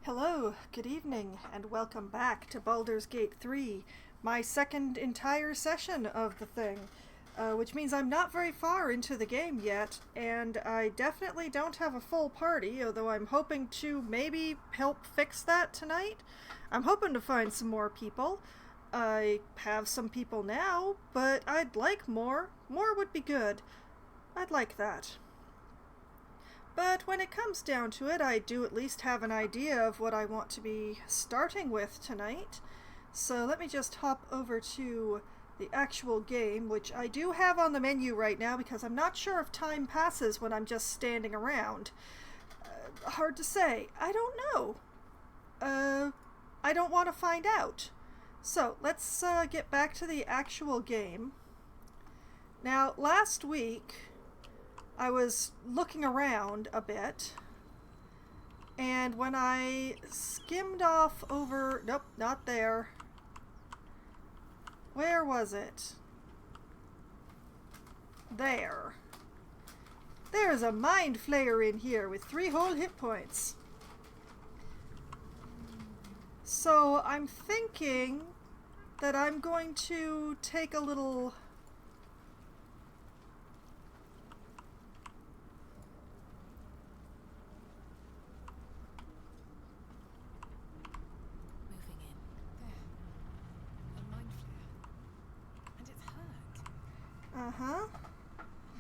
Hello, good evening, and welcome back to Baldur's Gate 3, my second entire session of the thing, which means I'm not very far into the game yet, and I definitely don't have a full party, although I'm hoping to maybe help fix that tonight. I'm hoping to find some more people. I have some people now, but I'd like more. More would be good. I'd like that. But when it comes down to it, I do at least have an idea of what I want to be starting with tonight. So let me just hop over to the actual game, which I do have on the menu right now because I'm not sure if time passes when I'm just standing around. Hard to say. I don't know. I don't want to find out. So let's get back to the actual game. Now, last week I was looking around a bit, and when I skimmed off over... Nope, not there. Where was it? There. There's a mind flayer in here with 3 whole hit points. So I'm thinking that I'm going to take a little... Uh-huh.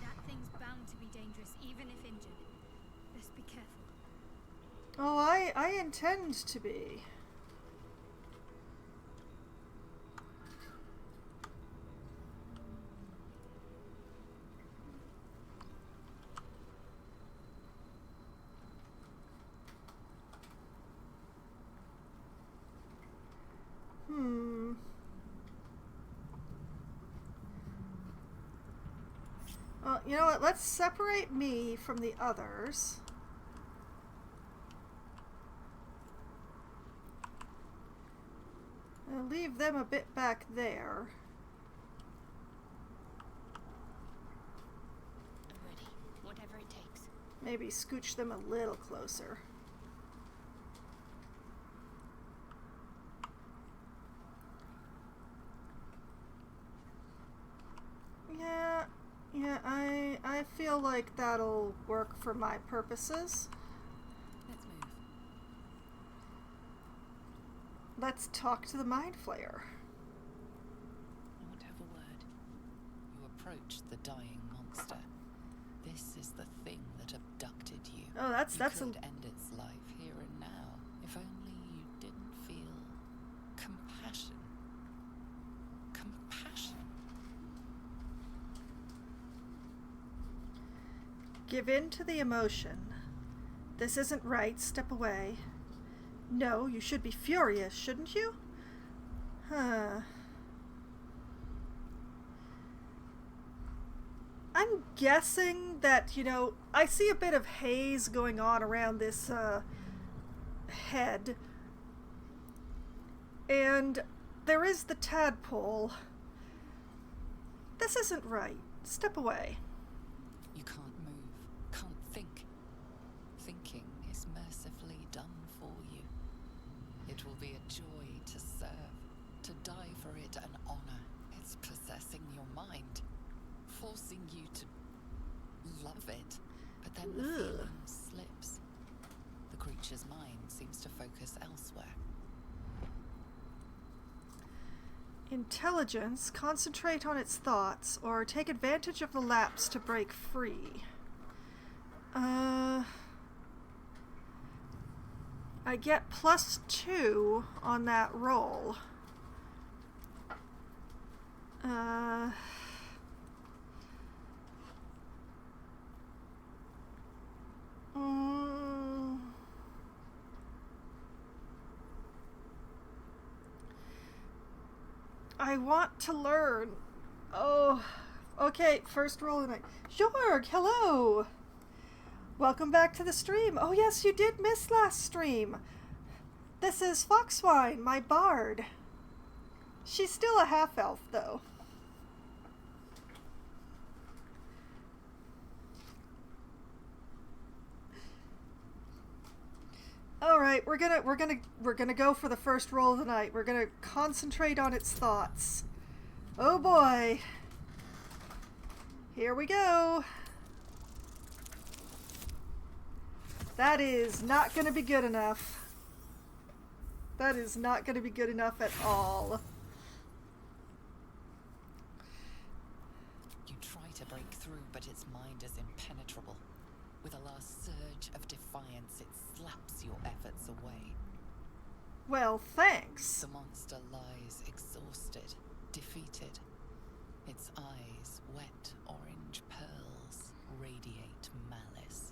That thing's bound to be dangerous, even if injured. Best be careful. Oh, I intend to be. Well, you know what? Let's separate me from the others. I'll leave them a bit back there. I'm ready, whatever it takes. Maybe scooch them a little closer. Yeah, I feel like that'll work for my purposes. Let's move. Let's talk to the Mind Flayer. I want to have a word. You approach the dying monster. This is the thing that abducted you. Oh, that's It could end its life here and now, if only you didn't feel compassion. Compassion. Give in to the emotion. This isn't right. Step away. No, you should be furious, shouldn't you? Huh. I'm guessing that, I see a bit of haze going on around this head. And there is the tadpole. This isn't right. Step away. You can't move, can't think. Thinking is mercifully done for you. It will be a joy to serve, to die for it an honor. It's possessing your mind, forcing you to love it. But then the feeling slips. The creature's mind seems to focus elsewhere. Intelligence, concentrate on its thoughts, or take advantage of the lapse to break free. I get +2 on that roll. I want to learn. Oh, okay, first roll tonight. Jorg, hello! Welcome back to the stream. Oh yes, you did miss last stream. This is Foxwine, my bard. She's still a half-elf, though. Alright. right, we're gonna go for the first roll of the night. We're gonna concentrate on its thoughts. Oh boy. Here we go. That is not gonna be good enough. That is not gonna be good enough at all. You try to break through, but its mind is impenetrable. With a last surge of defiance, it slaps your efforts away. Well, thanks. The monster lies exhausted, defeated. Its eyes, wet orange pearls, radiate malice.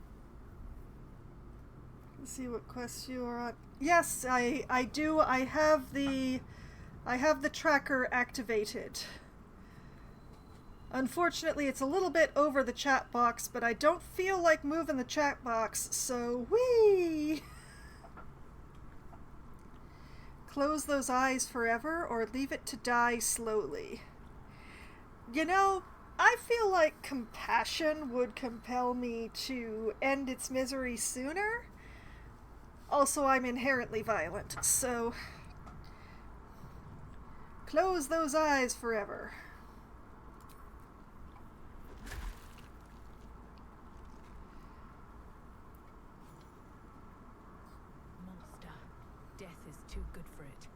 Let's see what quest you are on. Yes, I do. I have the tracker activated. Unfortunately, it's a little bit over the chat box, but I don't feel like moving the chat box, so whee! Close those eyes forever or leave it to die slowly. You know, I feel like compassion would compel me to end its misery sooner. Also, I'm inherently violent, so close those eyes forever. Monster. Death is too good for it.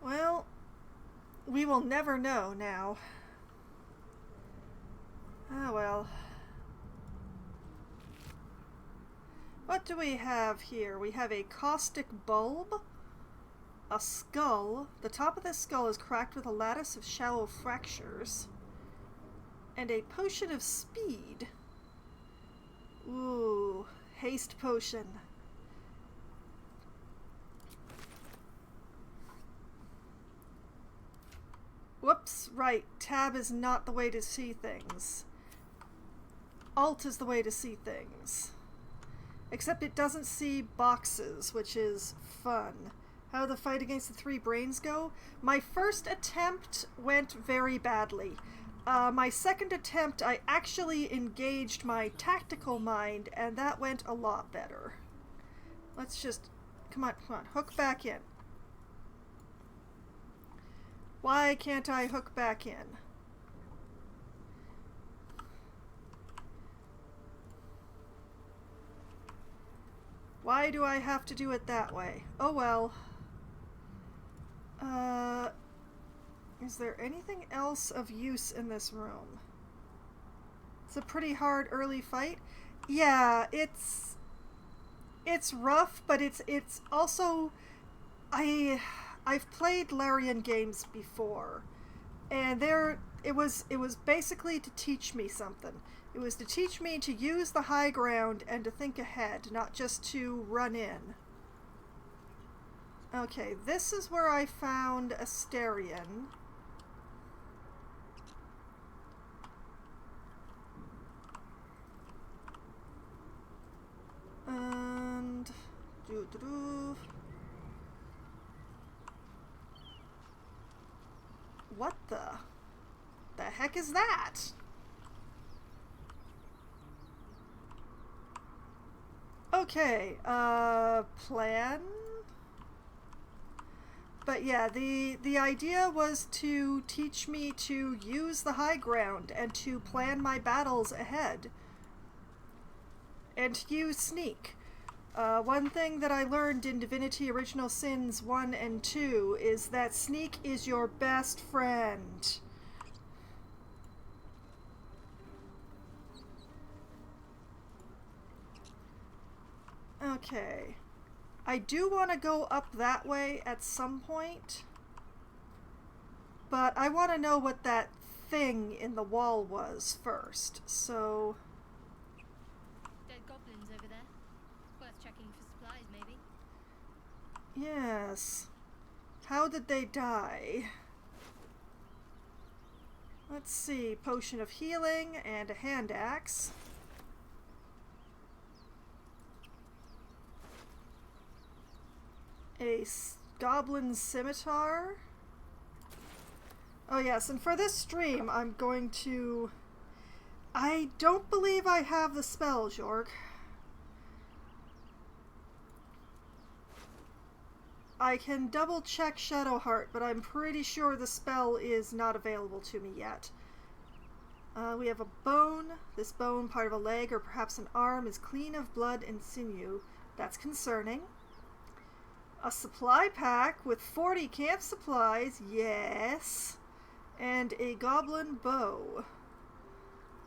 Well, we will never know now. Ah, well. What do we have here? We have a caustic bulb, a skull. The top of this skull is cracked with a lattice of shallow fractures, and a potion of speed. Ooh, haste potion. Whoops, right. Tab is not the way to see things. Alt is the way to see things. Except it doesn't see boxes, which is fun. How the fight against the three brains go? My first attempt went very badly. My second attempt, I actually engaged my tactical mind, and that went a lot better. Let's just... Come on, hook back in. Why can't I hook back in? Why do I have to do it that way? Oh well. Is there anything else of use in this room? It's a pretty hard early fight. Yeah, it's rough, but it's also I've played Larian games before, and it was basically to teach me something. It was to teach me to use the high ground and to think ahead, not just to run in. Okay, this is where I found Asterion. And... What the heck is that? Okay, plan? But yeah, the idea was to teach me to use the high ground and to plan my battles ahead. And to use sneak. One thing that I learned in Divinity Original Sins 1 and 2 is that sneak is your best friend. Okay. I do want to go up that way at some point, but I want to know what that thing in the wall was first, so... Dead goblins over there. Worth checking for supplies, maybe. Yes. How did they die? Let's see. Potion of healing and a hand axe. A goblin scimitar. Oh yes, and for this stream I'm going to... I don't believe I have the spell, Jorg. I can double check Shadowheart, but I'm pretty sure the spell is not available to me yet. We have a bone. This bone, part of a leg or perhaps an arm, is clean of blood and sinew. That's concerning. A supply pack with 40 camp supplies, yes. And a goblin bow.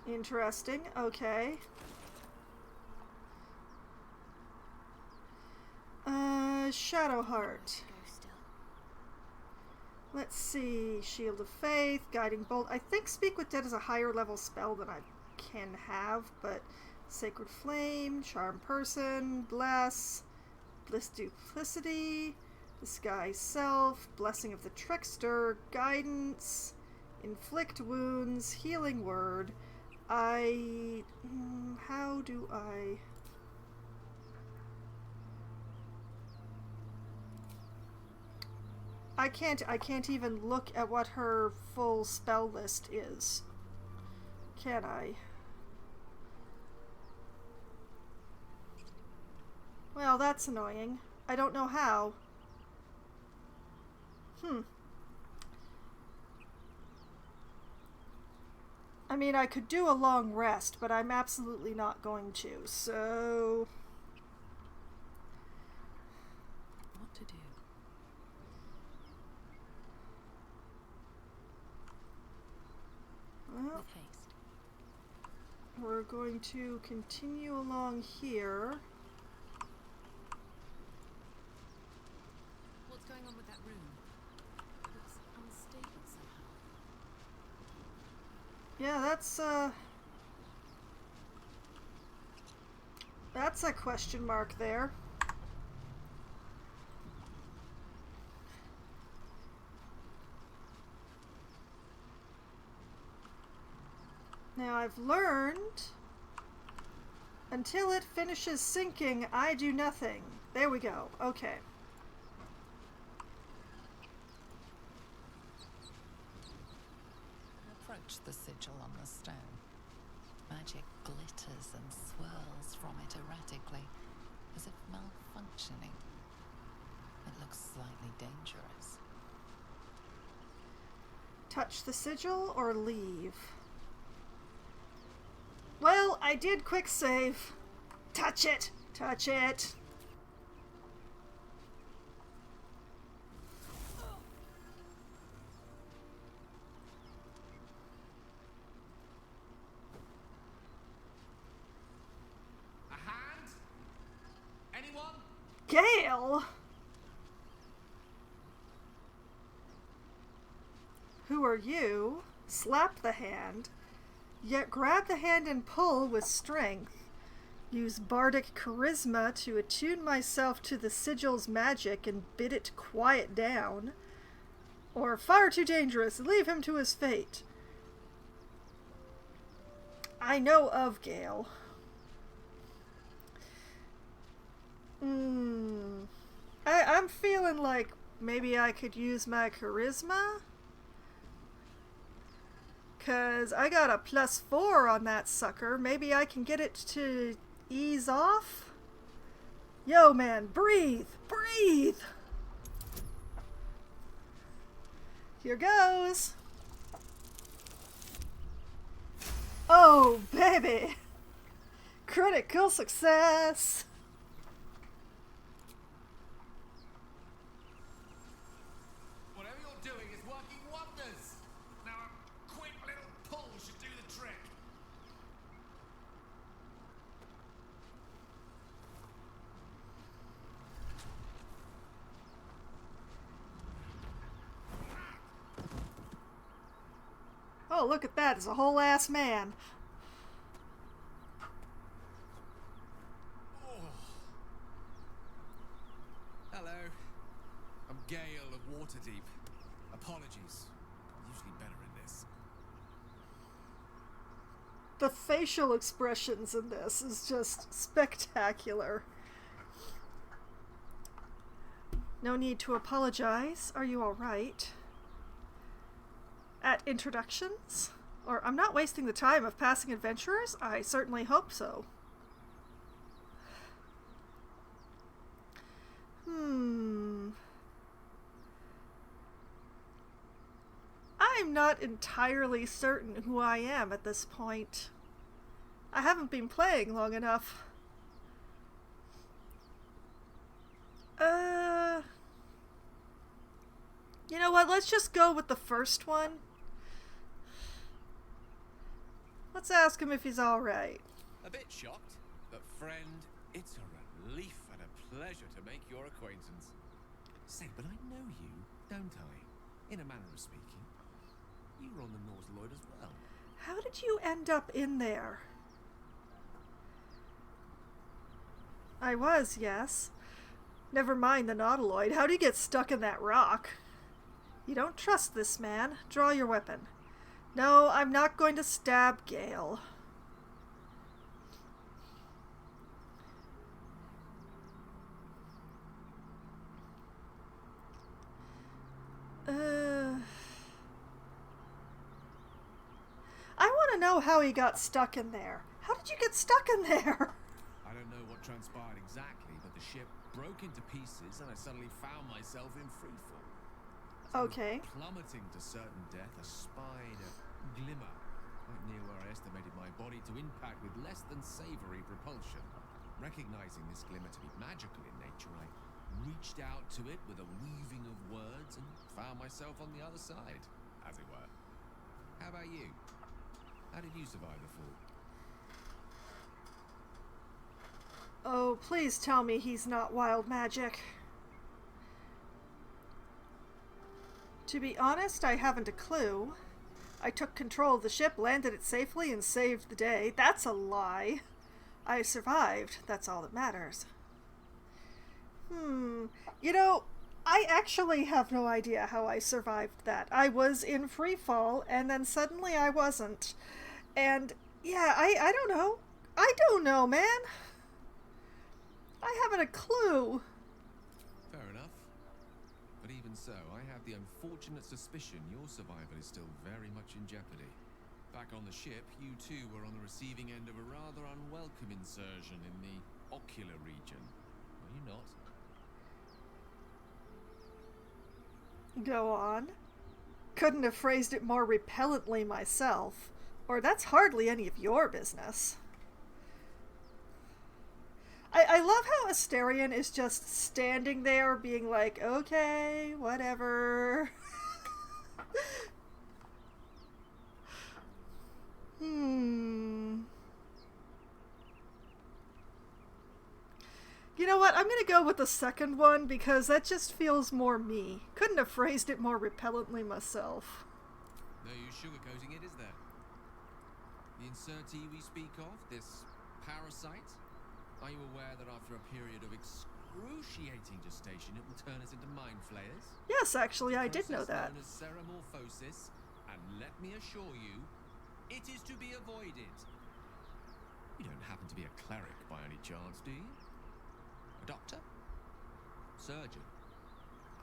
Interesting, okay. Shadowheart. Let's see. Shield of Faith, Guiding Bolt. I think Speak with Dead is a higher level spell than I can have, but Sacred Flame, Charm Person, Bless, Bliss Duplicity, Disguise Self, Blessing of the Trickster, Guidance, Inflict Wounds, Healing Word. How do I... I can't even look at what her full spell list is. Can I? Well, that's annoying. I don't know how. I mean, I could do a long rest, but I'm absolutely not going to, so... What to do? Well, With haste. we're going to continue along here. What's going on with that room? Looks unstable somehow. Yeah, that's a question mark there. Now I've learned, until it finishes sinking, I do nothing. There we go. Okay. Approach the sigil on the stone. Magic glitters and swirls from it erratically, as if malfunctioning. It looks slightly dangerous. Touch the sigil or leave? Well, I did quick save. Touch it! Touch it! A hand? Anyone? Gale! Who are you? Slap the hand. Yet grab the hand and pull with strength. Use bardic charisma to attune myself to the sigil's magic and bid it quiet down. Or far too dangerous, leave him to his fate. I know of Gale. I'm feeling like maybe I could use my charisma? 'Cause I got a +4 on that sucker. Maybe I can get it to ease off? Yo, man, breathe! Breathe! Here goes! Oh, baby! Critical success! Whatever you're doing is working wonders. Now a quick little pull should do the trick. Oh, look at that. It's a whole ass man. Hello. I'm Gale of Waterdeep. Apologies. I'm usually better in this. The facial expressions in this is just spectacular. No need to apologize. Are you alright? At introductions? Or I'm not wasting the time of passing adventurers? I certainly hope so. not entirely certain who I am at this point. I haven't been playing long enough. You know what? Let's just go with the first one. Let's ask him if he's alright. A bit shocked, but friend, it's a relief and a pleasure to make your acquaintance. Say, but I know you, don't I? In a manner of speaking. You were on the North Lloyd as well. How did you end up in there? I was, yes. Never mind the nautiloid. How do you get stuck in that rock? You don't trust this man. Draw your weapon. No, I'm not going to stab Gale. I want to know how he got stuck in there. How did you get stuck in there? I don't know what transpired exactly, but the ship broke into pieces and I suddenly found myself in freefall. Okay. Plummeting to certain death, I spied a glimmer quite near where I estimated my body to impact with less than savory propulsion. Recognizing this glimmer to be magical in nature, I reached out to it with a weaving of words and found myself on the other side, as it were. How about you? How did you survive the fall? Oh, please tell me he's not wild magic. To be honest, I haven't a clue. I took control of the ship, landed it safely, and saved the day. That's a lie. I survived. That's all that matters. You know, I actually have no idea how I survived that. I was in free fall, and then suddenly I wasn't. And, yeah, I don't know. I don't know, man. I haven't a clue. Fair enough. But even so, I have the unfortunate suspicion your survival is still very much in jeopardy. Back on the ship, you too were on the receiving end of a rather unwelcome insertion in the ocular region. Were you not? Go on. Couldn't have phrased it more repellently myself. Or that's hardly any of your business. I love how Asterion is just standing there being like, okay, whatever. You know what? I'm going to go with the second one because that just feels more me. Couldn't have phrased it more repellently myself. No use sugarcoating it, is there? The insertee we speak of, this parasite, are you aware that after a period of excruciating gestation, it will turn us into mind flayers? Yes, actually, I did know that. Known as ceremorphosis, and let me assure you, it is to be avoided. You don't happen to be a cleric by any chance, do you? A doctor? Surgeon?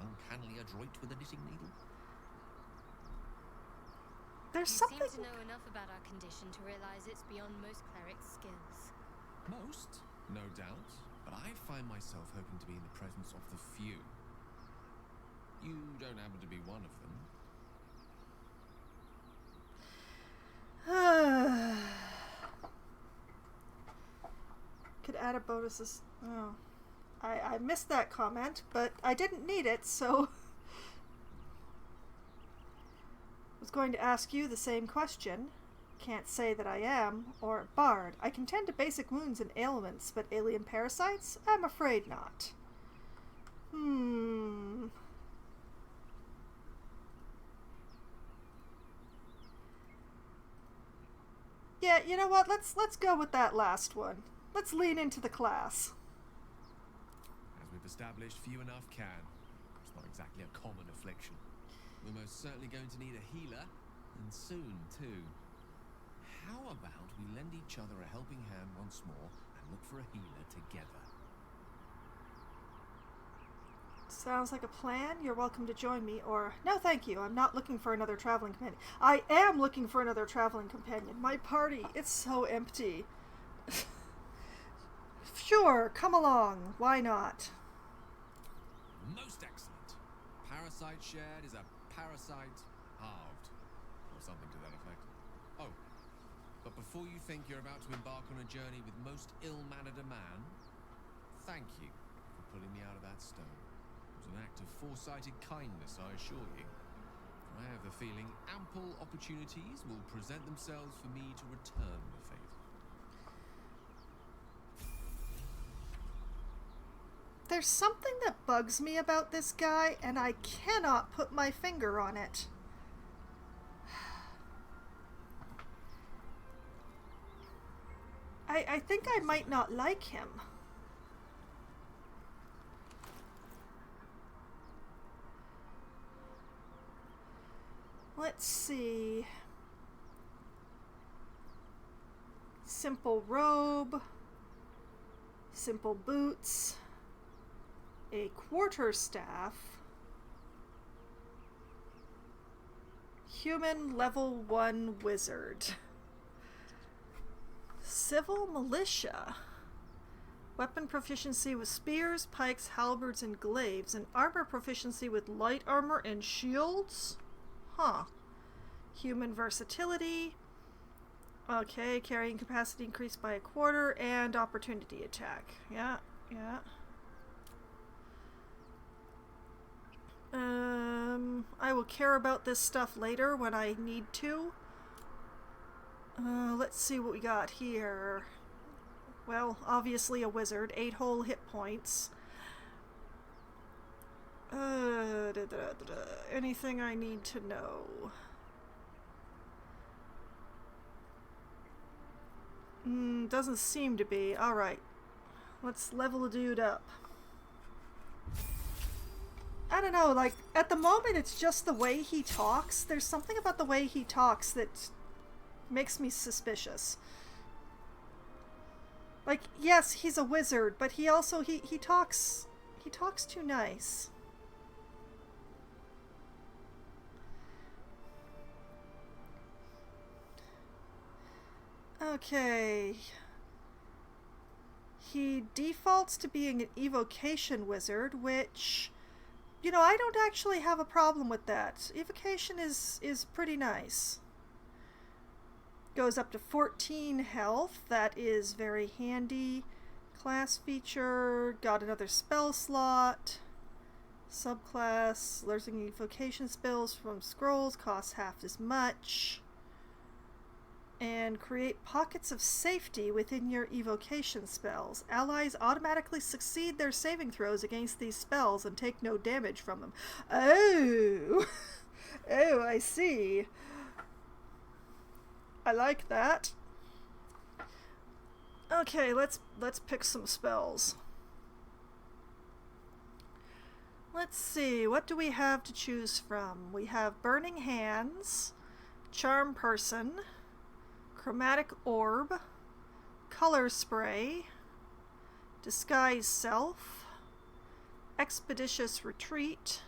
Uncannily adroit with a knitting needle? There's You something... seem to know enough about our condition to realize it's beyond most clerics' skills. Most, no doubt, but I find myself hoping to be in the presence of the few. You don't happen to be one of them. Could add a bonus. Oh. I missed that comment, but I didn't need it, so... I was going to ask you the same question. Can't say that I am, or bard. I can tend to basic wounds and ailments, but alien parasites? I'm afraid not. Yeah, you know what? Let's go with that last one. Let's lean into the class. As we've established, few enough can. It's not exactly a common affliction. We're most certainly going to need a healer, and soon, too. How about we lend each other a helping hand once more and look for a healer together? Sounds like a plan. You're welcome to join me, or... No, thank you. I'm not looking for another traveling companion. I am looking for another traveling companion. My party, it's so empty. Sure, come along. Why not? Most excellent. Parasite shared is a parasite halved. or something to that effect. Oh, but before you think you're about to embark on a journey with most ill-mannered a man, thank you for pulling me out of that stone. It was an act of foresighted kindness, I assure you. I have the feeling ample opportunities will present themselves for me to return the fate. There's something that bugs me about this guy, and I cannot put my finger on it. I think I might not like him. Let's see. Simple robe. Simple boots. A quarterstaff. Human level 1 wizard. Civil militia. Weapon proficiency with spears, pikes, halberds, and glaives. And armor proficiency with light armor and shields? Huh. Human versatility. Okay, carrying capacity increased by 1/4 and opportunity attack. Yeah. I will care about this stuff later when I need to. Let's see what we got here. Well, obviously a wizard. 8 whole hit points. Anything I need to know? Doesn't seem to be. Alright. Let's level the dude up. I don't know, like, at the moment it's just the way he talks. There's something about the way he talks that makes me suspicious. Like, yes, he's a wizard, but he also, he talks too nice. Okay. He defaults to being an evocation wizard, which, you know, I don't actually have a problem with that. Evocation is pretty nice. Goes up to 14 health. That is very handy. Class feature. Got another spell slot. Subclass. Learning evocation spells from scrolls. Costs half as much. And create pockets of safety within your evocation spells. Allies automatically succeed their saving throws against these spells and take no damage from them. Oh! Oh, I see. I like that. Okay, let's pick some spells. Let's see, what do we have to choose from? We have Burning Hands, Charm Person, Chromatic Orb, Color Spray, Disguise Self, Expeditious Retreat,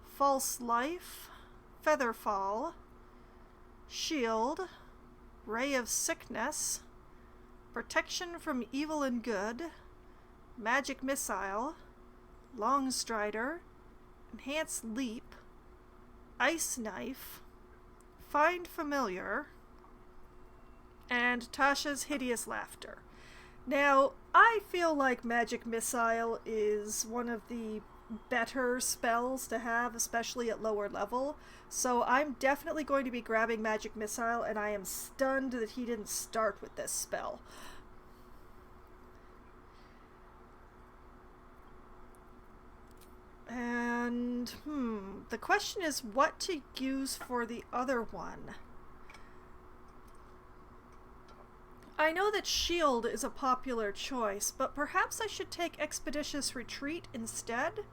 False Life, Featherfall, Shield, Ray of Sickness, Protection from Evil and Good, Magic Missile, Long Strider, Enhanced Leap, Ice Knife, Find Familiar, and Tasha's Hideous Laughter. Now, I feel like Magic Missile is one of the better spells to have, especially at lower level, so I'm definitely going to be grabbing Magic Missile, and I am stunned that he didn't start with this spell. And, the question is what to use for the other one. I know that Shield is a popular choice, but perhaps I should take Expeditious Retreat instead?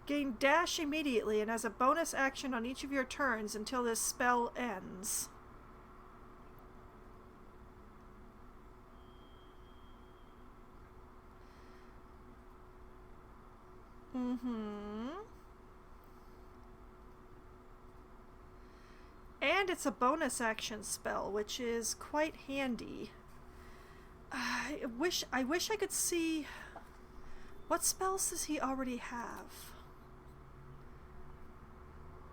Gain dash immediately and as a bonus action on each of your turns until this spell ends. And it's a bonus action spell, which is quite handy. I wish I could see what spells does he already have.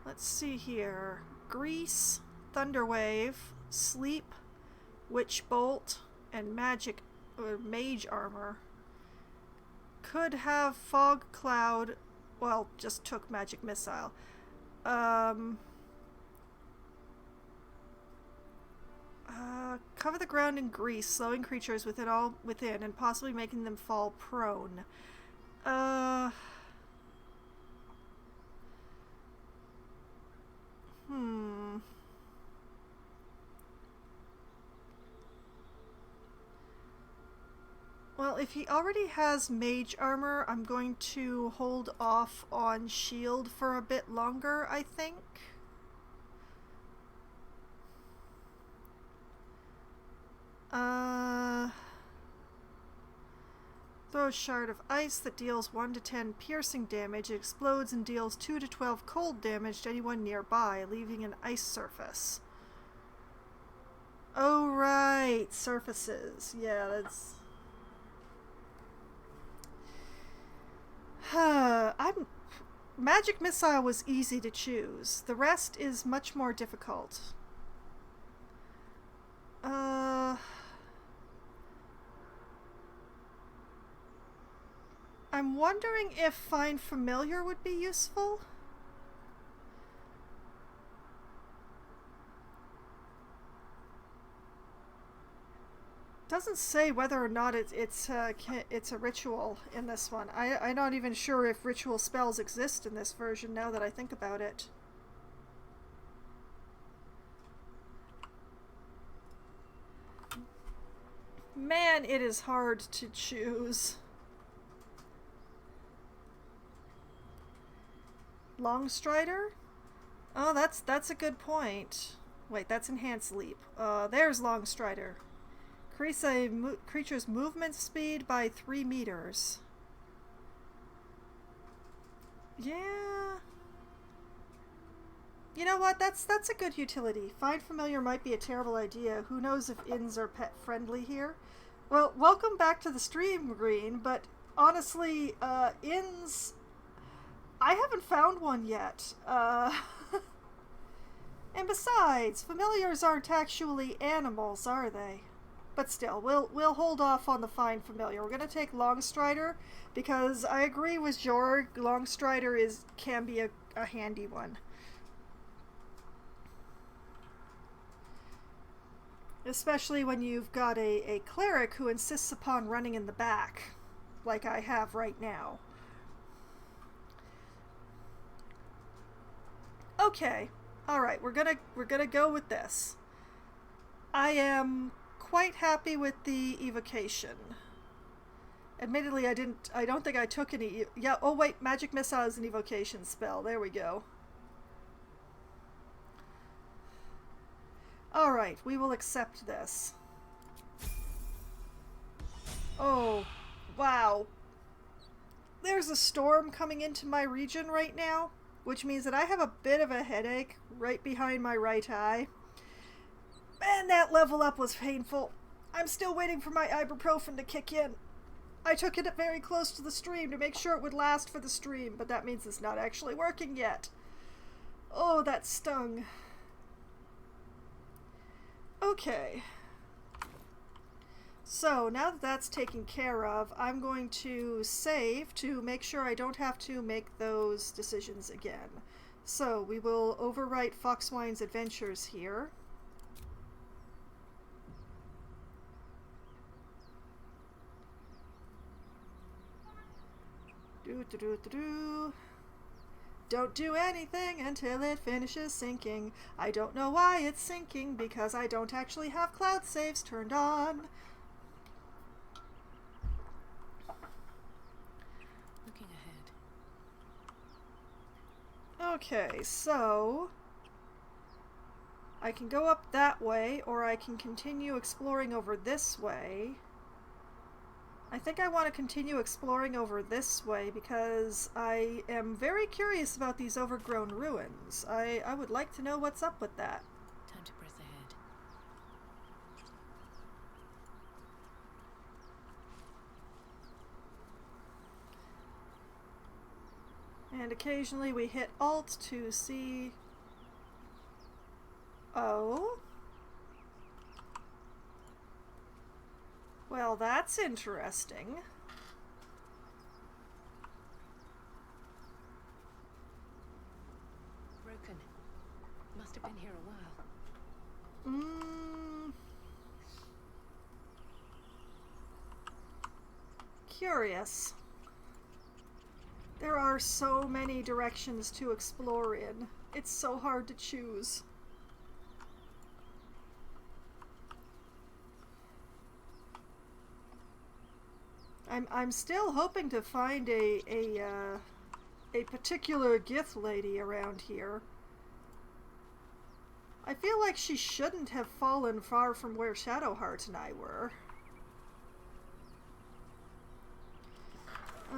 Let's see here. Grease, Thunderwave, Sleep, Witch Bolt, and Magic or Mage Armor. Could have Fog Cloud. Well, just took Magic Missile. Cover the ground in grease, slowing creatures within and possibly making them fall prone. Well, if he already has mage armor, I'm going to hold off on shield for a bit longer, I think. Throw a shard of ice that deals 1 to 10 piercing damage. It explodes and deals 2 to 12 cold damage to anyone nearby, leaving an ice surface. Oh, right. Surfaces. Yeah, that's... Magic Missile was easy to choose. The rest is much more difficult. I'm wondering if Find Familiar would be useful. Doesn't say whether or not it's a ritual in this one. I'm not even sure if ritual spells exist in this version now that I think about it. Man, it is hard to choose. Longstrider? Oh, that's a good point. Wait, that's Enhanced Leap. There's Longstrider. Increase a creature's movement speed by 3 meters. Yeah. You know what? That's a good utility. Find Familiar might be a terrible idea. Who knows if inns are pet friendly here? Well, welcome back to the stream, Green, but honestly, inns... I haven't found one yet. And besides, familiars aren't actually animals, are they? But still, we'll hold off on the Find Familiar. We're gonna take Longstrider because I agree with Jorg. Longstrider can be a handy one, especially when you've got a cleric who insists upon running in the back, like I have right now. Okay, all right, we're gonna go with this. I am quite happy with the evocation. Admittedly, I don't think I took any. Yeah. Oh wait, Magic Missile is an evocation spell. There we go. All right, we will accept this. Oh, wow. There's a storm coming into my region right now, which means that I have a bit of a headache right behind my right eye. Man, that level up was painful. I'm still waiting for my ibuprofen to kick in. I took it very close to the stream to make sure it would last for the stream, but that means it's not actually working yet. Oh, that stung. Okay. So, now that that's taken care of, I'm going to save to make sure I don't have to make those decisions again. So, we will overwrite Foxwine's adventures here. Don't do anything until it finishes sinking. I don't know why it's sinking, because I don't actually have cloud saves turned on. Looking ahead. Okay, so I can go up that way, or I can continue exploring over this way. I think I want to continue exploring over this way because I am very curious about these overgrown ruins. I would like to know what's up with that. Time to press ahead. And occasionally we hit Alt to see Oh? Well, that's interesting. Broken. Must have been here a while. Curious. There are so many directions to explore in. It's so hard to choose. I'm still hoping to find a particular Gith lady around here. I feel like she shouldn't have fallen far from where Shadowheart and I were.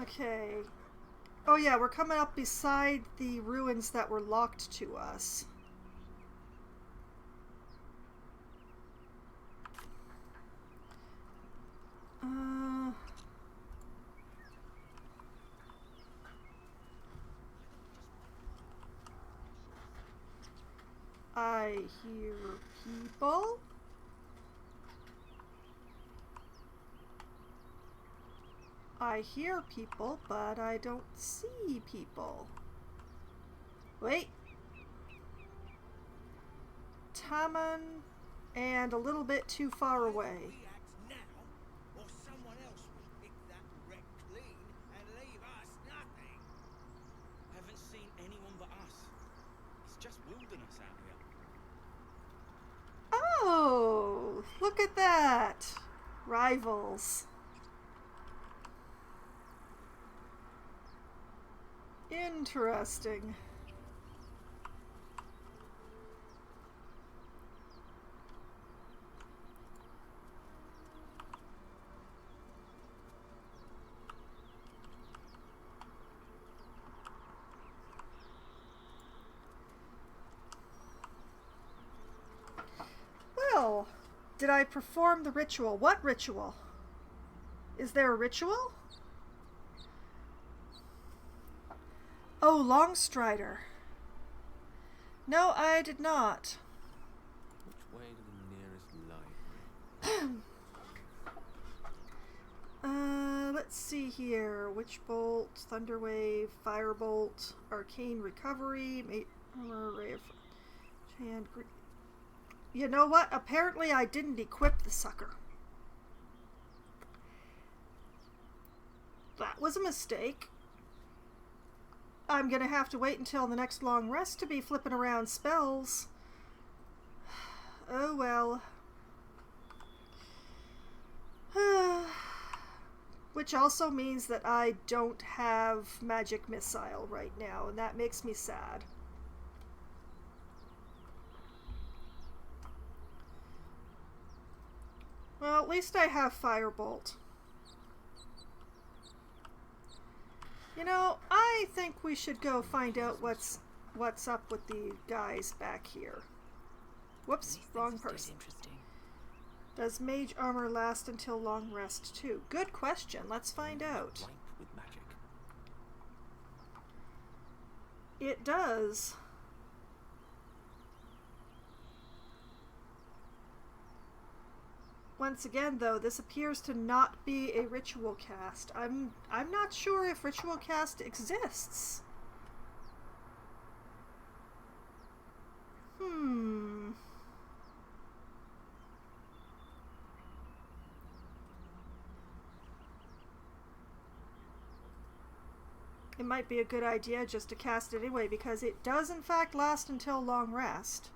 Okay. Oh yeah, we're coming up beside the ruins that were locked to us. I hear people. I hear people, but I don't see people. Wait. Taman, and a little bit too far away. Oh, look at that. Rivals. Interesting. Well, did I perform the ritual? What ritual? Is there a ritual? Oh, Longstrider. No, I did not. Which way to the nearest library? Let's see here. Witchbolt, Thunderwave, Firebolt, Arcane Recovery, Ray of Hand. You know what? Apparently I didn't equip the sucker. That was a mistake. I'm gonna have to wait until the next long rest to be flipping around spells. Oh well. Which also means that I don't have Magic Missile right now, and that makes me sad. Well, at least I have Firebolt. You know, I think we should go find out what's up with the guys back here. Whoops, wrong person. Does mage armor last until long rest too? Good question. Let's find out. With magic. It does. Once again, though, this appears to not be a ritual cast. I'm not sure if ritual cast exists. It might be a good idea just to cast it anyway, because it does in fact last until long rest.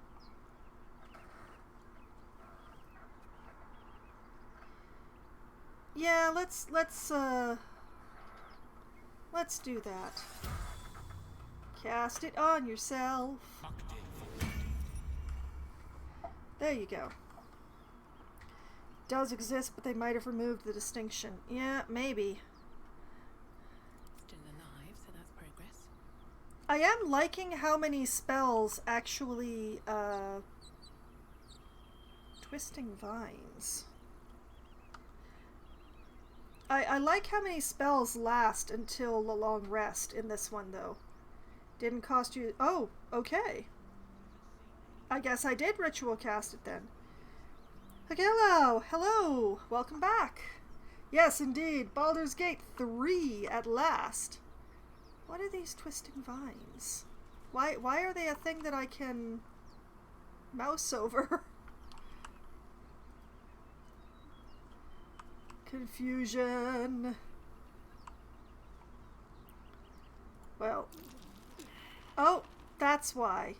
Yeah, let's do that. Cast it on yourself. There you go. Does exist, but they might have removed the distinction. Yeah, maybe. Still alive, so that's progress. I am liking how many spells actually, Twisting Vines. I like how many spells last until the long rest in this one, though. Didn't cost you... Oh, okay. I guess I did ritual cast it then. Okay, hello! Hello! Welcome back! Yes, indeed, Baldur's Gate 3 at last. What are these twisting vines? Why are they a thing that I can mouse over? Confusion. Well. Oh, that's why.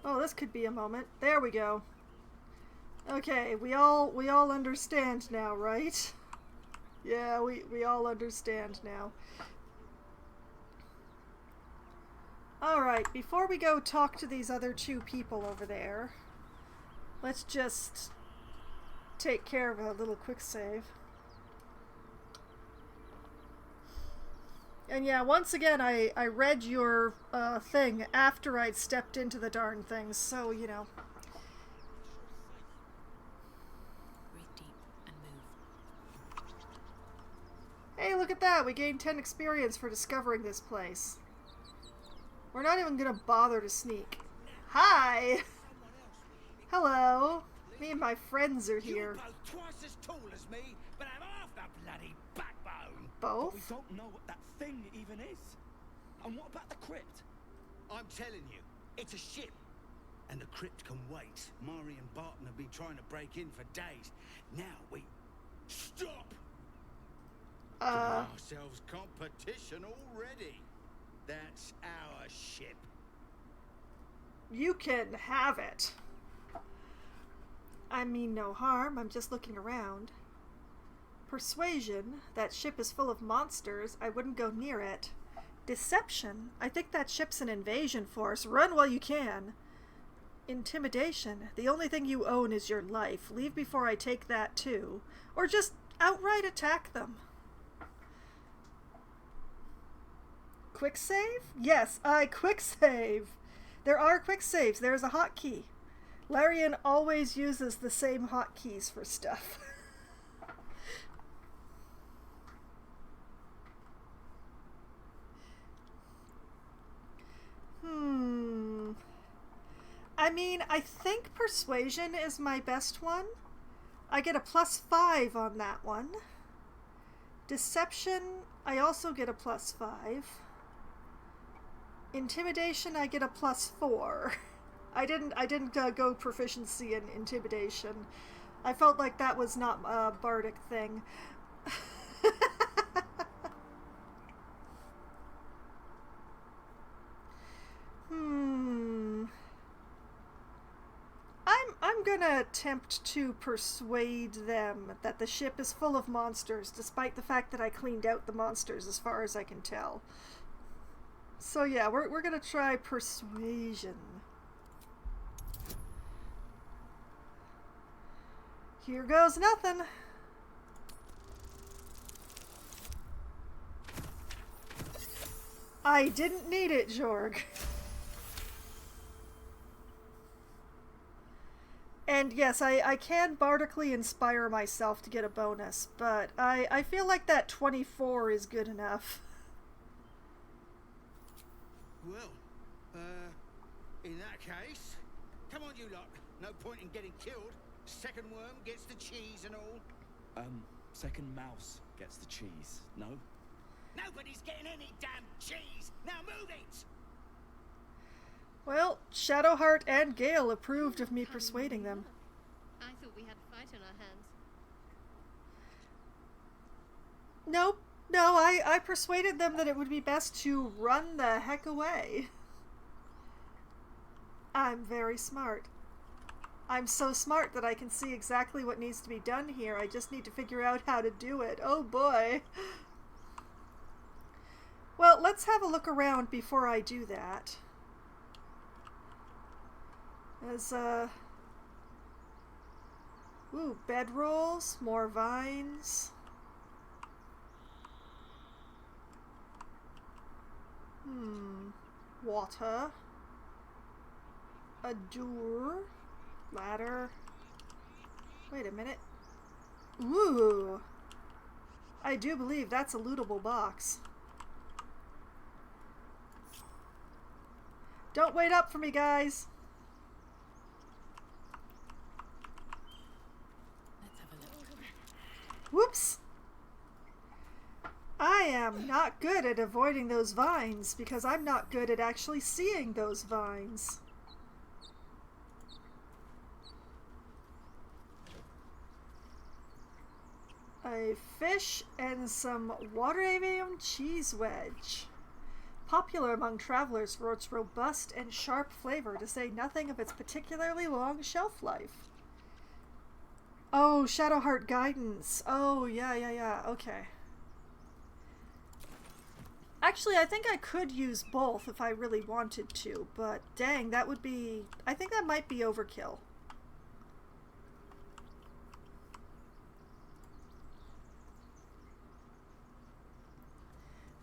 Oh, this could be a moment. There we go. Okay, we all understand now, right? Yeah, we all understand now. Alright, before we go talk to these other two people over there, let's just take care of a little quick save. And yeah, once again, I read your thing after I'd stepped into the darn things, so, you know. Breathe deep and move. Hey, look at that! We gained 10 experience for discovering this place. We're not even gonna bother to sneak. Hi! Hello! Me and my friends are here. You're both twice as tall as me, but have half the bloody backbone. Both? We don't know what that thing even is. And what about the crypt? I'm telling you, it's a ship. And the crypt can wait. Mari and Barton have been trying to break in for days. Now we... Stop! Giving ourselves competition already. That's our ship. You can have it. I mean no harm, I'm just looking around. Persuasion, that ship is full of monsters, I wouldn't go near it. Deception, I think that ship's an invasion force, run while you can. Intimidation, the only thing you own is your life, leave before I take that too. Or just outright attack them. Quick save? Yes, I quick save. There are quick saves. There's a hotkey. Larian always uses the same hotkeys for stuff. I mean, I think Persuasion is my best one. I get a +5 on that one. Deception, I also get a +5. Intimidation, I get a +4. I didn't go proficiency in intimidation. I felt like that was not a bardic thing. I'm gonna attempt to persuade them that the ship is full of monsters, despite the fact that I cleaned out the monsters as far as I can tell. So yeah, we're gonna try persuasion. Here goes nothing. I didn't need it, Jorg. And yes, I can bardically inspire myself to get a bonus, but I feel like that 24 is good enough. Well, in that case, come on you lot. No point in getting killed. Second worm gets the cheese and all. Second mouse gets the cheese, no? Nobody's getting any damn cheese. Now move it! Well, Shadowheart and Gale approved of me persuading them. I thought we had a fight on our hands. Nope. No, I persuaded them that it would be best to run the heck away. I'm very smart. I'm so smart that I can see exactly what needs to be done here. I just need to figure out how to do it. Oh boy. Well, let's have a look around before I do that. There's, ooh, bedrolls, more vines. Water. A door. Ladder. Wait a minute. Ooh. I do believe that's a lootable box. Don't wait up for me, guys. Let's have a look. Whoops. I am not good at avoiding those vines because I'm not good at actually seeing those vines. A fish and some water avium cheese wedge. Popular among travelers for its robust and sharp flavor, to say nothing of its particularly long shelf life. Oh, Shadowheart Guidance. Oh, yeah, okay. Actually, I think I could use both if I really wanted to, but dang, that would be... I think that might be overkill.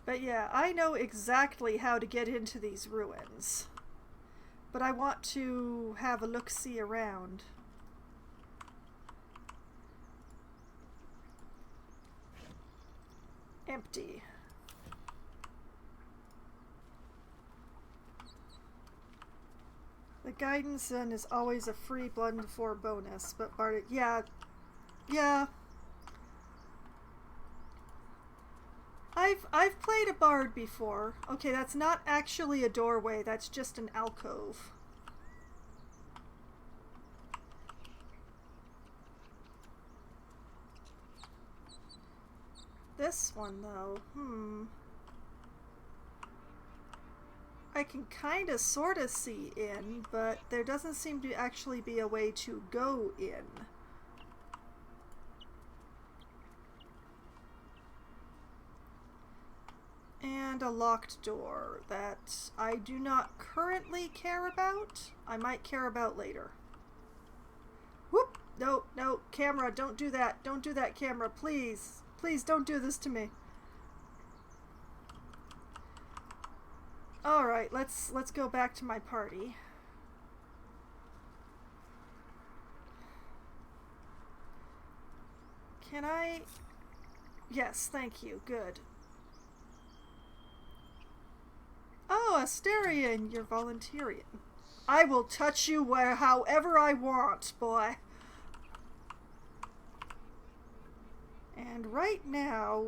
But yeah, I know exactly how to get into these ruins. But I want to have a look-see around. Empty. The guidance then is always a free blend 4 bonus, but Bardic, yeah. I've played a bard before. Okay, that's not actually a doorway, that's just an alcove. This one though, I can kinda sorta see in, but there doesn't seem to actually be a way to go in. And a locked door that I do not currently care about. I might care about later. Whoop! No, camera, don't do that. Don't do that, camera, please. Please don't do this to me. Alright, let's go back to my party. Can I... Yes, thank you, good. Oh, Asterion, you're volunteering. I will touch you however I want, boy. And right now...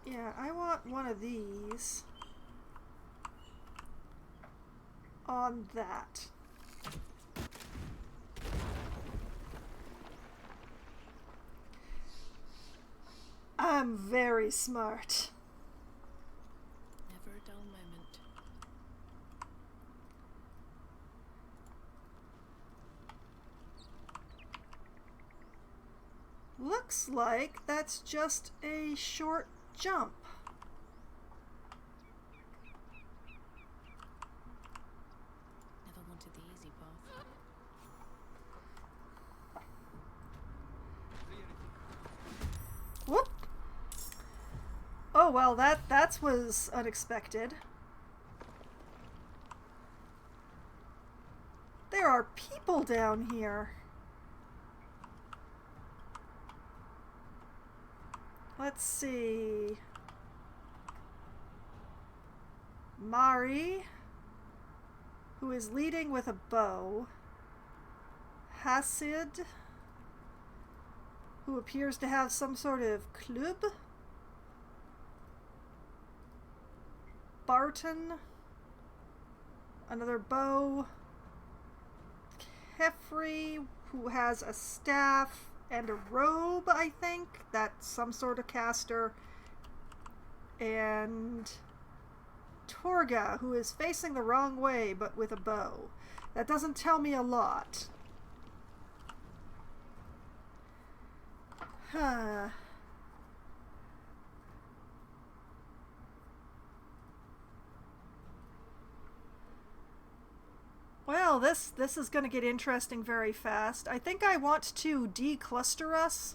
Yeah, I want one of these on that. I'm very smart. Never a dull moment. Looks like that's just a short jump. Never wanted the easy path. Whoop! Oh well, that was unexpected. There are people down here. Let's see. Mari, who is leading with a bow. Hasid, who appears to have some sort of club. Barton, another bow. Kefri, who has a staff and a robe, I think. That's some sort of caster. And Torga, who is facing the wrong way but with a bow. That doesn't tell me a lot. Huh. Well, this is going to get interesting very fast. I think I want to decluster us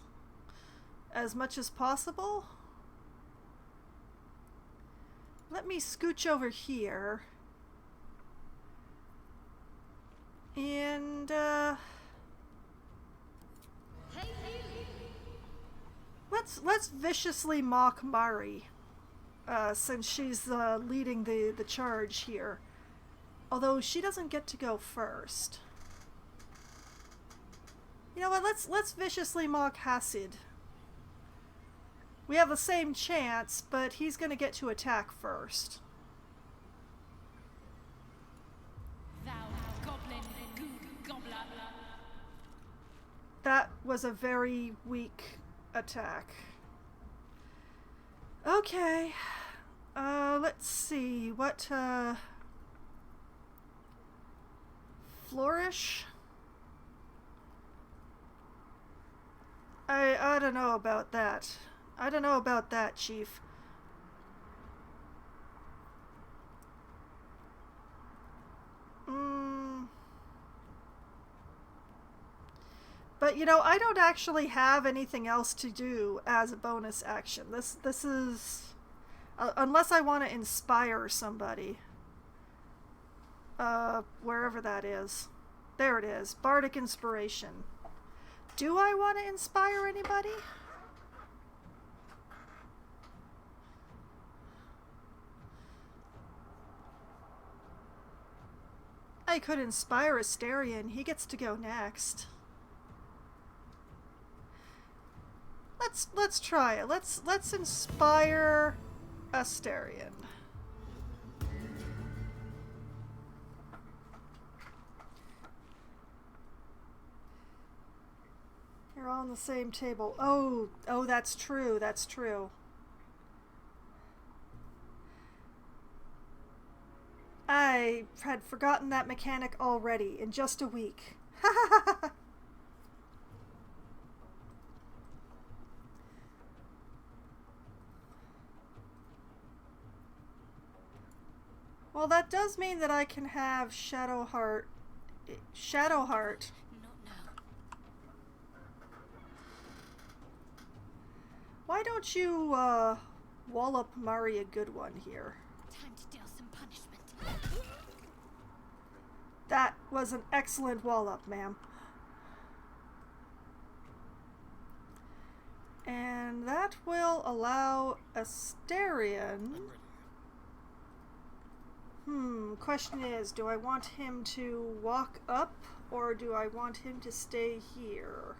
as much as possible. Let me scooch over here. And, let's viciously mock Mari. since she's leading the charge here. Although she doesn't get to go first. You know what? Let's viciously mock Hasid. We have the same chance, but he's going to get to attack first. Thou goblin gobbler. That was a very weak attack. Okay. Let's see. What, Flourish? I don't know about that. I don't know about that, Chief. But, you know, I don't actually have anything else to do as a bonus action. This is... unless I want to inspire somebody. Wherever that is. There it is. Bardic Inspiration. Do I want to inspire anybody? I could inspire Asterion. He gets to go next. Let's try it. Let's inspire Asterion. You're all on the same table. Oh, that's true. That's true. I had forgotten that mechanic already in just a week. Well, that does mean that I can have Shadowheart. Not now. Why don't you, wallop Mari a good one here? Time to deal some punishment. That was an excellent wallop, ma'am. And that will allow Asterion... question is, do I want him to walk up, or do I want him to stay here?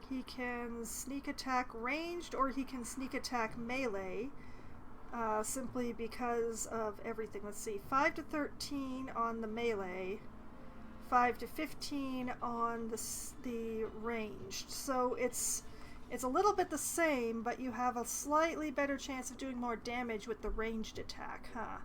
He can sneak attack ranged, or he can sneak attack melee. Simply because of everything. Let's see, 5 to 13 on the melee, 5 to 15 on the ranged. So it's a little bit the same, but you have a slightly better chance of doing more damage with the ranged attack, huh?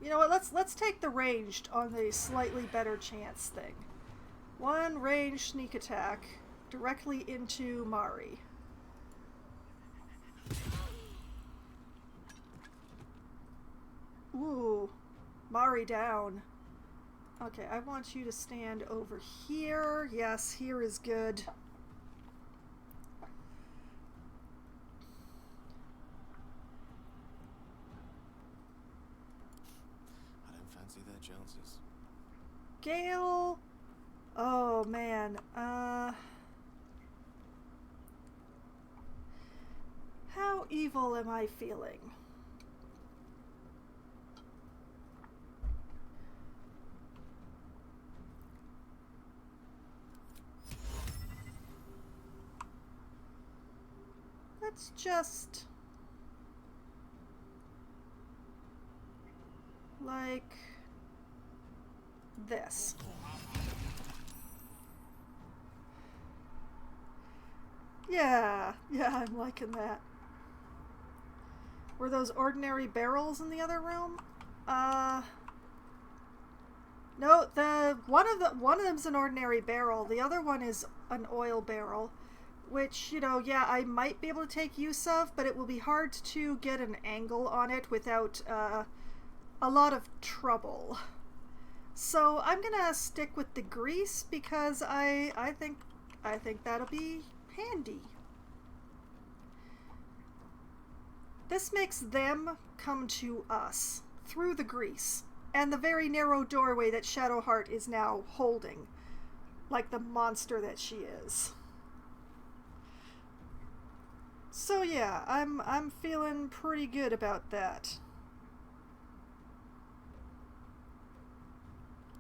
You know what, let's take the ranged on the slightly better chance thing. One ranged sneak attack directly into Mari. Ooh, Mari down. Okay, I want you to stand over here. Yes, here is good. Their chances. Gale. Oh man. How evil am I feeling? Let's just like this. Yeah, I'm liking that. Were those ordinary barrels in the other room? No, one of them's an ordinary barrel. The other one is an oil barrel. which, you know, yeah, I might be able to take use of, but it will be hard to get an angle on it without a lot of trouble. So I'm gonna stick with the grease because I think that'll be handy. This makes them come to us through the grease and the very narrow doorway that Shadowheart is now holding, like the monster that she is. So yeah, I'm feeling pretty good about that.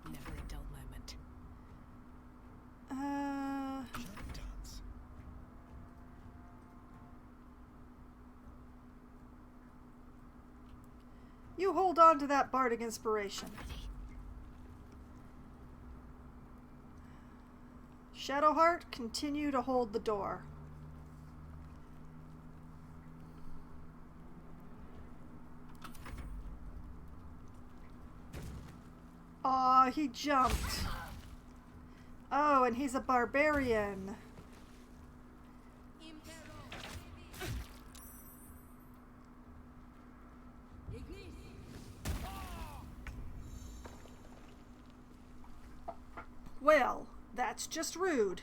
Never a dull moment. Dance. You hold on to that bardic inspiration. Shadowheart, continue to hold the door. Aw, he jumped. Oh, and he's a barbarian. Well, that's just rude.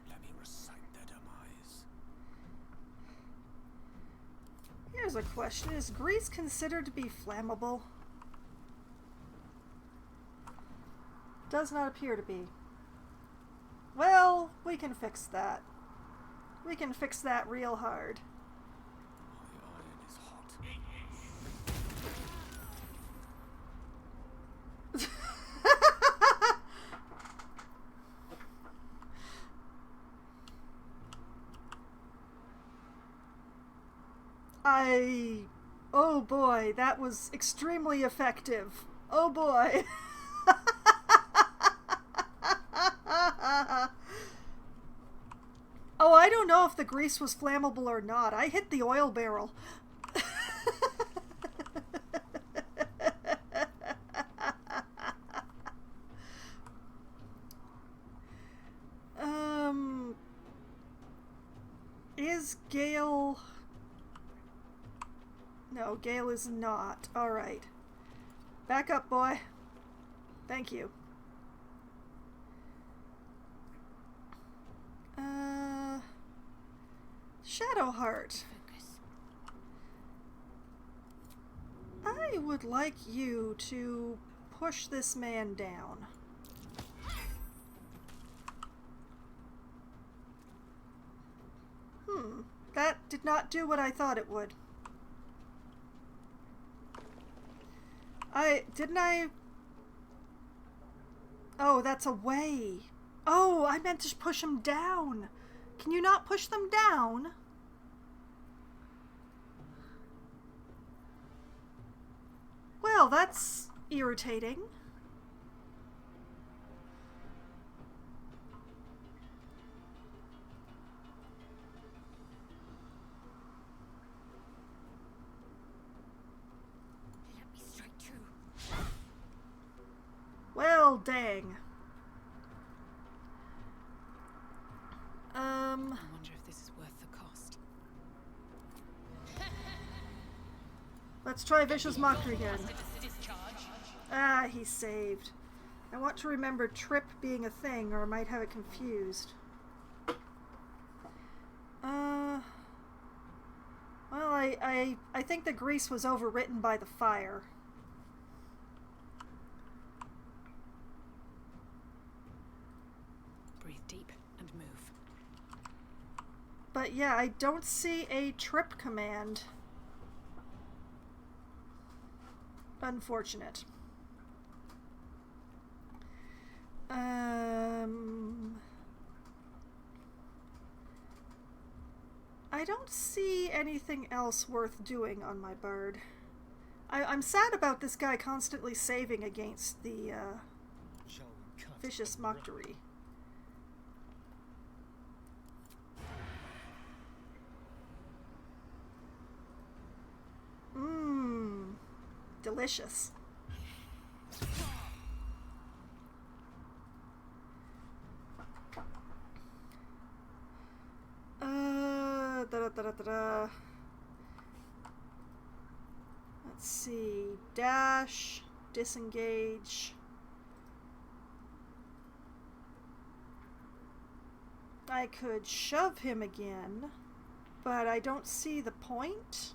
Let me recite their demise. Here's a question. Is grease considered to be flammable? Does not appear to be. Well, we can fix that. We can fix that real hard. My iron is hot. Oh boy, that was extremely effective. Oh boy. Oh, I don't know if the grease was flammable or not. I hit the oil barrel. Is Gale... No, Gale is not. Alright. Back up, boy. Thank you. Shadowheart. I would like you to push this man down. That did not do what I thought it would. Didn't I? Oh, that's away. Oh, I meant to push him down. Can you not push them down? Well, that's irritating. Let me strike true. Well, dang. I wonder if this is worth the cost. Let's try Vicious Mockery again. Ah, he saved. I want to remember trip being a thing, or I might have it confused. Well, I think the grease was overwritten by the fire. Breathe deep and move. But yeah, I don't see a trip command. Unfortunate. I don't see anything else worth doing on my bird. I'm sad about this guy constantly saving against the Shall we cut Vicious and run? Mockery. Delicious. Let's see. Dash. Disengage. I could shove him again, but I don't see the point.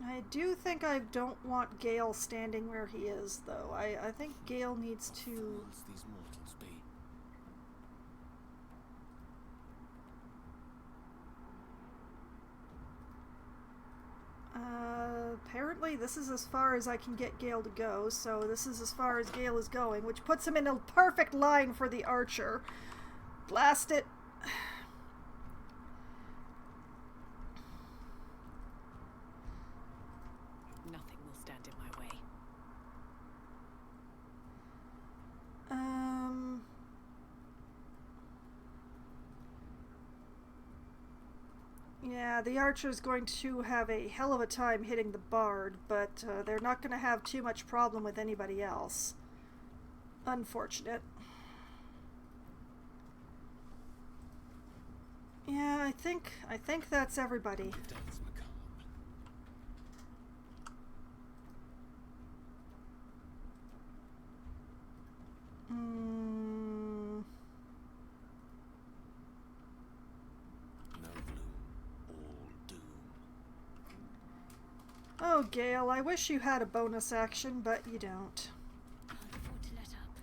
I do think I don't want Gale standing where he is, though. I think Gale needs to... Fools these mortals be. Apparently this is as far as I can get Gale to go, so this is as far as Gale is going, which puts him in a perfect line for the archer. Blast it. Nothing will stand in my way. Yeah, the archer's going to have a hell of a time hitting the bard, but they're not going to have too much problem with anybody else. Unfortunate. Yeah, I think that's everybody. Dance macabre. No gloom, all doom. Oh, Gale, I wish you had a bonus action, but you don't. Can't afford to let up.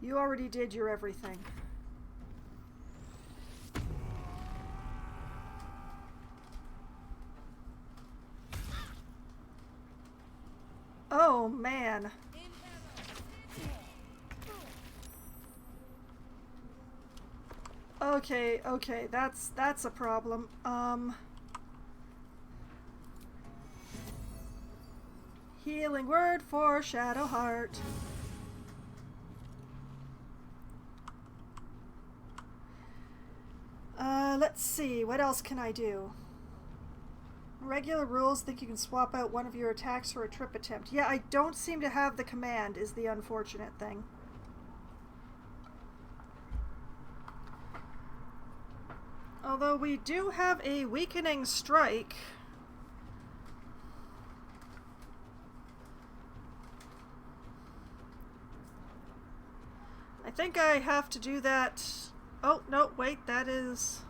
You already did your everything. Oh, man. Okay, that's a problem. Healing word for Shadowheart. Let's see, what else can I do? Regular rules think you can swap out one of your attacks for a trip attempt. Yeah, I don't seem to have the command, is the unfortunate thing. Although we do have a weakening strike. I think I have to do that. Oh, no, wait, that is...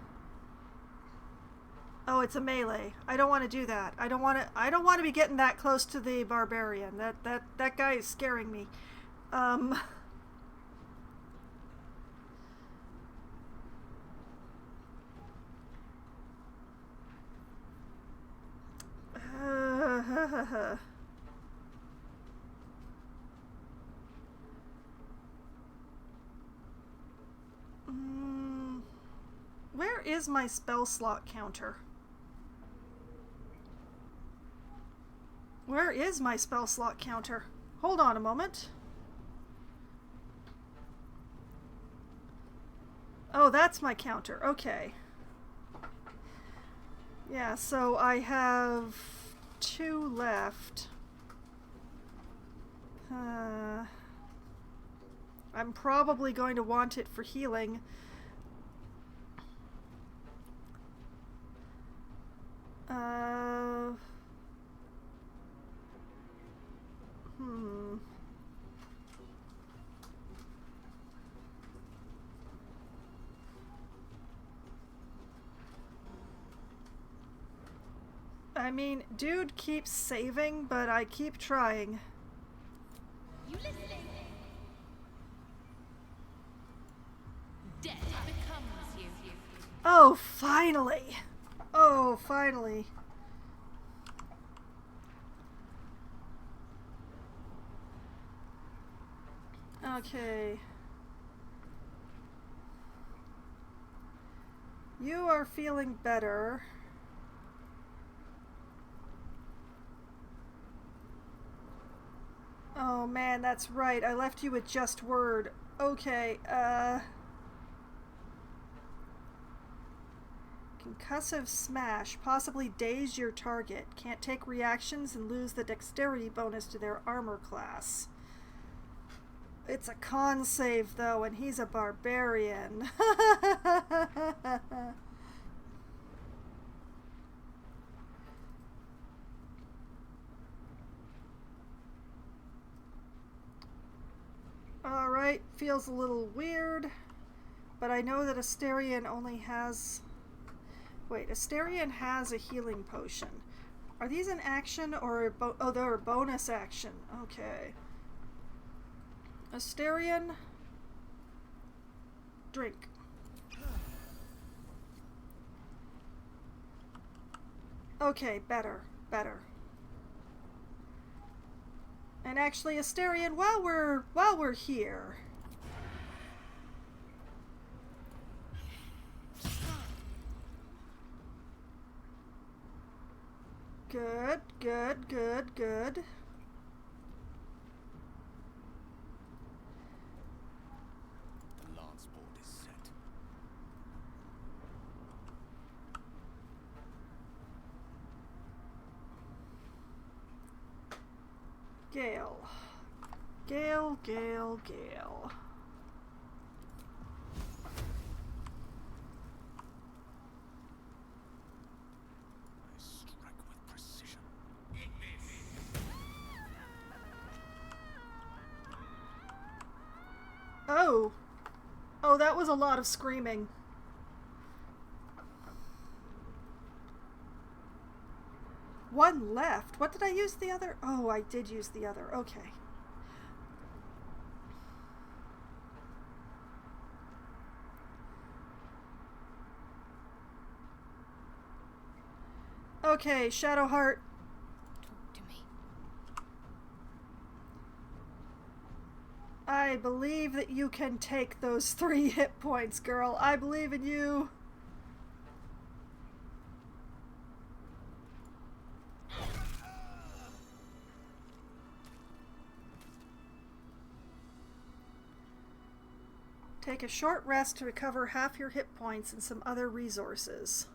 Oh, it's a melee. I don't want to do that. I don't want to be getting that close to the barbarian. That guy is scaring me. Where is my spell slot counter? Where is my spell slot counter? Hold on a moment. Oh, that's my counter. Okay. Yeah, so I have 2 left. I'm probably going to want it for healing. I mean, dude keeps saving, but I keep trying. You listening? Death becomes you. Oh, finally! Oh, finally. Okay. You are feeling better. Oh man, that's right. I left you with just word. Okay, can Concussive smash. Possibly daze your target. Can't take reactions and lose the dexterity bonus to their armor class. It's a con save, though, and he's a barbarian. Alright, feels a little weird, but I know that Asterion only has... Wait, Asterion has a healing potion. Are these an action or oh, they're a bonus action. Okay. Asterion, drink. Okay, better. And actually, Asterion, while we're here, good. The lance board is set. Gale. I strike with precision. Oh, that was a lot of screaming. One left. What did I use the other? Oh, I did use the other. Okay. Okay, Shadowheart. Talk to me. I believe that you can take those 3 hit points, girl. I believe in you. Take a short rest to recover half your hit points and some other resources.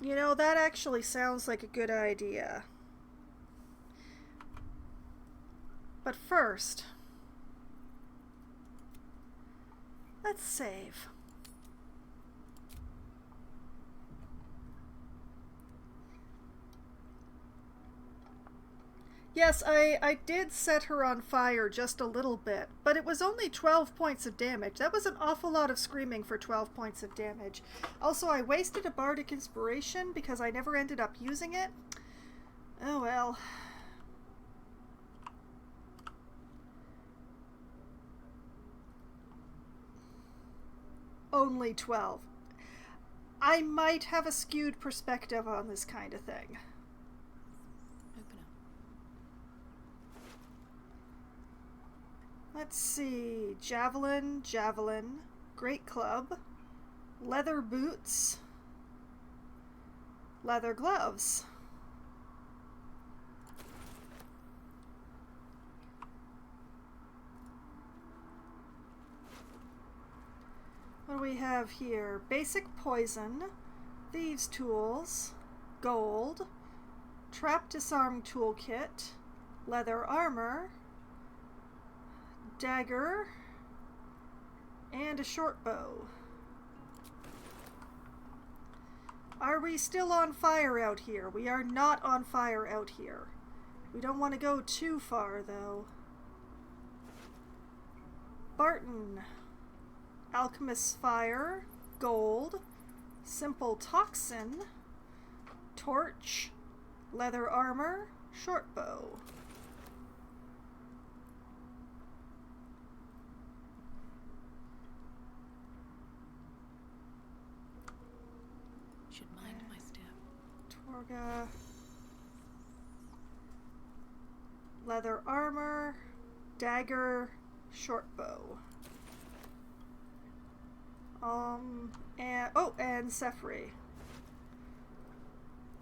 You know, that actually sounds like a good idea. But first, let's save. Yes, I did set her on fire just a little bit, but it was only 12 points of damage. That was an awful lot of screaming for 12 points of damage. Also, I wasted a bardic inspiration because I never ended up using it. Oh well. Only 12. I might have a skewed perspective on this kind of thing. Open up. Let's see. Javelin, great club, leather boots, leather gloves. What do we have here? Basic poison, thieves' tools, gold, trap disarm toolkit, leather armor, dagger, and a short bow. Are we still on fire out here? We are not on fire out here. We don't want to go too far, though. Barton. Alchemist's Fire, gold, simple toxin, torch, leather armor, short bow. Should mind my step. Torga, leather armor, dagger, short bow. And Sephri,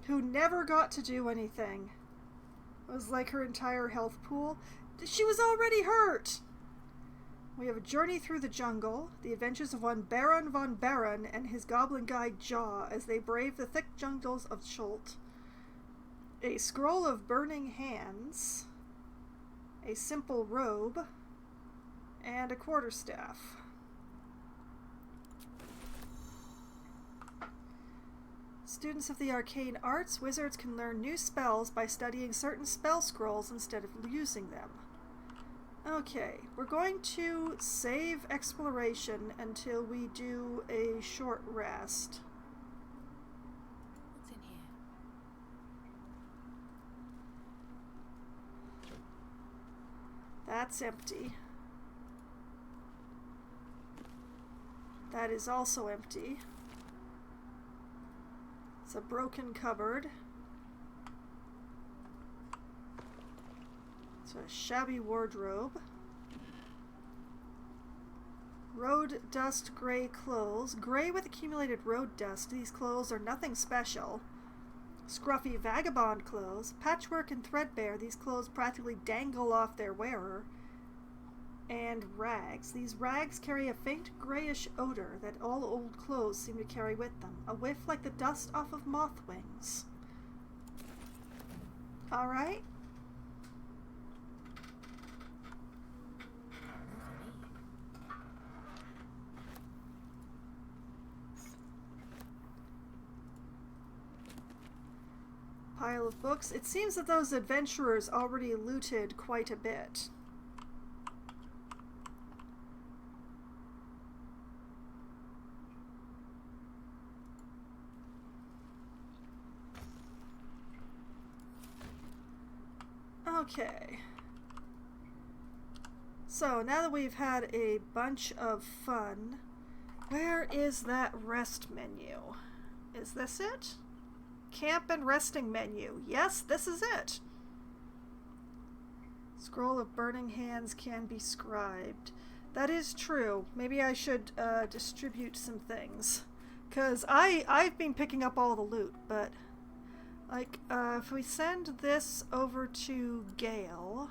who never got to do anything. It was like her entire health pool. She was already hurt. We have a journey through the jungle, the adventures of one Baron von Baron and his goblin guide Jaw as they brave the thick jungles of Schult. A scroll of burning hands, a simple robe, and a quarterstaff. Students of the arcane arts, wizards can learn new spells by studying certain spell scrolls instead of using them. Okay, we're going to save exploration until we do a short rest. What's in here? That's empty. That is also empty. It's a broken cupboard. It's a shabby wardrobe. Road dust gray clothes. Gray with accumulated road dust. These clothes are nothing special. Scruffy vagabond clothes. Patchwork and threadbare. These clothes practically dangle off their wearer. And rags. These rags carry a faint grayish odor that all old clothes seem to carry with them. A whiff like the dust off of moth wings. Alright. Pile of books. It seems that those adventurers already looted quite a bit. Okay. So, now that we've had a bunch of fun, where is that rest menu? Is this it? Camp and resting menu. Yes, this is it. Scroll of burning hands can be scribed. That is true. Maybe I should distribute some things. Because I've been picking up all the loot, but like, if we send this over to Gale.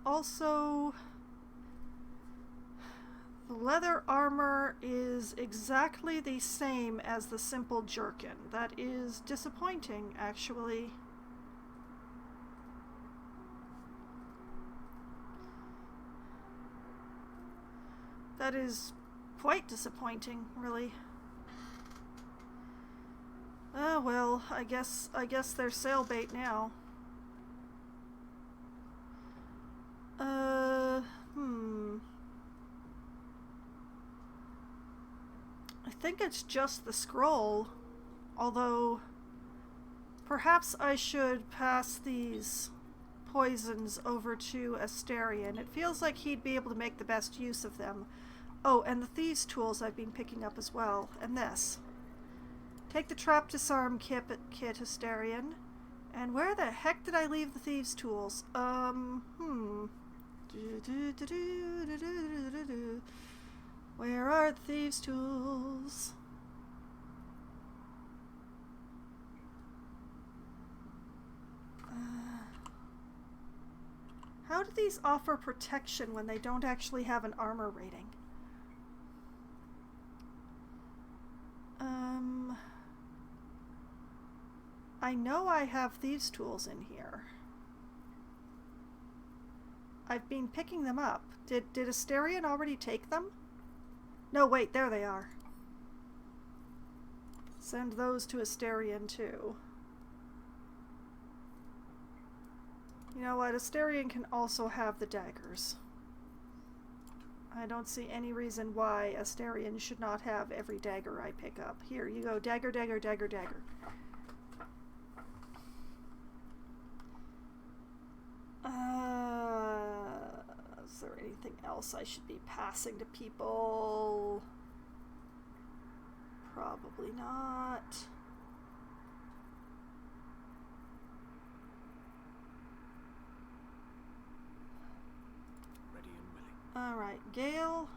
Also, the leather armor is exactly the same as the simple jerkin. That is disappointing, actually. That is quite disappointing, really. Oh well, I guess they're sale bait now. I think it's just the scroll, although perhaps I should pass these poisons over to Asterion. It feels like he'd be able to make the best use of them. Oh, and the thieves' tools I've been picking up as well, and this. Take the trap disarm kit, Asterion. And where the heck did I leave the thieves' tools? Where are the thieves' tools? How do these offer protection when they don't actually have an armor rating? I know I have thieves' tools in here. I've been picking them up. Did Asterion already take them? No, wait, there they are. Send those to Asterion too. You know what? Asterion can also have the daggers. I don't see any reason why Asterion should not have every dagger I pick up. Here, you go. Dagger, dagger, dagger, dagger. Is there anything else I should be passing to people? Probably not. Ready and willing. Alright, Gale.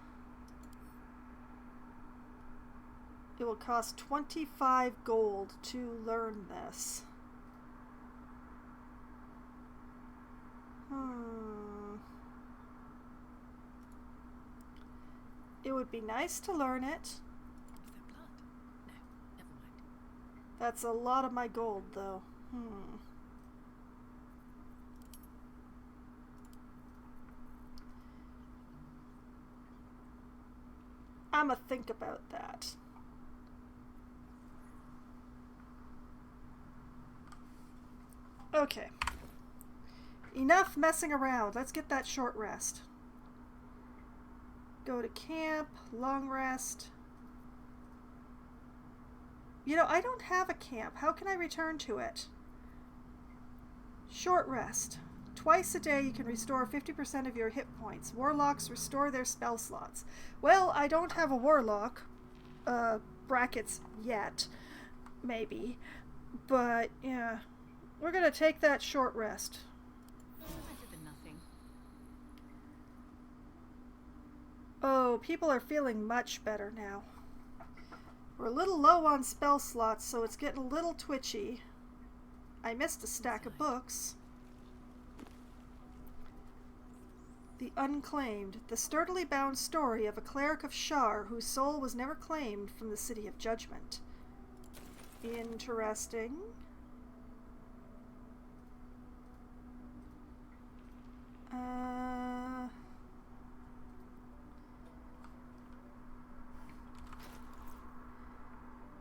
It will cost 25 gold to learn this. It would be nice to learn it. Is that blood? No, never mind. That's a lot of my gold, though. I'ma think about that. Okay. Enough messing around. Let's get that short rest. Go to camp, long rest. You know, I don't have a camp. How can I return to it? Short rest. Twice a day you can restore 50% of your hit points. Warlocks restore their spell slots. Well, I don't have a warlock. Brackets yet. Maybe. But, yeah. We're gonna take that short rest. Better than nothing. Oh, people are feeling much better now. We're a little low on spell slots, so it's getting a little twitchy. I missed a stack of books. The Unclaimed, the sturdily bound story of a cleric of Shar whose soul was never claimed from the City of Judgment. Interesting.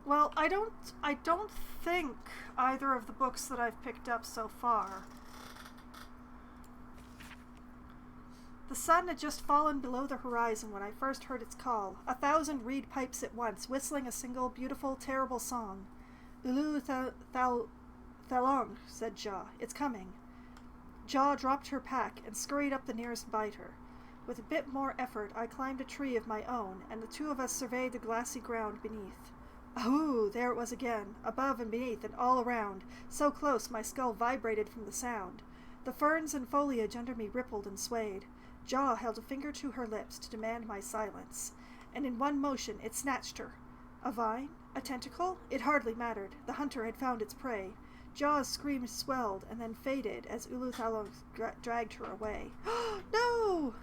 Well, I don't think either of the books that I've picked up so far. The sun had just fallen below the horizon when I first heard its call. 1,000 reed pipes at once, whistling a single, beautiful, terrible song. Ulu Thalong, said Jaw. It's coming. Jaw dropped her pack and scurried up the nearest biter. With a bit more effort, I climbed a tree of my own, and the two of us surveyed the glassy ground beneath. Ahoo! There it was again, above and beneath and all around, so close my skull vibrated from the sound. The ferns and foliage under me rippled and swayed. Jaw held a finger to her lips to demand my silence, and in one motion it snatched her. A vine? A tentacle? It hardly mattered. The hunter had found its prey. Jaw's scream swelled and then faded as Uluthalon dragged her away. No!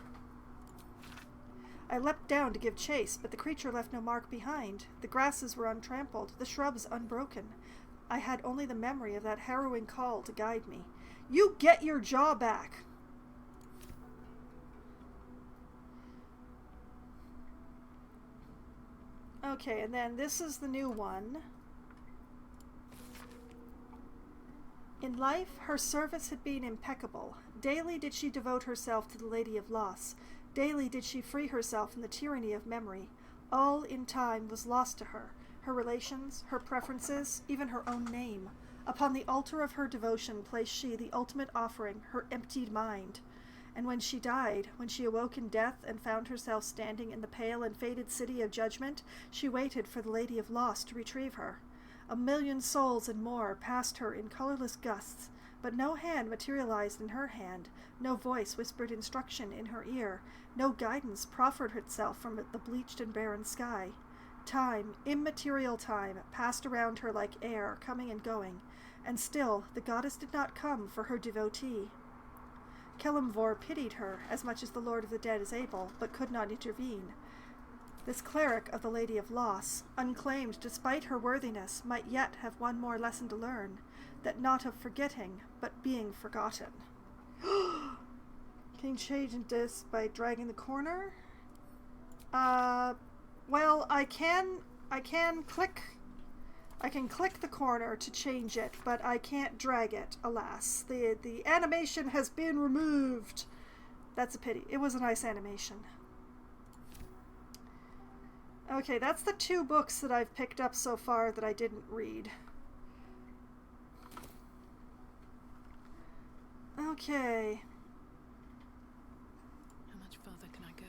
I leapt down to give chase, but the creature left no mark behind. The grasses were untrampled, the shrubs unbroken. I had only the memory of that harrowing call to guide me. You get your jaw back! Okay, and then this is the new one. In life, her service had been impeccable. Daily did she devote herself to the Lady of Loss. Daily did she free herself from the tyranny of memory. All in time was lost to her. Her relations, her preferences, even her own name. Upon the altar of her devotion placed she the ultimate offering, her emptied mind. And when she died, when she awoke in death and found herself standing in the pale and faded City of Judgment, she waited for the Lady of Loss to retrieve her. 1,000,000 souls and more passed her in colorless gusts, but no hand materialized in her hand, no voice whispered instruction in her ear, no guidance proffered itself from the bleached and barren sky. Time, immaterial time, passed around her like air, coming and going, and still the goddess did not come for her devotee. Kelemvor pitied her as much as the Lord of the Dead is able, but could not intervene. This cleric of the Lady of Loss, unclaimed despite her worthiness, might yet have one more lesson to learn, that not of forgetting, but being forgotten. Can you change this by dragging the corner? Well, I can click the corner to change it, but I can't drag it, alas. The animation has been removed. That's a pity. It was a nice animation. Okay, that's the 2 books that I've picked up so far that I didn't read. Okay. How much further can I go?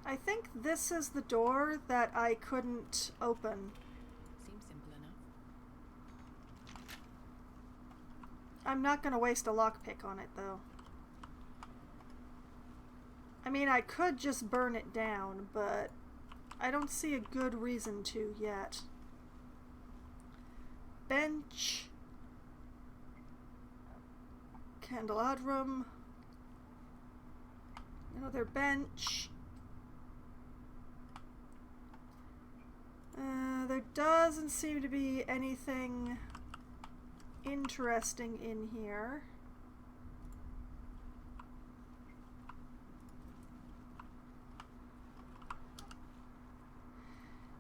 I think this is the door that I couldn't open. Seems simple enough. I'm not going to waste a lockpick on it, though. I mean, I could just burn it down, but I don't see a good reason to yet. Bench. Candelabrum. Another bench. There doesn't seem to be anything interesting in here.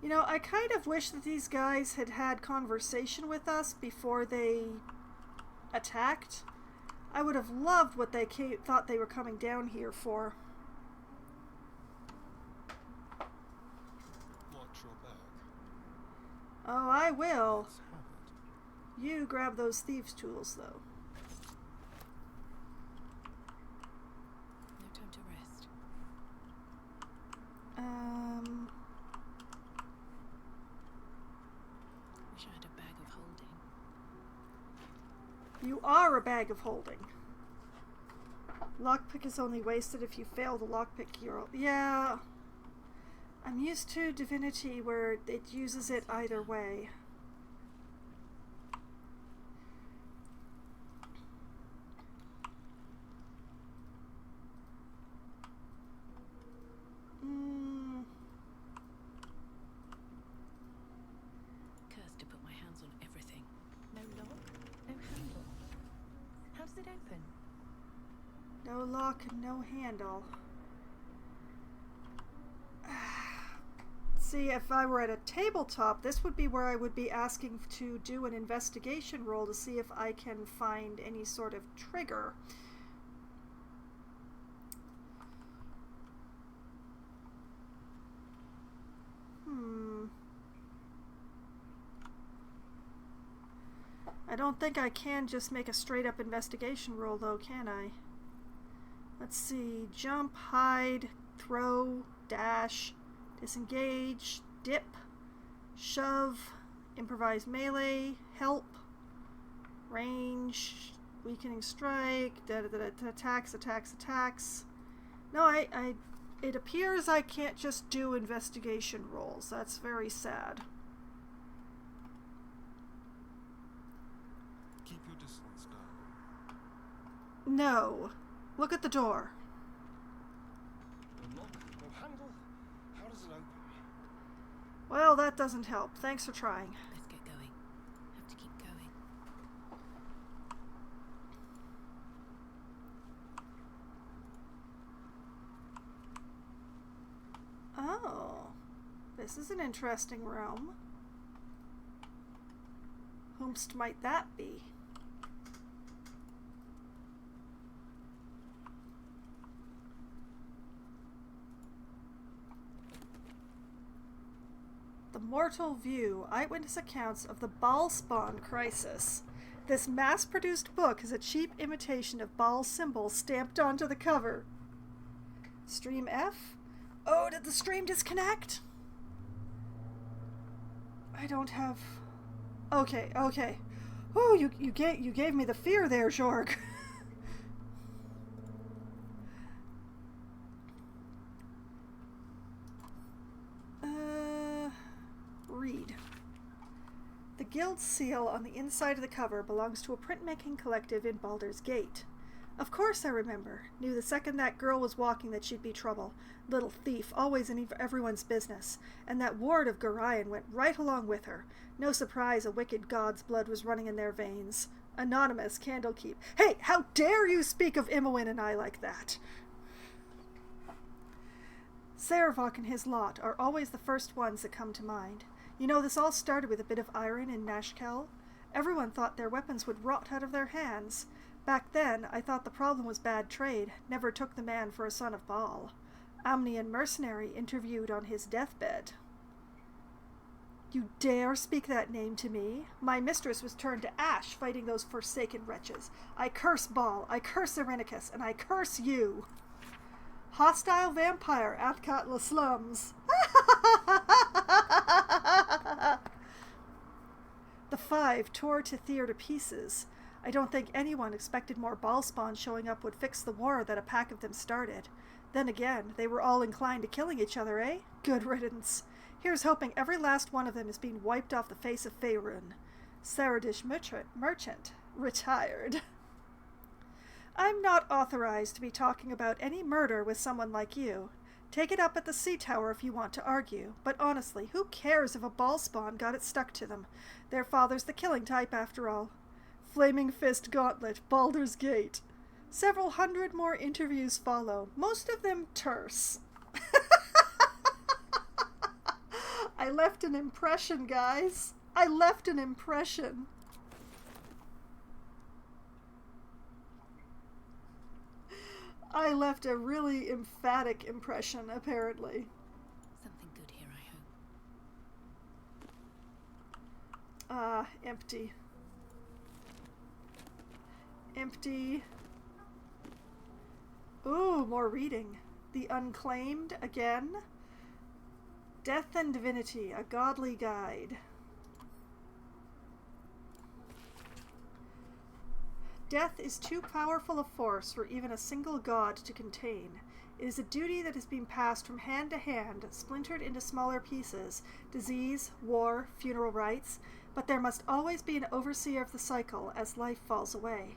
You know, I kind of wish that these guys had had conversation with us before they attacked. I would have loved what they thought they were coming down here for. Watch your back. Oh, I will. Let's have it. You grab those thieves' tools, though. No time to rest. Wish I had a bag of holding. You are a bag of holding. Lockpick is only wasted if you fail the lockpick hero. Yeah. I'm used to Divinity where it uses it either way. Cursed to put my hands on everything. No lock, no handle. How does it open? No lock and no handle. See, if I were at a tabletop, this would be where I would be asking to do an investigation roll to see if I can find any sort of trigger. I don't think I can just make a straight up investigation roll though, can I? Let's see. Jump, hide, throw, dash, disengage, dip, shove, improvise melee, help, range, weakening strike, attacks. No, it appears I can't just do investigation rolls. That's very sad. Keep your distance now. No. Look at the door. No lock, no handle. How does it open? Well, that doesn't help. Thanks for trying. Let's get going. Have to keep going. Oh. This is an interesting room. Whomst might that be? The Mortal View, Eyewitness Accounts of the Baalspawn Crisis. This mass-produced book is a cheap imitation of Baal's symbol stamped onto the cover. Stream F? Oh, did the stream disconnect? I don't have... Okay. Oh, you gave me the fear there, Jorg. Read. The guild seal on the inside of the cover belongs to a printmaking collective in Baldur's Gate. Of course I remember. Knew the second that girl was walking that she'd be trouble. Little thief, always in everyone's business. And that ward of Gorion went right along with her. No surprise a wicked god's blood was running in their veins. Anonymous, Candlekeep. Hey, how dare you speak of Imoen and I like that? Saravok and his lot are always the first ones that come to mind. You know, this all started with a bit of iron in Nashkel. Everyone thought their weapons would rot out of their hands. Back then, I thought the problem was bad trade. Never took the man for a son of Baal. Amnian mercenary interviewed on his deathbed. You dare speak that name to me? My mistress was turned to ash fighting those forsaken wretches. I curse Baal, I curse Irenicus, and I curse you. Hostile vampire, Athkatla slums. The five tore Tythir to pieces. I don't think anyone expected more Ballspawn showing up would fix the war that a pack of them started. Then again, they were all inclined to killing each other, eh? Good riddance. Here's hoping every last one of them is being wiped off the face of Faerun. Saradish merchant. Retired. I'm not authorized to be talking about any murder with someone like you. Take it up at the Sea Tower if you want to argue, but honestly, who cares if a Ballspawn got it stuck to them? Their father's the killing type, after all. Flaming Fist Gauntlet, Baldur's Gate. Several hundred more interviews follow, most of them terse. I left an impression, guys. I left an impression. I left a really emphatic impression, apparently. Something good here, I hope. Empty. Empty. Ooh, more reading. The Unclaimed, again. Death and Divinity, a Godly Guide. Death is too powerful a force for even a single god to contain. It is a duty that has been passed from hand to hand, splintered into smaller pieces, disease, war, funeral rites, but there must always be an overseer of the cycle as life falls away.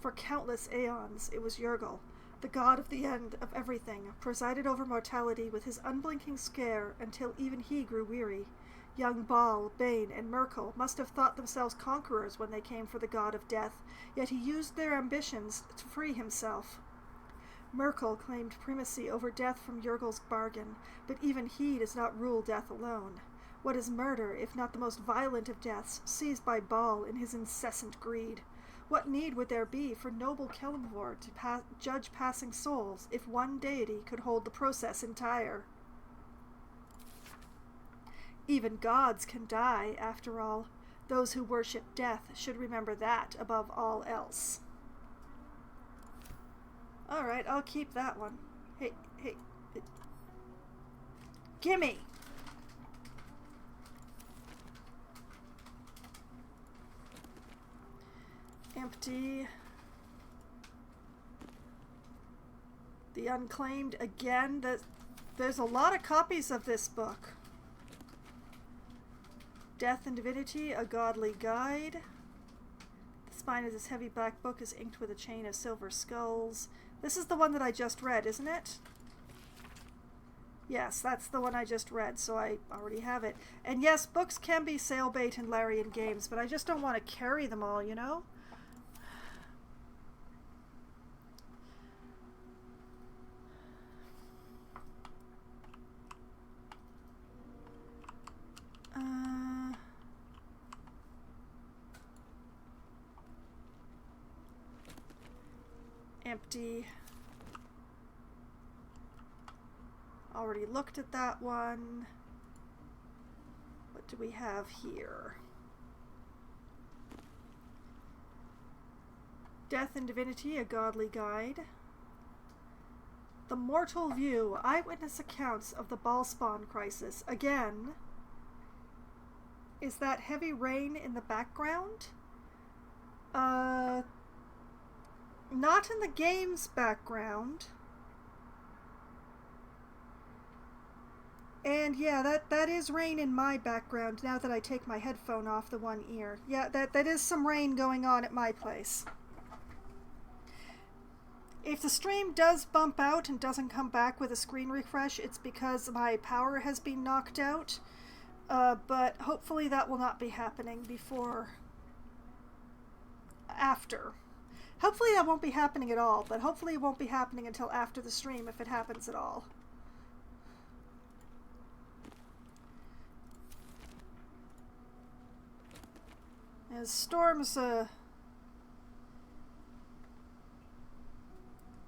For countless aeons, it was Yurgil, the god of the end of everything, presided over mortality with his unblinking scare until even he grew weary. Young Baal, Bane, and Merkel must have thought themselves conquerors when they came for the god of death, yet he used their ambitions to free himself. Merkel claimed primacy over death from Yurgil's bargain, but even he does not rule death alone. What is murder, if not the most violent of deaths, seized by Baal in his incessant greed? What need would there be for noble Kelemvor to judge passing souls if one deity could hold the process entire? Even gods can die, after all. Those who worship death should remember that above all else. Alright, I'll keep that one. Hey. Gimme! Empty. The Unclaimed again. There's a lot of copies of this book. Death and Divinity, a Godly Guide. The spine of this heavy black book is inked with a chain of silver skulls. This is the one that I just read, isn't it? Yes, that's the one I just read, so I already have it. And yes, books can be sale bait in Larian games, but I just don't want to carry them all, you know? Empty. Already looked at that one. What do we have here? Death and Divinity, a Godly Guide. The Mortal View, eyewitness accounts of the Ballspawn crisis. Again, is that heavy rain in the background? Not in the game's background. And yeah, that is rain in my background now that I take my headphone off the one ear. Yeah, that is some rain going on at my place. If the stream does bump out and doesn't come back with a screen refresh, it's because my power has been knocked out. But hopefully that will not be happening after. Hopefully that won't be happening at all, but hopefully it won't be happening until after the stream if it happens at all. As storms,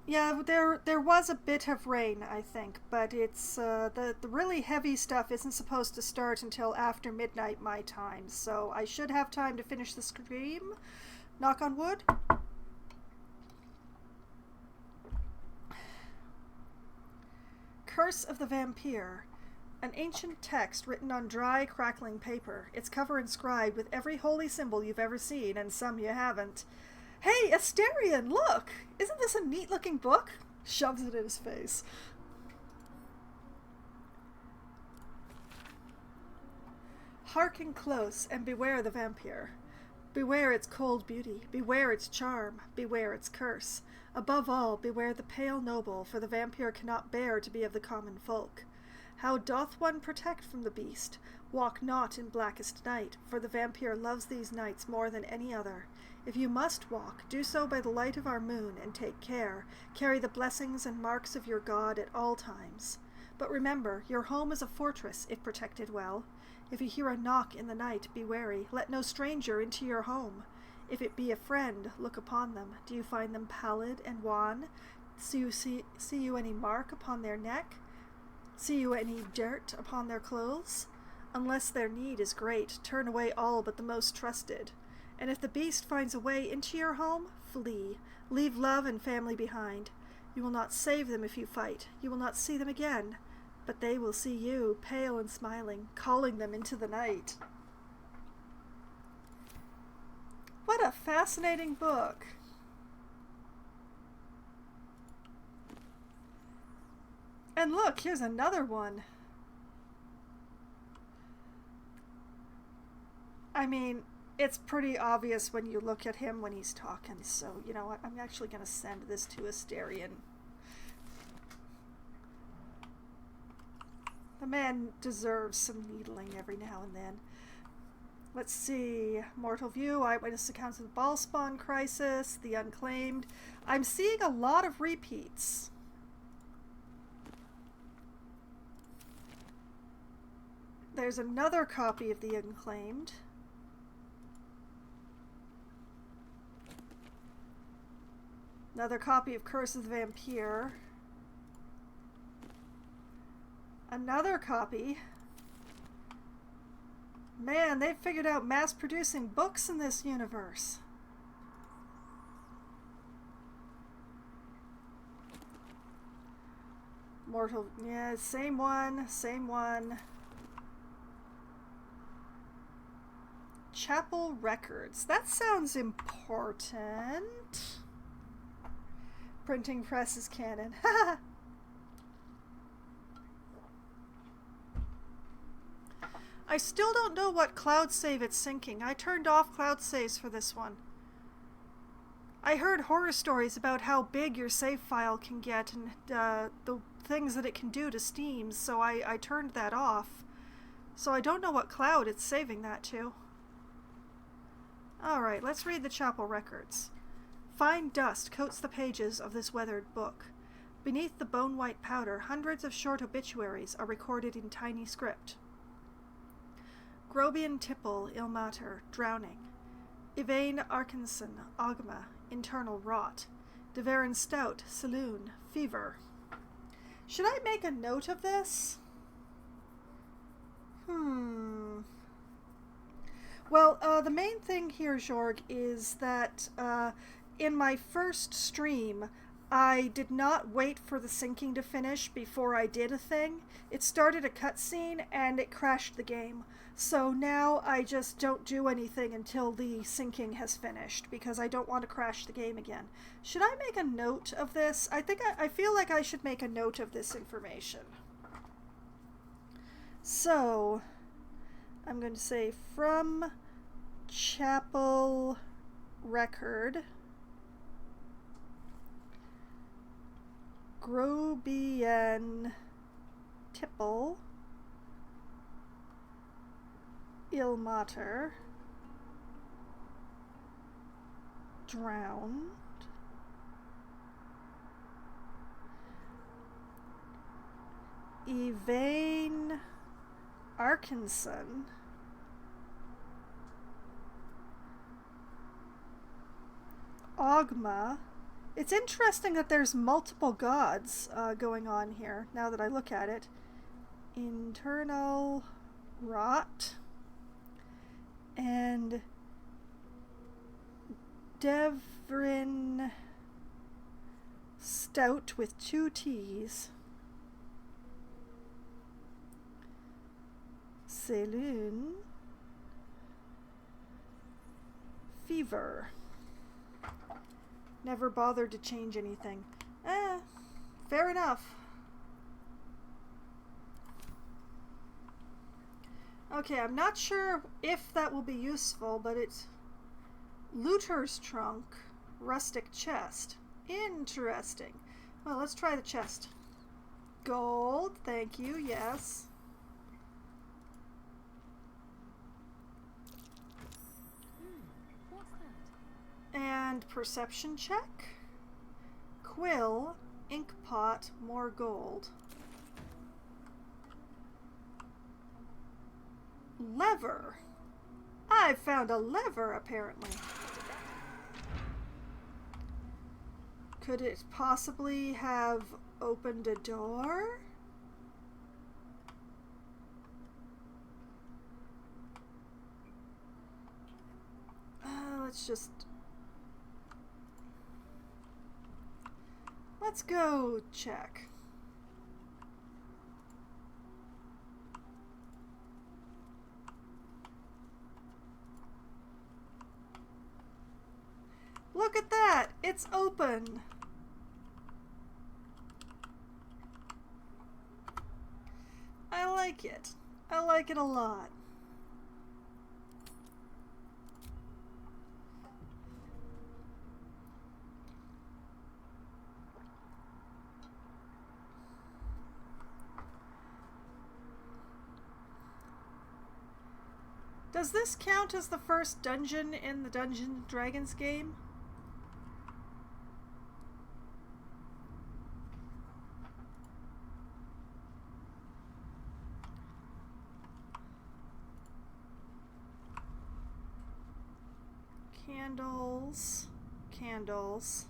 yeah, there was a bit of rain, I think, but it's, the really heavy stuff isn't supposed to start until after midnight my time, so I should have time to finish the stream. Knock on wood. Curse of the Vampire. An ancient text written on dry, crackling paper, its cover inscribed with every holy symbol you've ever seen, and some you haven't. Hey, Asterion, look! Isn't this a neat-looking book? Shoves it in his face. Hearken close and beware the vampire. Beware its cold beauty, beware its charm, beware its curse. Above all, beware the pale noble, for the vampire cannot bear to be of the common folk. How doth one protect from the beast? Walk not in blackest night, for the vampire loves these nights more than any other. If you must walk, do so by the light of our moon, and take care. Carry the blessings and marks of your God at all times. But remember, your home is a fortress, if protected well. If you hear a knock in the night, be wary. Let no stranger into your home. If it be a friend, look upon them. Do you find them pallid and wan? See you any mark upon their neck? See you any dirt upon their clothes? Unless their need is great, turn away all but the most trusted. And if the beast finds a way into your home, flee. Leave love and family behind. You will not save them if you fight. You will not see them again. But they will see you, pale and smiling, calling them into the night. What a fascinating book. And look, here's another one. I mean, it's pretty obvious when you look at him when he's talking, so, you know what, I'm actually going to send this to Asterion. The man deserves some needling every now and then. Let's see. Mortal View, Eyewitness Accounts of the Ballspawn Crisis, The Unclaimed. I'm seeing a lot of repeats. There's another copy of The Unclaimed. Another copy of Curse of the Vampire. Another copy. Man, they've figured out mass-producing books in this universe. Mortal, yeah, same one, same one. Chapel Records. That sounds important. Printing press is canon. I still don't know what cloud save it's syncing. I turned off cloud saves for this one. I heard horror stories about how big your save file can get and the things that it can do to Steam, so I turned that off. So I don't know what cloud it's saving that to. Alright, let's read the chapel records. Fine dust coats the pages of this weathered book. Beneath the bone-white powder, hundreds of short obituaries are recorded in tiny script. Grobian Tipple, ill mater, drowning. Yvain Arkinson, Ogma, internal rot. Deverin Stout, saloon, fever. Should I make a note of this? Well, the main thing here, Jorg, is that in my first stream, I did not wait for the syncing to finish before I did a thing. It started a cutscene and it crashed the game. So now I just don't do anything until the syncing has finished because I don't want to crash the game again. Should I make a note of this? I feel like I should make a note of this information. So I'm going to say from chapel record, Grobian Tipple, ill mater, drowned, Yvain Arkinson, Ogma. It's interesting that there's multiple gods going on here, now that I look at it. Internal rot and Deverin Stout with 2 T's. Saloon. Fever. Never bothered to change anything. Fair enough. Okay, I'm not sure if that will be useful, but it's Looter's Trunk, Rustic Chest. Interesting. Well, let's try the chest. Gold, thank you, yes. What's that? And perception check. Quill, ink pot, more gold. Lever. I found a lever, apparently. Could it possibly have opened a door? Let's go check. Look at that! It's open! I like it. I like it a lot. Does this count as the first dungeon in the Dungeons and Dragons game? Candles. Candles.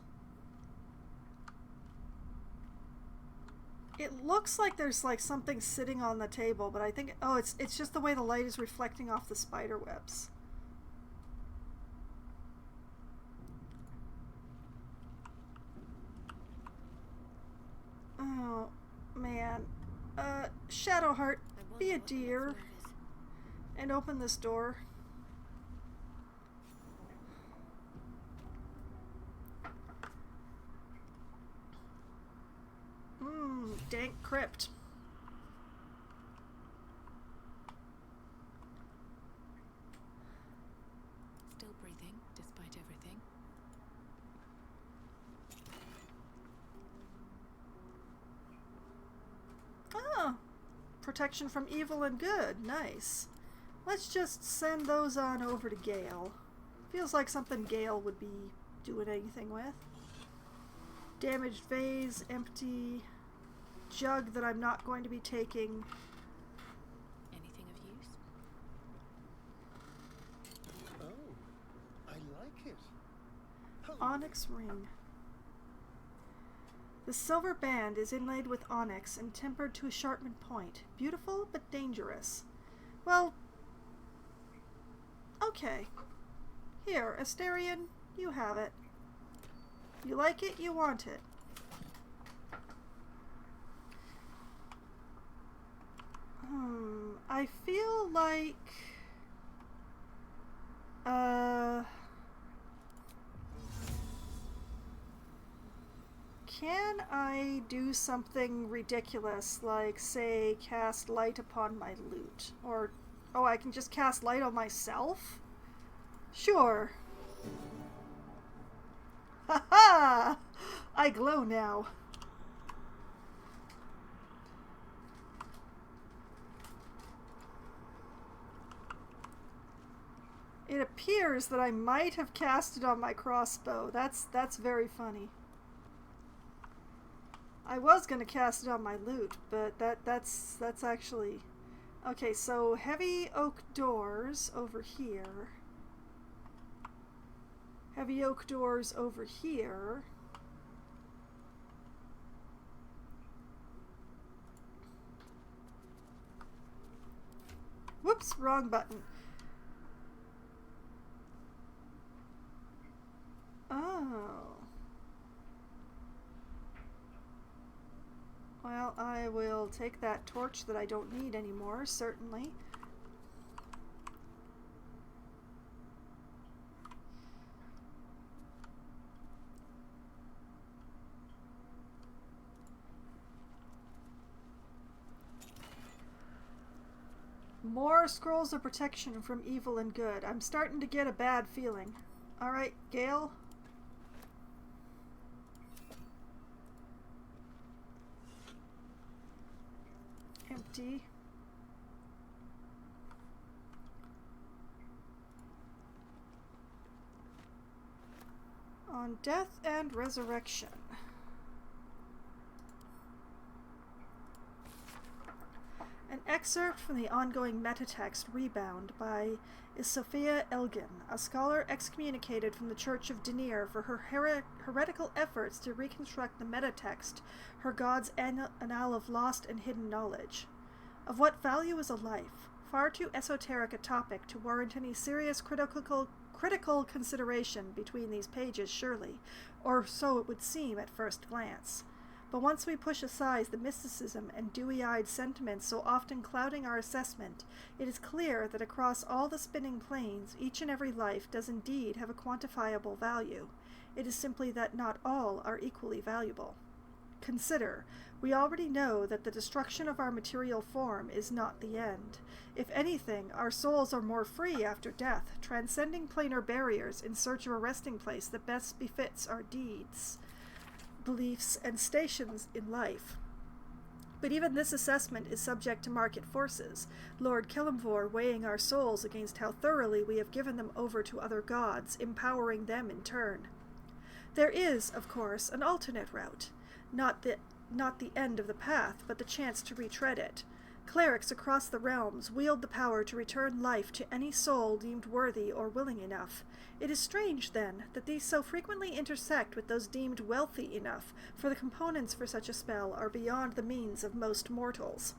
It looks like there's like something sitting on the table, but I think, oh, it's just the way the light is reflecting off the spider webs. Oh, man. Shadowheart, be a dear and open this door. Dank crypt. Still breathing, despite everything. Ah, protection from evil and good. Nice. Let's just send those on over to Gale. Feels like something Gale would be doing anything with. Damaged vase, empty. Jug that I'm not going to be taking. Anything of use? Oh, I like it. Onyx ring. The silver band is inlaid with onyx and tempered to a sharpened point. Beautiful, but dangerous. Well, okay. Here, Asterion, you have it. You like it, you want it. I feel like... Can I do something ridiculous, like, say, cast light upon my loot? Or, oh, I can just cast light on myself? Sure. Ha ha! I glow now. It appears that I might have cast it on my crossbow. That's very funny. I was gonna cast it on my loot, but that's actually... Okay, so heavy oak doors over here. Heavy oak doors over here. Whoops, wrong button. Oh. Well, I will take that torch that I don't need anymore, certainly. More scrolls of protection from evil and good. I'm starting to get a bad feeling. Alright, Gale. Empty. On death and resurrection. An excerpt from the ongoing metatext Rebound by Sophia Elgin, a scholar excommunicated from the Church of Denier for her heretical efforts to reconstruct the metatext, her God's Annal of Lost and Hidden Knowledge. Of what value is a life? Far too esoteric a topic to warrant any serious critical consideration between these pages, surely, or so it would seem at first glance. But once we push aside the mysticism and dewy-eyed sentiments so often clouding our assessment, it is clear that across all the spinning planes, each and every life does indeed have a quantifiable value. It is simply that not all are equally valuable. Consider, we already know that the destruction of our material form is not the end. If anything, our souls are more free after death, transcending planar barriers in search of a resting place that best befits our deeds, beliefs, and stations in life. But even this assessment is subject to market forces, Lord Kelemvor weighing our souls against how thoroughly we have given them over to other gods, empowering them in turn. There is, of course, an alternate route, not the end of the path, but the chance to retread it. Clerics across the realms wield the power to return life to any soul deemed worthy or willing enough. It is strange, then, that these so frequently intersect with those deemed wealthy enough, for the components for such a spell are beyond the means of most mortals.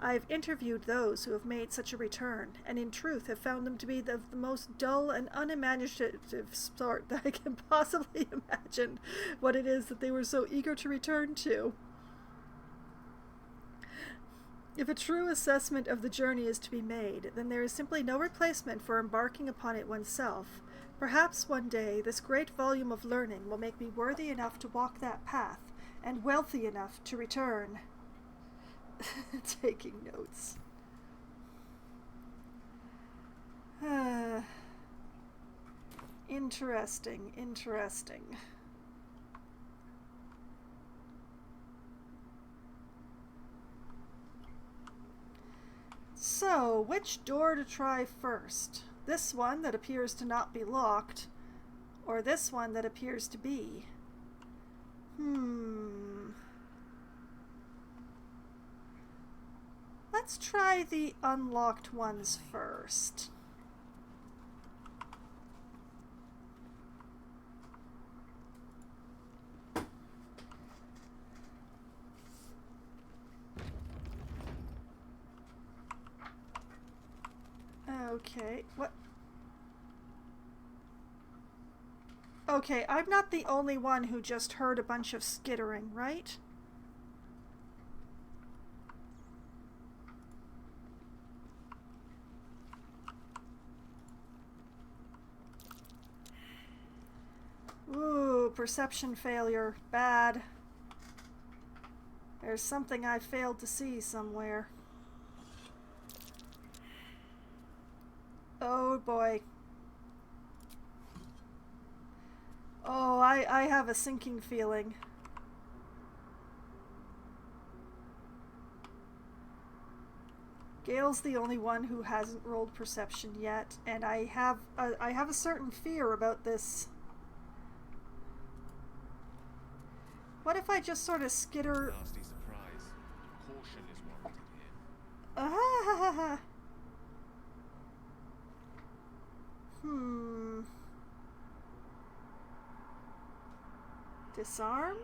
I have interviewed those who have made such a return, and in truth have found them to be the most dull and unimaginative sort that I can possibly imagine what it is that they were so eager to return to. If a true assessment of the journey is to be made, then there is simply no replacement for embarking upon it oneself. Perhaps one day this great volume of learning will make me worthy enough to walk that path, and wealthy enough to return. Taking notes. Interesting. So, which door to try first? This one that appears to not be locked, or this one that appears to be? Let's try the unlocked ones first. Okay, what? Okay, I'm not the only one who just heard a bunch of skittering, right? Ooh, perception failure. Bad. There's something I failed to see somewhere. Oh boy. Oh, I have a sinking feeling. Gale's the only one who hasn't rolled perception yet, and I have a certain fear about this. What if I just sort of skitter? Nasty surprise. Caution is warranted here. Disarm?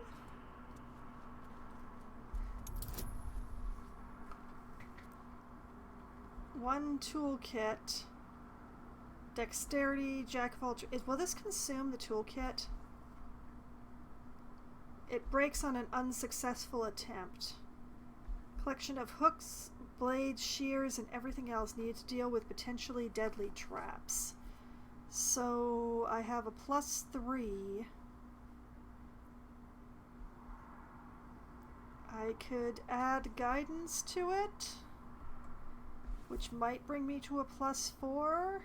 One toolkit. Dexterity, jack of all trades. Will this consume the toolkit? It breaks on an unsuccessful attempt. Collection of hooks, blades, shears, and everything else needed to deal with potentially deadly traps. So I have a +3. I could add guidance to it. which might bring me to a +4.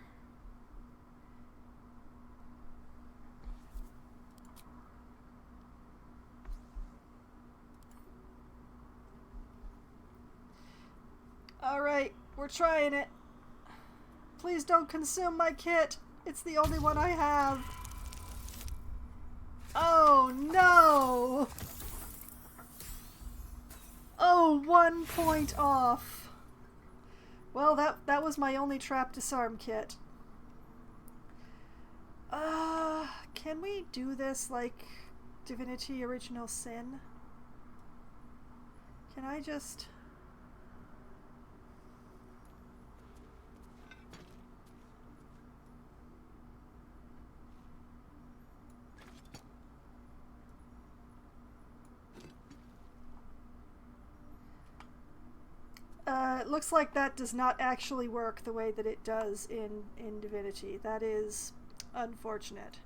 Alright, we're trying it. Please don't consume my kit. It's the only one I have. Oh no! Oh, 1 point off. Well, that was my only trap disarm kit. Can we do this like Divinity Original Sin? Can I just... it looks like that does not actually work the way that it does in Divinity. That is unfortunate.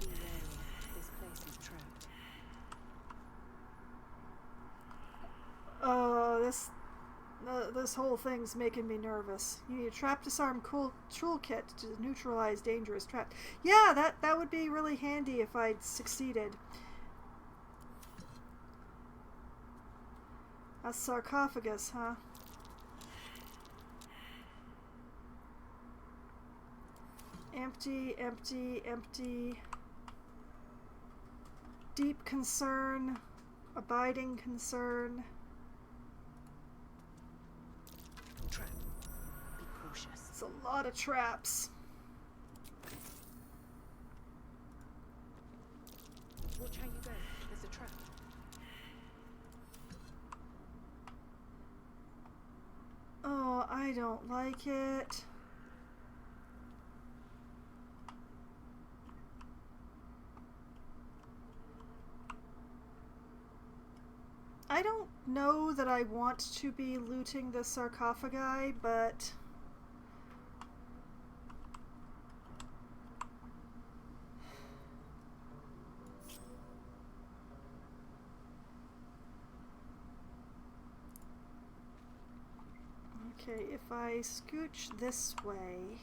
Be wary. This place is trapped. Oh, this whole thing's making me nervous. You need a trap disarm toolkit to neutralize dangerous traps. Yeah, that would be really handy if I'd succeeded. A sarcophagus, huh? Empty, empty, empty. Deep concern. Abiding concern. Trap. Be cautious. It's a lot of traps. Watch how you go. There's a trap. Oh, I don't like it. I don't know that I want to be looting the sarcophagi, but... Okay, if I scooch this way...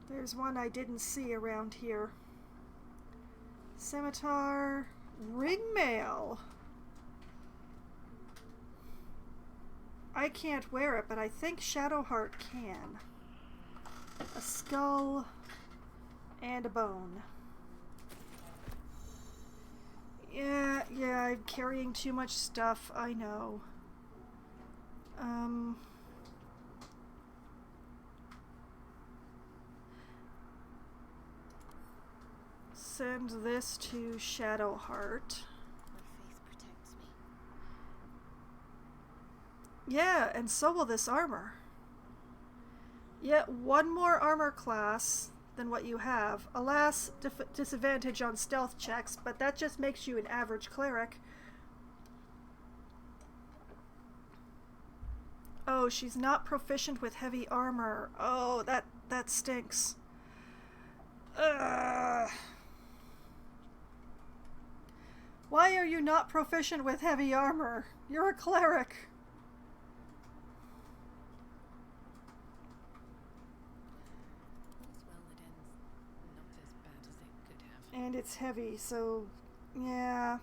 There's one I didn't see around here. Scimitar, ringmail. I can't wear it, but I think Shadowheart can. A skull and a bone. Yeah, I'm carrying too much stuff, I know. Send this to Shadowheart. My faith protects me. Yeah, and so will this armor. Yet one more armor class than what you have. Alas, disadvantage on stealth checks, but that just makes you an average cleric. Oh, she's not proficient with heavy armor. Oh, that stinks. Ugh. Why are you not proficient with heavy armor? You're a cleric. All's well that ends not as bad as it could have. And it's heavy, so yeah.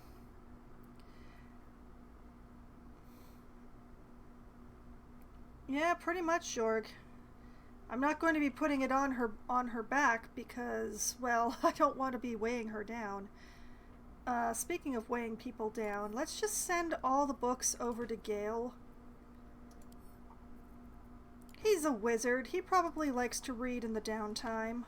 Yeah, pretty much, Jorg. I'm not going to be putting it on her back because, well, I don't want to be weighing her down. Speaking of weighing people down, let's just send all the books over to Gale. He's a wizard. He probably likes to read in the downtime.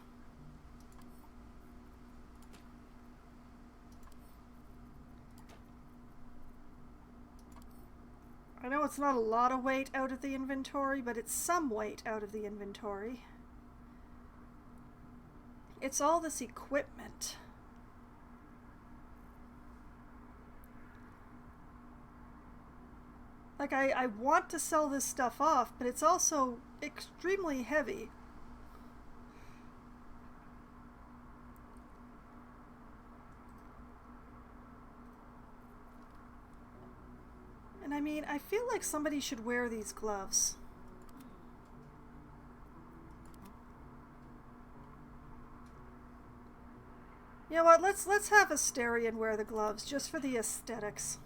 I know it's not a lot of weight out of the inventory, but it's some weight out of the inventory. It's all this equipment. Like, I want to sell this stuff off, but it's also extremely heavy. And I mean, I feel like somebody should wear these gloves. You know what, let's have Asterion wear the gloves, just for the aesthetics.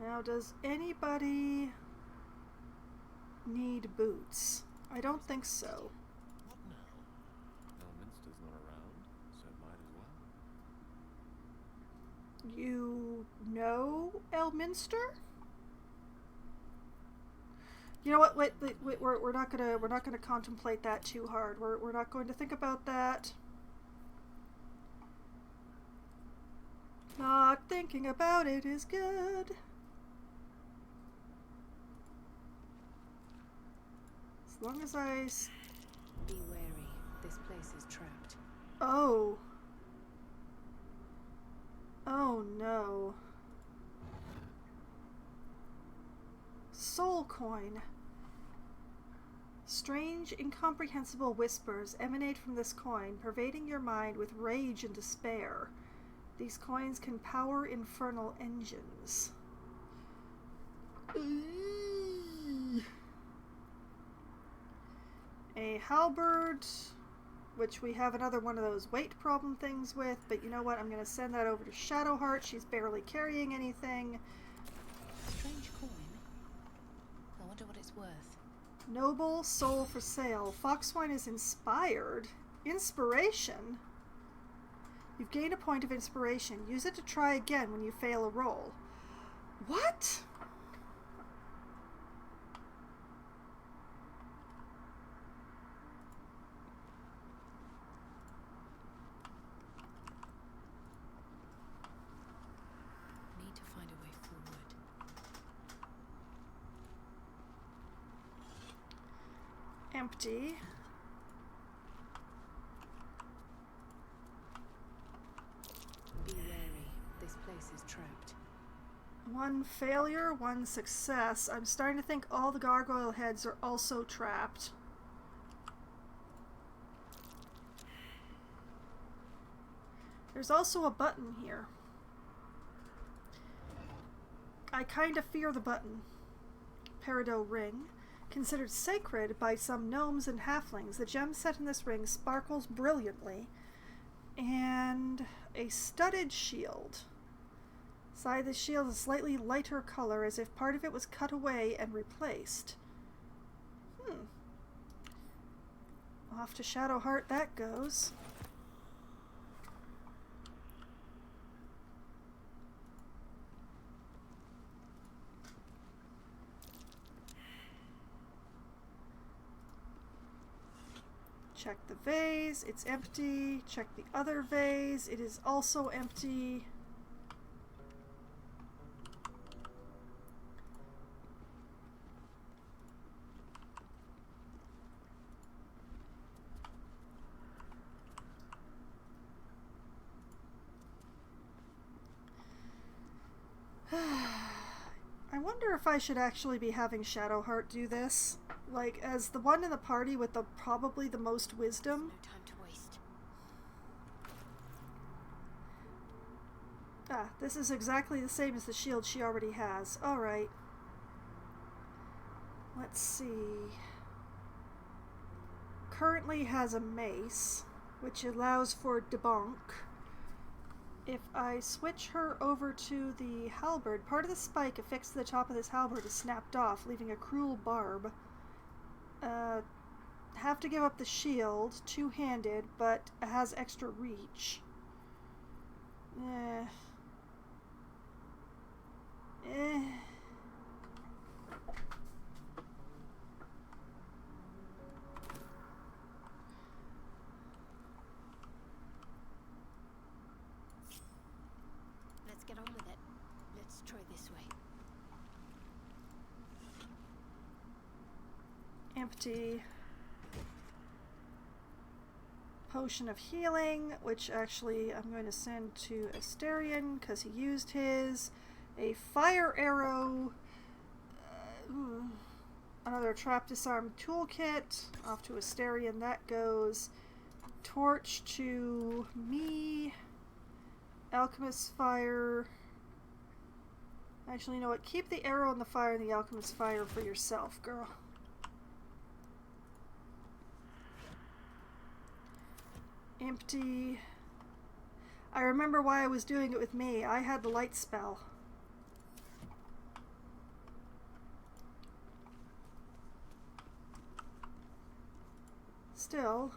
Now, does anybody need boots? I don't think so. What now? Elminster's not around, so might as well. You know Elminster? You know what? Wait, we're not gonna contemplate that too hard. We're not going to think about that. Not thinking about it is good. As long as I... Be wary. This place is trapped. Oh. Oh no. Soul coin. Strange, incomprehensible whispers emanate from this coin, pervading your mind with rage and despair. These coins can power infernal engines. A halberd, which we have another one of those weight problem things with, but you know what? I'm going to send that over to Shadowheart. She's barely carrying anything. Strange coin. I wonder what it's worth. Noble soul for sale. Foxwine is inspired. Inspiration? You've gained a point of inspiration. Use it to try again when you fail a roll. What? Need to find a way forward. Empty. Be wary. This place is trapped. One failure, one success. I'm starting to think all the gargoyle heads are also trapped. There's also a button here. I kind of fear the button. Peridot ring. Considered sacred by some gnomes and halflings, the gem set in this ring sparkles brilliantly. And a studded shield. Side of the shield is a slightly lighter color, as if part of it was cut away and replaced. Off to Shadowheart that goes. Check the vase, it's empty. Check the other vase, it is also empty. I wonder if I should actually be having Shadowheart do this. Like, as the one in the party with probably the most wisdom. No time to waste. Ah, this is exactly the same as the shield she already has. Alright. Let's see. Currently has a mace, which allows for debunk. If I switch her over to the halberd, part of the spike affixed to the top of this halberd is snapped off, leaving a cruel barb. Have to give up the shield, two-handed, but it has extra reach. get on with it. Let's try this way. Empty. Potion of healing, which actually I'm going to send to Asterion because he used his. A fire arrow. Another trap disarm toolkit. Off to Asterion that goes. Torch to me. Alchemist's fire. Actually, you know what? Keep the arrow and the fire and the alchemist's fire for yourself, girl. Empty. I remember why I was doing it with me. I had the light spell. Still.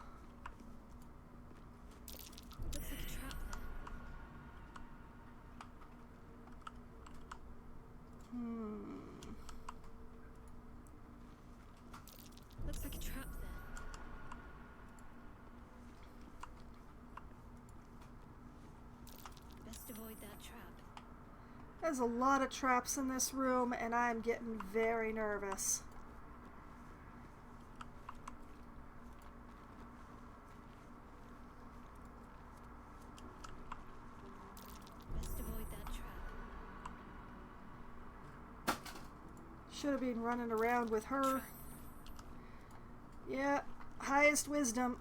Looks like a trap there. Looks like a trap there. Best avoid that trap. There's a lot of traps in this room, and I'm getting very nervous. Best avoid that trap. Should have been running around with her. Yeah, highest wisdom.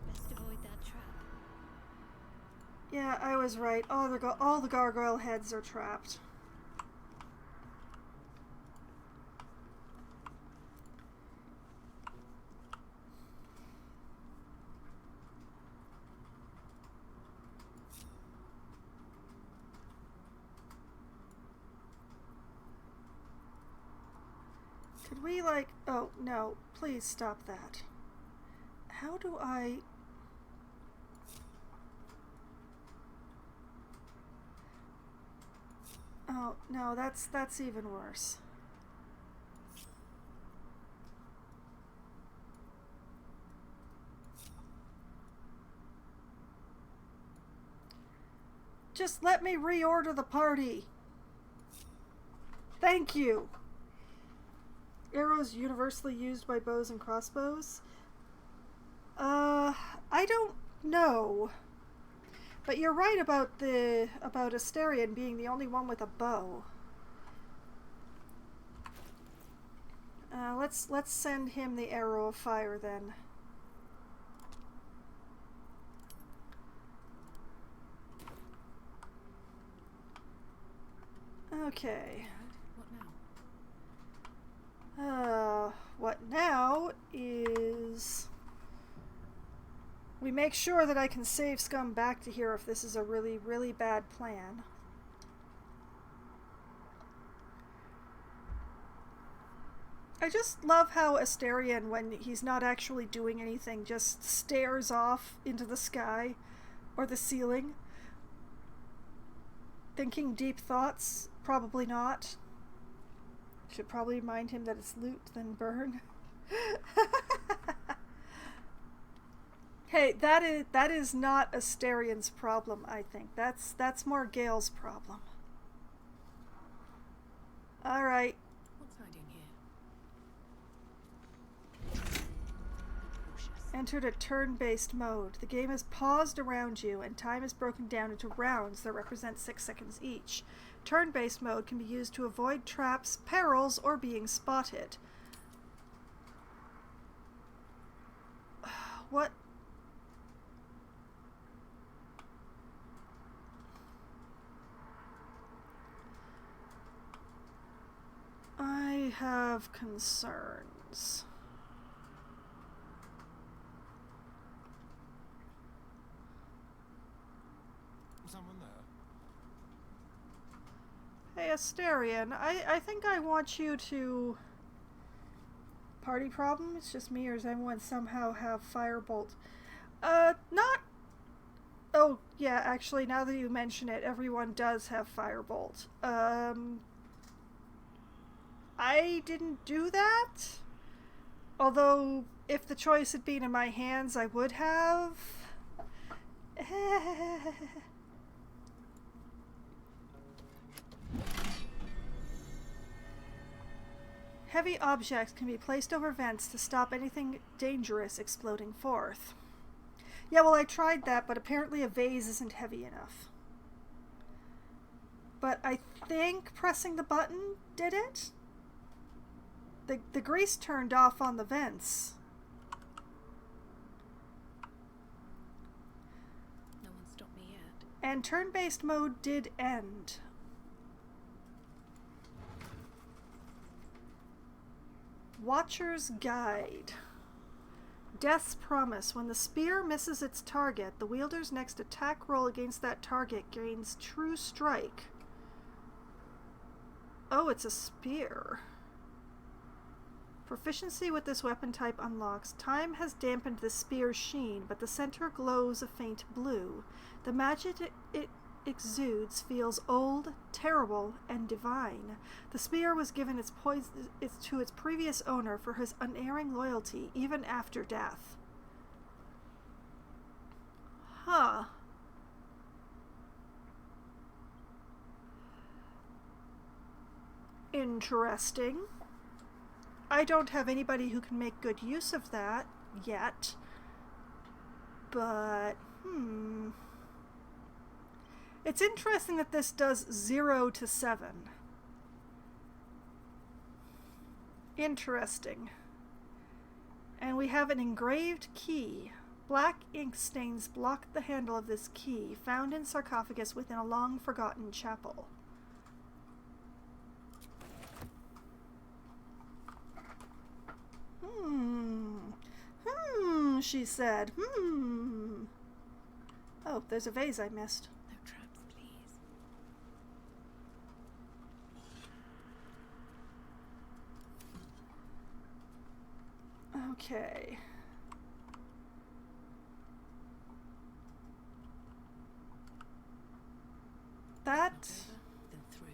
Best avoid that trap. Yeah, I was right. All the gargoyle heads are trapped. Could we, like... Oh, no. Please stop that. How do I... Oh, no, that's even worse. Just let me reorder the party. Thank you. Arrows universally used by bows and crossbows? I don't know. But you're right about Asterion being the only one with a bow. Let's send him the arrow of fire then. Okay. What now is... We make sure that I can save Scum back to here if this is a really, really bad plan. I just love how Asterion, when he's not actually doing anything, just stares off into the sky or the ceiling. Thinking deep thoughts? Probably not. Should probably remind him that it's loot, then burn. Hey, that is not Asterion's problem, I think. That's more Gale's problem. Alright. What's hiding here? Entered a turn-based mode. The game is paused around you, and time is broken down into rounds that represent 6 seconds each. Turn-based mode can be used to avoid traps, perils, or being spotted. What? I have concerns. Someone there? Hey, Asterion, I think I want you to... Party problem? It's just me, or does everyone somehow have Firebolt? Not... Oh, yeah, actually, now that you mention it, everyone does have Firebolt. I didn't do that. Although, if the choice had been in my hands, I would have. Heavy objects can be placed over vents to stop anything dangerous exploding forth. Yeah, well, I tried that, but apparently a vase isn't heavy enough. But I think pressing the button did it? The grease turned off on the vents. No one stopped me yet. And turn-based mode did end. Watcher's Guide. Death's Promise. When the spear misses its target, the wielder's next attack roll against that target gains True Strike. Oh, it's a spear. Proficiency with this weapon type unlocks. Time has dampened the spear's sheen, but the center glows a faint blue. The magic it exudes feels old, terrible, and divine. The spear was given to its previous owner for his unerring loyalty, even after death. Huh. Interesting. I don't have anybody who can make good use of that yet. But, it's interesting that this does 0 to 7. Interesting. And we have an engraved key. Black ink stains block the handle of this key, found in sarcophagus within a long-forgotten chapel. She said. Oh, there's a vase I missed. No traps, please. Okay. That... Then through.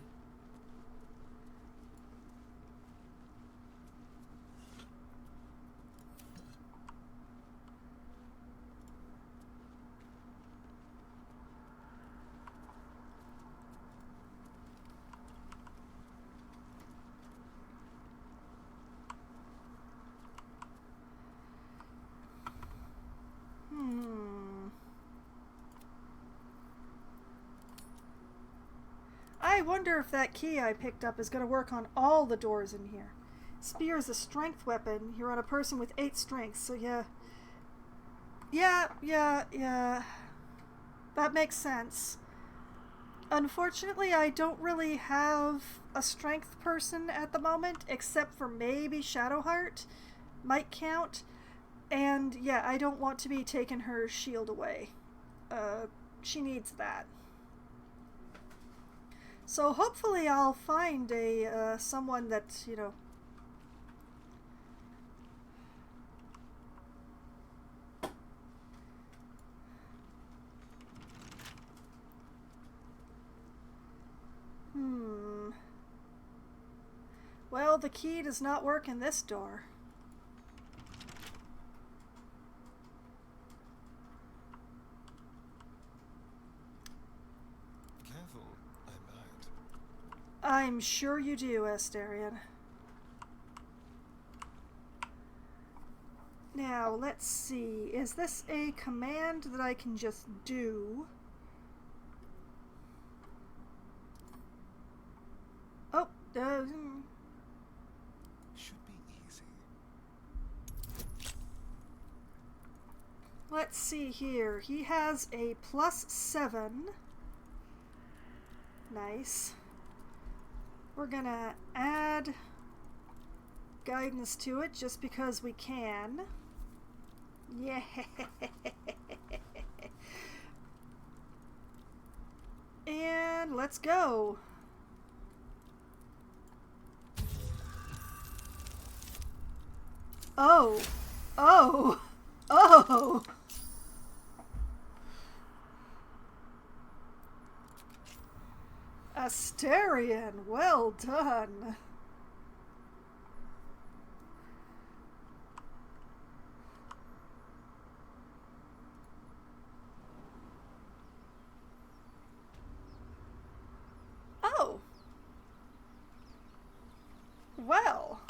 I wonder if that key I picked up is going to work on all the doors in here. Spear is a strength weapon. You're on a person with 8 strengths, so yeah. Yeah. That makes sense. Unfortunately, I don't really have a strength person at the moment, except for maybe Shadowheart might count. And yeah, I don't want to be taking her shield away. She needs that. So hopefully I'll find a someone that, you know... Well, the key does not work in this door. Careful, I might. I'm sure you do, Astarion. Now, let's see. Is this a command that I can just do? Oh, Should be easy. let's see here. He has a +7. Nice. We're gonna add guidance to it just because we can. Yeah. And let's go. Oh. Oh. Oh. Astarion, well done. Oh. Well.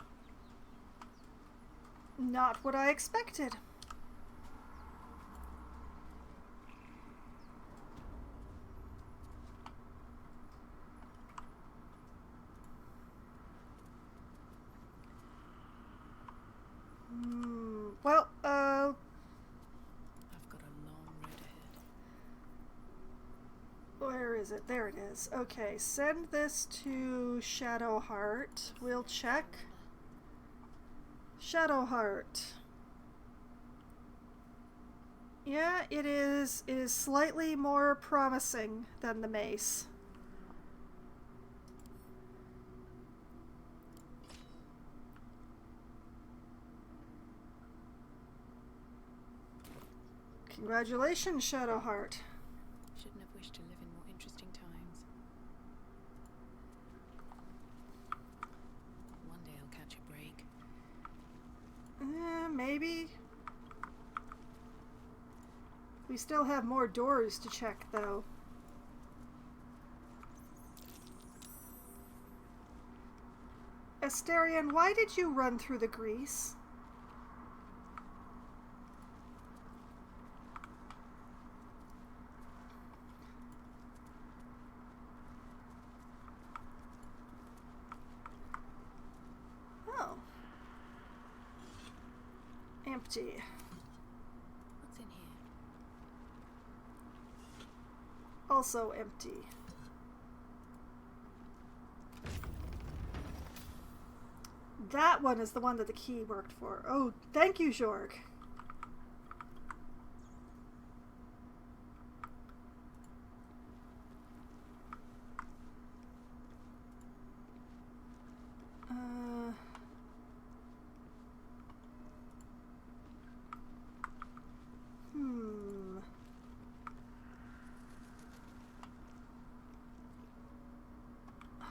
Not what I expected. Well, I've got a long road ahead. where is it? There it is. Okay, send this to Shadowheart. We'll check. Shadowheart. Yeah, it is slightly more promising than the mace. Congratulations, Shadowheart. Shouldn't have wished to live in more interesting times. One day I'll catch a break. Maybe. We still have more doors to check, though. Asterion, why did you run through the grease? Oh. Empty. What's in here? Also empty. That one is the one that the key worked for. Oh, thank you, Jorg.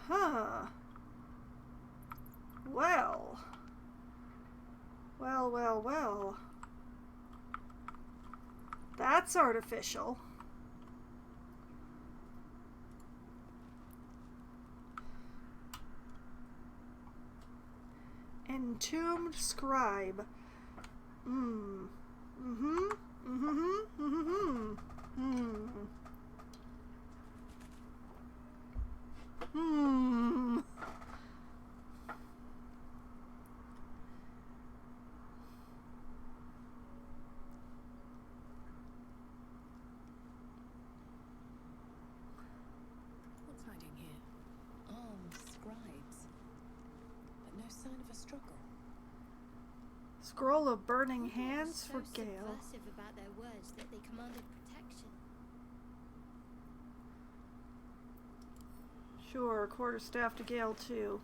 Huh. Well. Well. That's artificial. Entombed scribe. What's hiding here? Armed scribes. But no sign of a struggle. Scroll of burning They were hands so for Gale. subversive about their words that they commanded protection. Sure, quarterstaff to Gale too.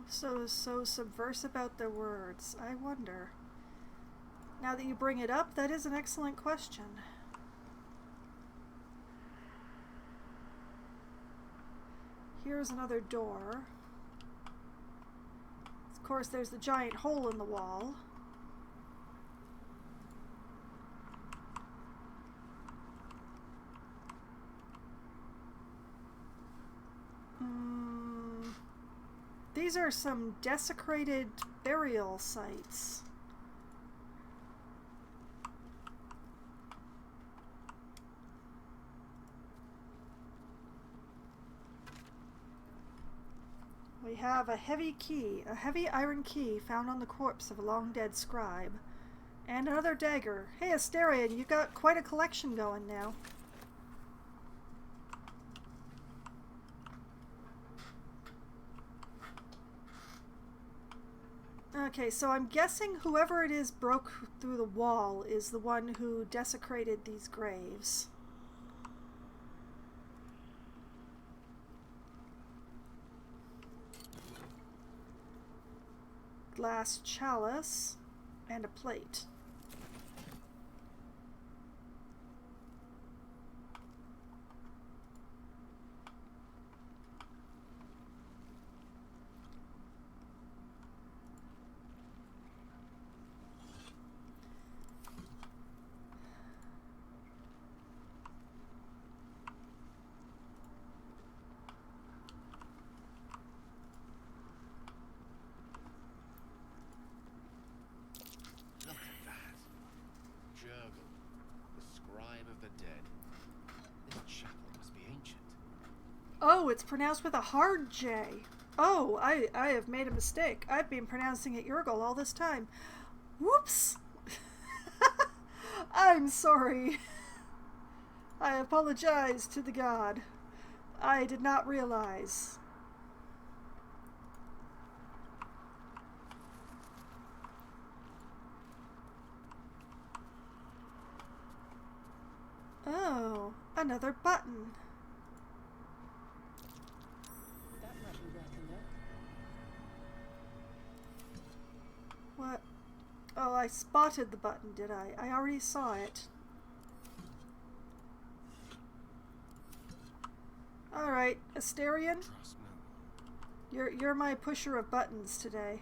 So subversive about their words. I wonder. Now that you bring it up, that is an excellent question. Here's another door. Of course, there's the giant hole in the wall. These are some desecrated burial sites. We have a heavy iron key found on the corpse of a long-dead scribe. And another dagger. Hey, Asterion, you got quite a collection going now. Okay, so I'm guessing whoever it is broke through the wall is the one who desecrated these graves. Glass chalice and a plate. dead. This chapel must be ancient. Oh, it's pronounced with a hard J. Oh, I have made a mistake. I've been pronouncing it Yurgle all this time. Whoops! I'm sorry. I apologize to the god. I did not realize. Oh, another button. That might be worth a look. What? Oh, I spotted the button, did I? I already saw it. Alright, Asterion, Trust no one. you're my pusher of buttons today.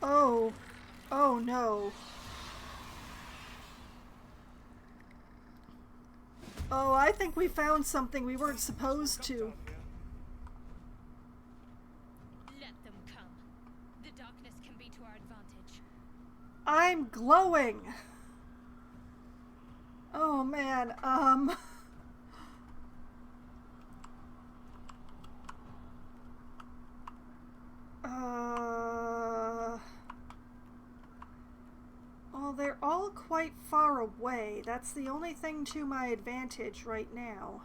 Oh. Oh no. Oh, I think we found something we weren't supposed to. Let them come. The darkness can be to our advantage. I'm glowing. Oh man, well, they're all quite far away. That's the only thing to my advantage right now.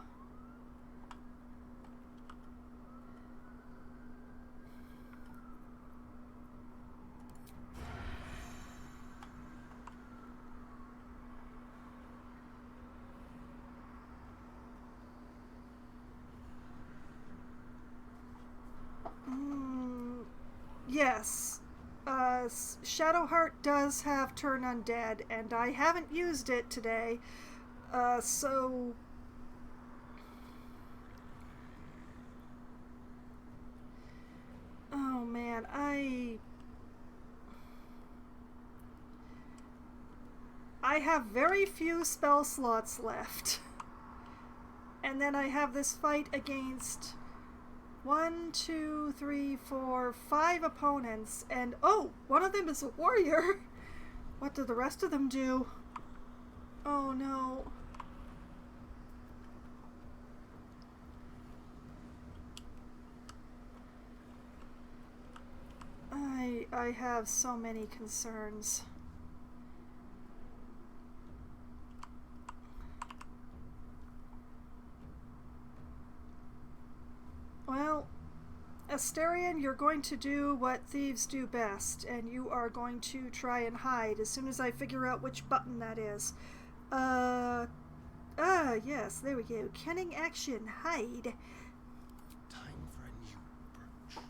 Yes. Shadowheart does have Turn Undead, and I haven't used it today, so... Oh man, I have very few spell slots left. And then I have this fight against 1, 2, 3, 4, 5 opponents, and oh, one of them is a warrior. What do the rest of them do? Oh no. I have so many concerns. Well, Asterion, you're going to do what thieves do best, and you are going to try and hide as soon as I figure out which button that is. Yes, there we go. Cunning action, hide. Time for a new approach.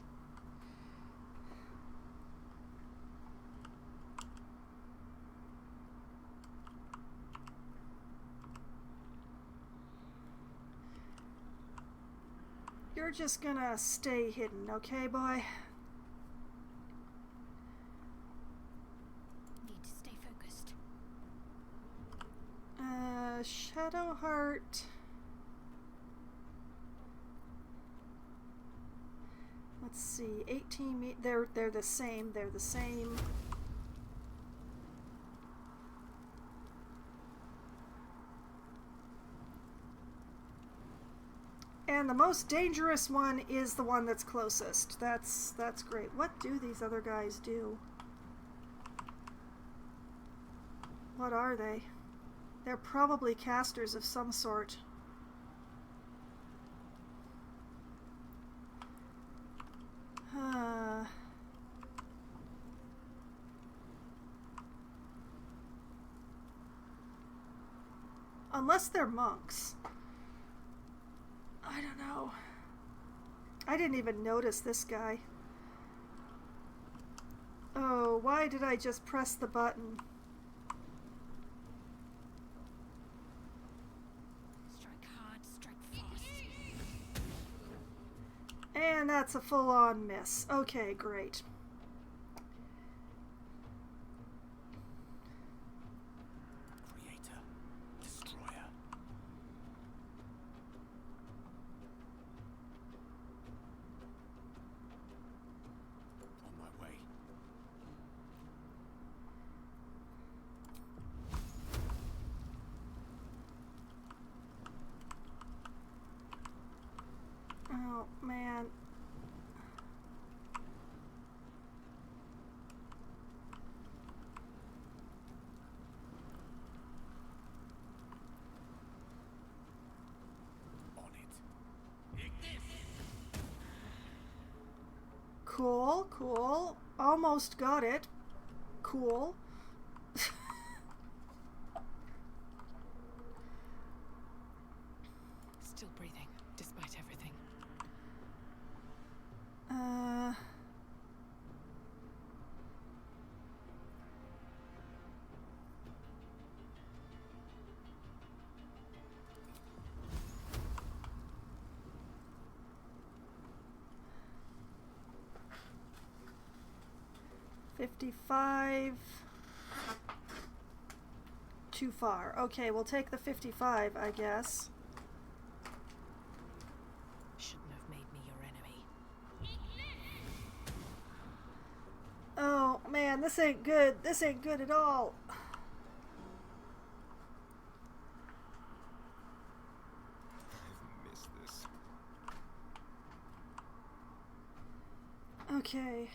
You're just gonna stay hidden, okay, boy? Need to stay focused. Shadowheart. Let's see, 18 they're the same, they're the same. And the most dangerous one is the one that's closest. That's great. What do these other guys do? What are they? They're probably casters of some sort. Unless they're monks. I don't know. I didn't even notice this guy. Oh, why did I just press the button? Strike hard, strike fast. And that's a full-on miss. Okay, great. Creator, destroyer. Oh, man. On it. Cool, cool. Almost got it. Cool. Still breathing, despite everything. Uh... $55. Too far. Okay, we'll take the 55, I guess. Shouldn't have made me your enemy. Oh, man, this ain't good. This ain't good at all. I've missed this. Okay.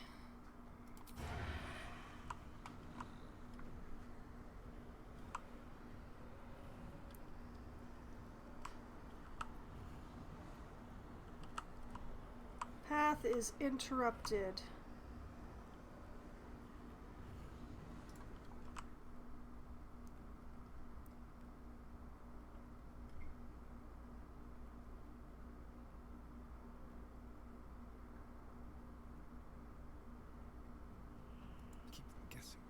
Path is interrupted. Keep them guessing.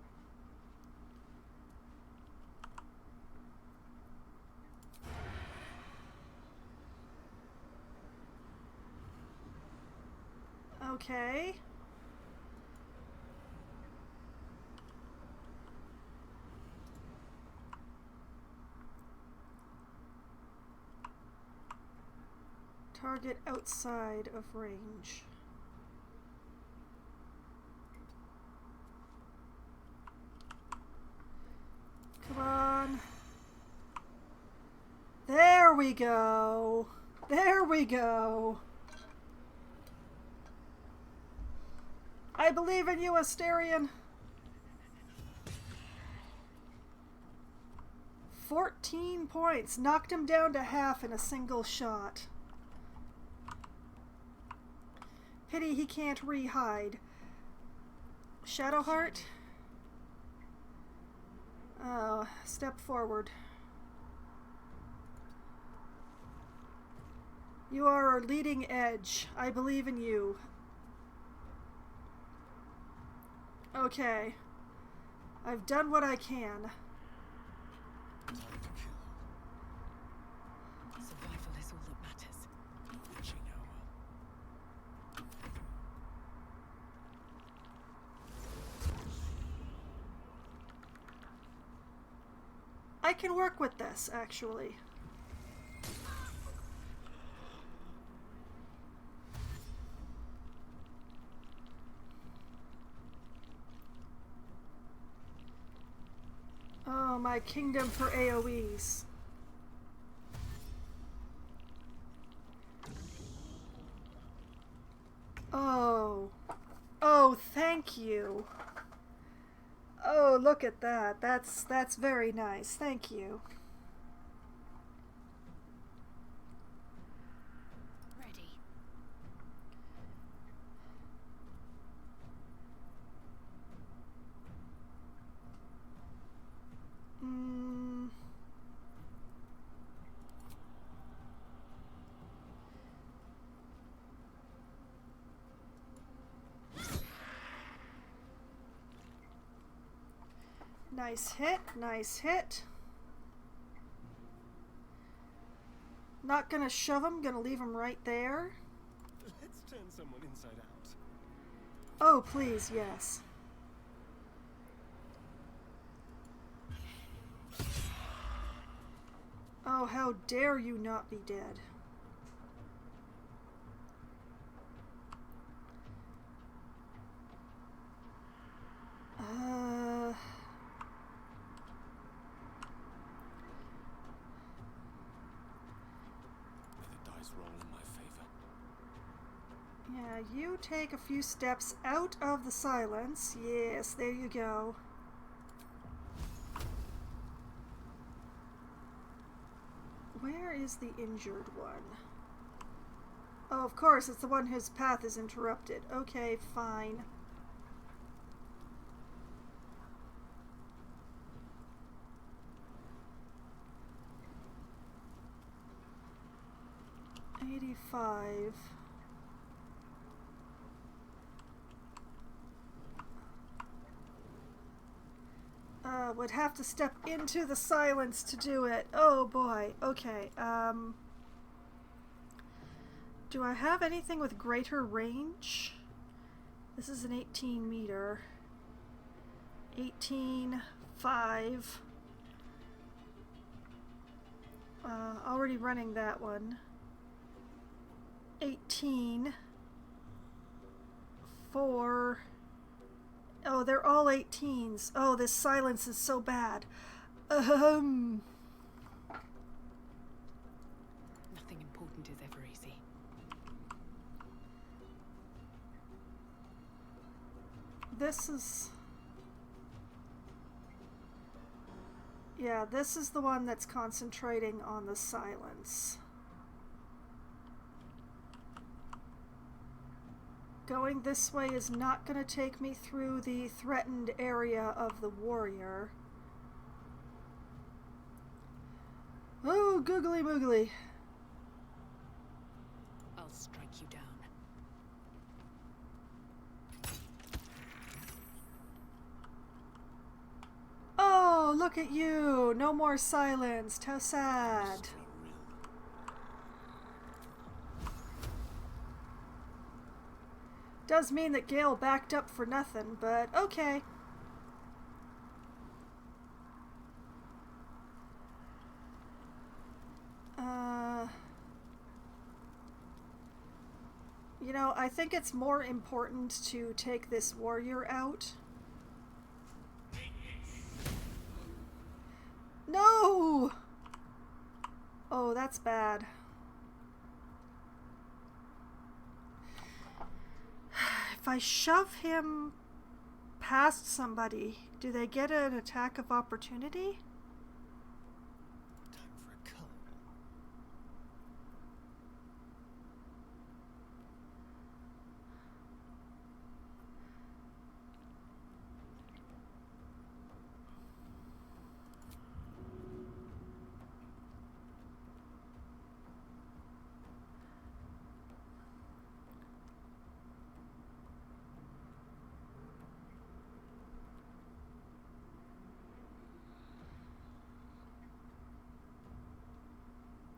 Okay. Target outside of range. Come on. There we go. There we go. I believe in you, Asterion. 14 points. Knocked him down to half in a single shot. Pity he can't re-hide. Shadowheart? Oh, step forward. You are our leading edge. I believe in you. Okay. I've done what I can. Time to kill. Survival is all that matters. Reaching hour. I can work with this, actually. Oh, my kingdom for AoEs. Oh. Oh, thank you. Oh, look at that. That's very nice. Thank you. Ready. Nice hit, nice hit. Not gonna shove him, gonna leave him right there. Let's turn someone inside out. Oh, please, yes. Oh, how dare you not be dead. May the dice roll in my favor. Yeah, you take a few steps out of the silence. Yes, there you go. Where is the injured one? Oh, of course, it's the one whose path is interrupted. Okay, fine. $85. Would have to step into the silence to do it. Oh boy. Okay. Do I have anything with greater range? This is an 18 meter. 18, 5. Already running that one. 18, 4. Oh, they're all 18s. Oh, this silence is so bad. Nothing important is ever easy. This is... Yeah, this is the one that's concentrating on the silence. Going this way is not going to take me through the threatened area of the warrior. Oh, googly moogly. I'll strike you down. Oh, look at you. No more silenced. How sad. Does mean that Gale backed up for nothing, but okay. You know, I think it's more important to take this warrior out. No! Oh, that's bad. If I shove him past somebody, do they get an attack of opportunity? Time for a cull.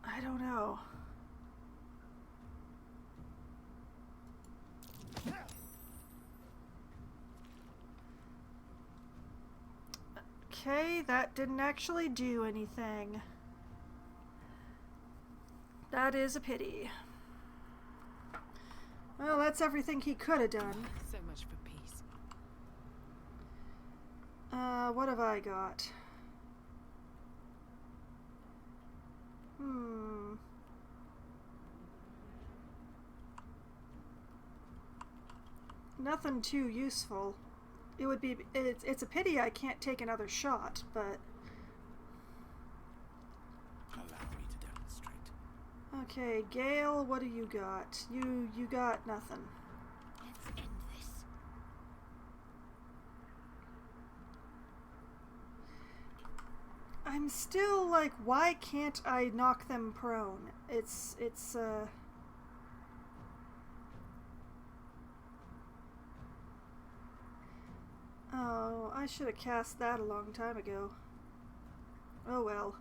I don't know. Okay, that didn't actually do anything. That is a pity. Well, that's everything he could have done. So much for peace. What have I got? Nothing too useful. It would be... It's a pity I can't take another shot, but... Allow me to demonstrate. Okay, Gale, what do you got? You got nothing. Let's end this. I'm still like, why can't I knock them prone? Oh, I should have cast that a long time ago. Oh well.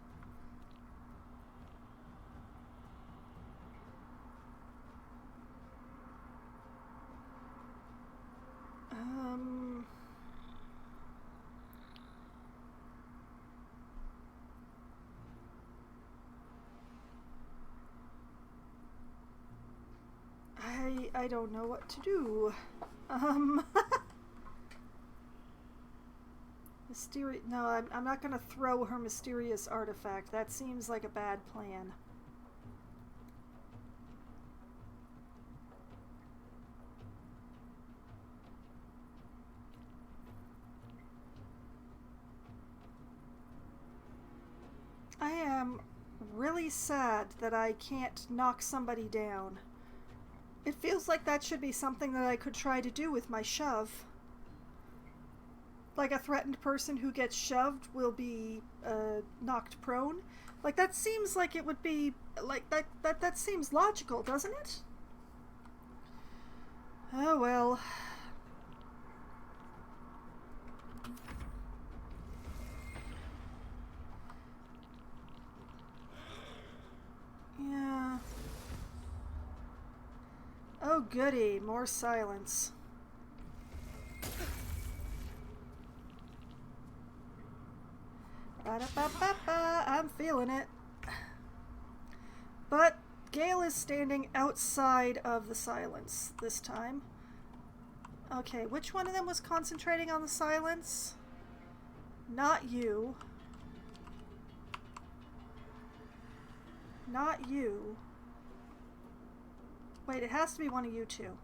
I don't know what to do. No, I'm not gonna throw her mysterious artifact. That seems like a bad plan. really sad that I can't knock somebody down. It feels like that should be something that I could try to do with my shove. Like a threatened person who gets shoved will be knocked prone. Like that seems like it would be like that seems logical, doesn't it? Oh well. Yeah. Oh goody, more silence. Ba-da-ba-ba-ba, I'm feeling it. But Gale is standing outside of the silence this time. Okay, which one of them was concentrating on the silence? Not you. Not you. Wait, it has to be one of you two.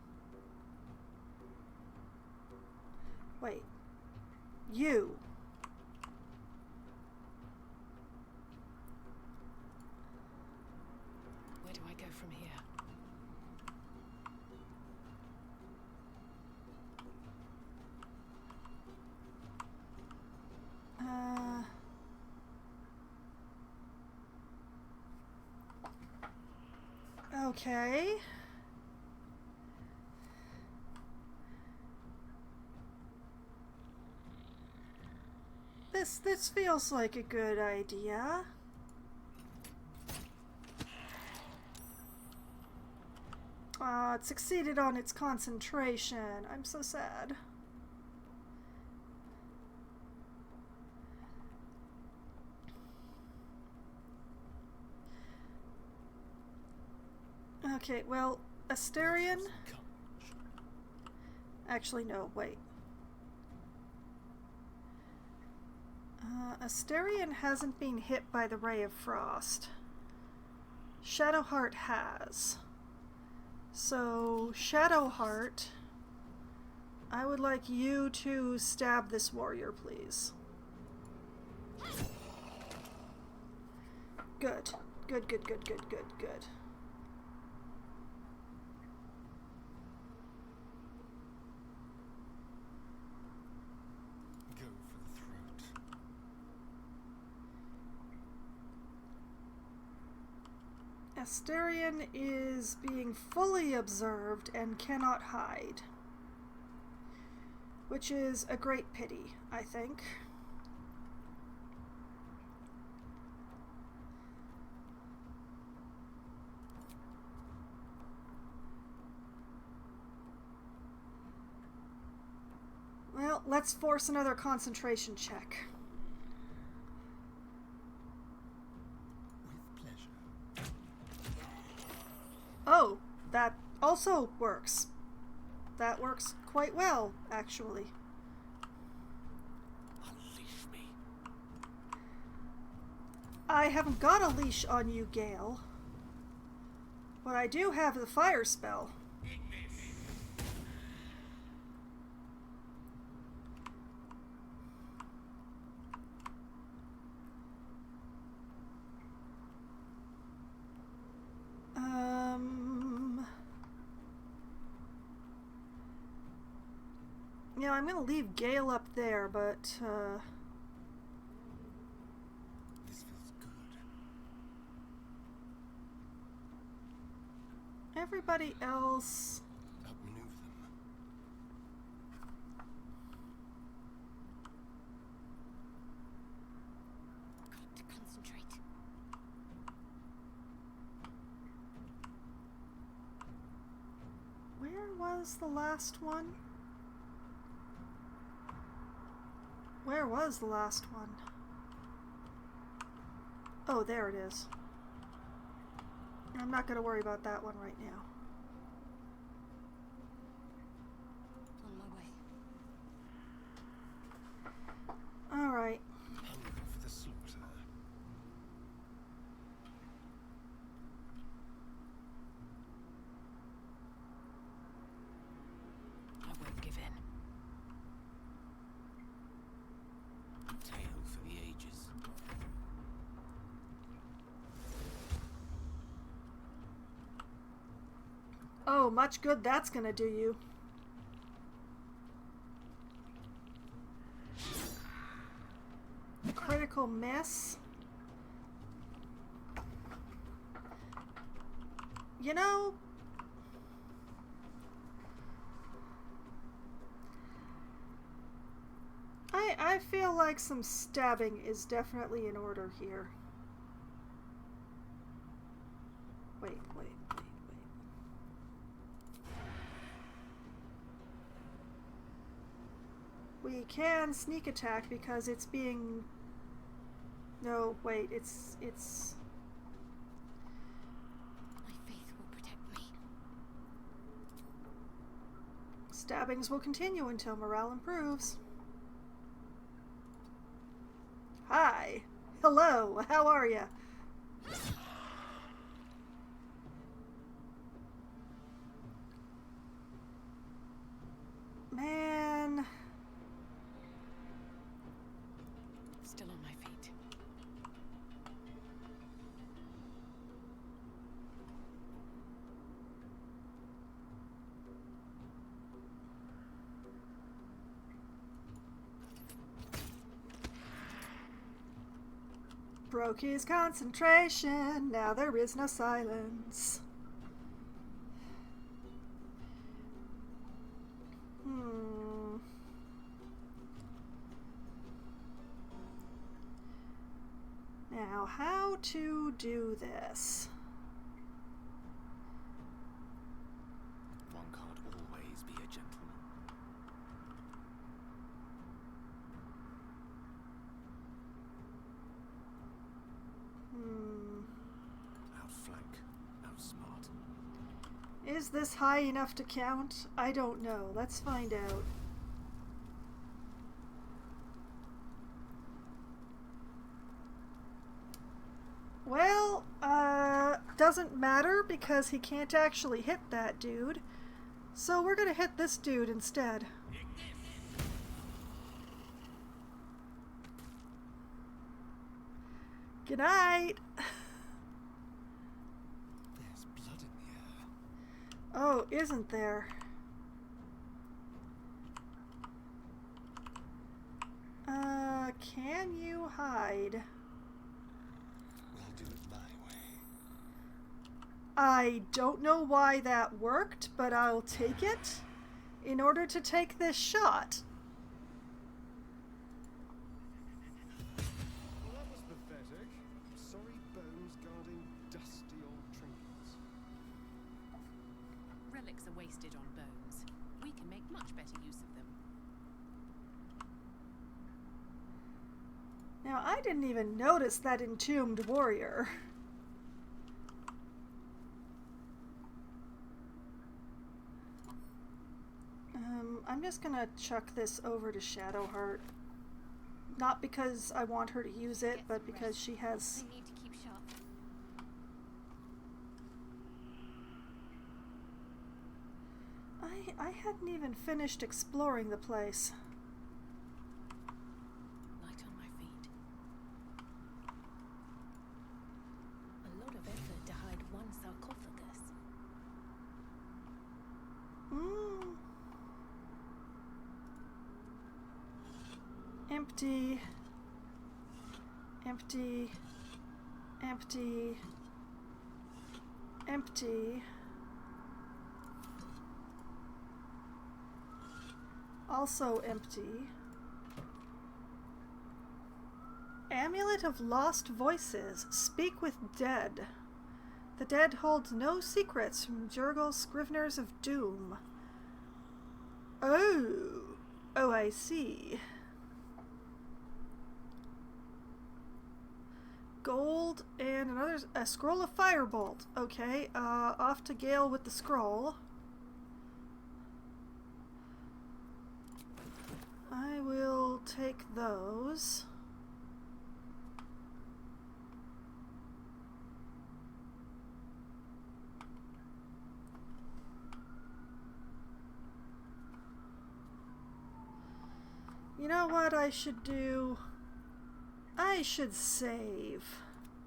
Wait. You. Where do I go from here? Okay. This feels like a good idea. It succeeded on its concentration. I'm so sad. Okay, well, Asterion... Actually, no, wait. Asterion hasn't been hit by the Ray of Frost. Shadowheart has. So, Shadowheart, I would like you to stab this warrior, please. Good. Good, good, good, good, good, good. Go for the throat. Asterion is being fully observed and cannot hide. Which is a great pity, I think. Well, let's force another concentration check. With pleasure. Oh, that also works. That works quite well, actually. Unleash me. I haven't got a leash on you, Gale. But I do have the fire spell. Yeah, I'm gonna leave Gale up there, but, This feels good. everybody else... Outmaneuver them. Got to concentrate. Where was the last one? Where was the last one? Oh, there it is. I'm not going to worry about that one right now. On my way. Alright. Hunger for the slaughter. I won't give in. Tale for the ages. Oh, much good that's gonna do you. Critical miss. You know, I feel like some stabbing is definitely in order here. Wait. We can sneak attack because it's being... No, wait, it's... My faith will protect me. Stabbings will continue until morale improves. Hi. Hello. How are ya? Man. Still on my feet. Broke his concentration. Now there is no silence. Now, how to do this? One can't always be a gentleman. Outflank, outsmart. Is this high enough to count? I don't know. Let's find out. Well, doesn't matter because he can't actually hit that dude. So we're gonna hit this dude instead. Good night. There's blood in the air. Oh, isn't there? Can you hide? We'll do it my way. I don't know why that worked, but I'll take it in order to take this shot. Well, that was pathetic. Sorry bones guarding dusty old trinkets. Relics are wasted on bones. We can make much better use of them. Now, I didn't even notice that entombed warrior. I'm just gonna chuck this over to Shadowheart. Not because I want her to use it, but because she has... I need to keep sharp. I hadn't even finished exploring the place. Light on my feet. A lot of effort to hide one sarcophagus. Empty. Empty. Empty. Empty. Also empty. Amulet of Lost Voices. Speak with dead. The dead holds no secrets from Jurgel's Scriveners of Doom. Oh, I see. Gold and a scroll of firebolt. Okay, off to Gale with the scroll. I will take those. You know what I should do? I should save.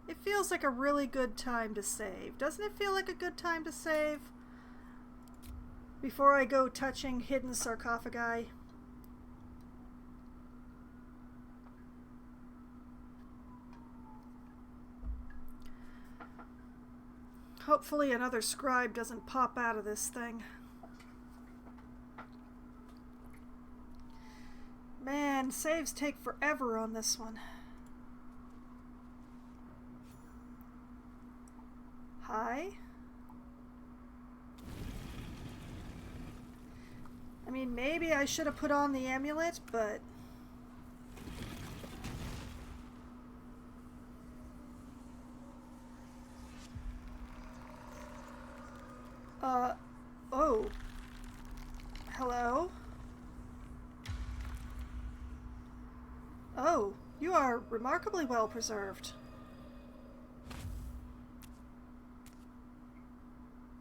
It feels like a really good time to save. Doesn't it feel like a good time to save? before I go touching hidden sarcophagi. Hopefully another scribe doesn't pop out of this thing. Man, saves take forever on this one. Hi? I mean, maybe I should have put on the amulet, but... oh. Hello? Oh, you are remarkably well preserved.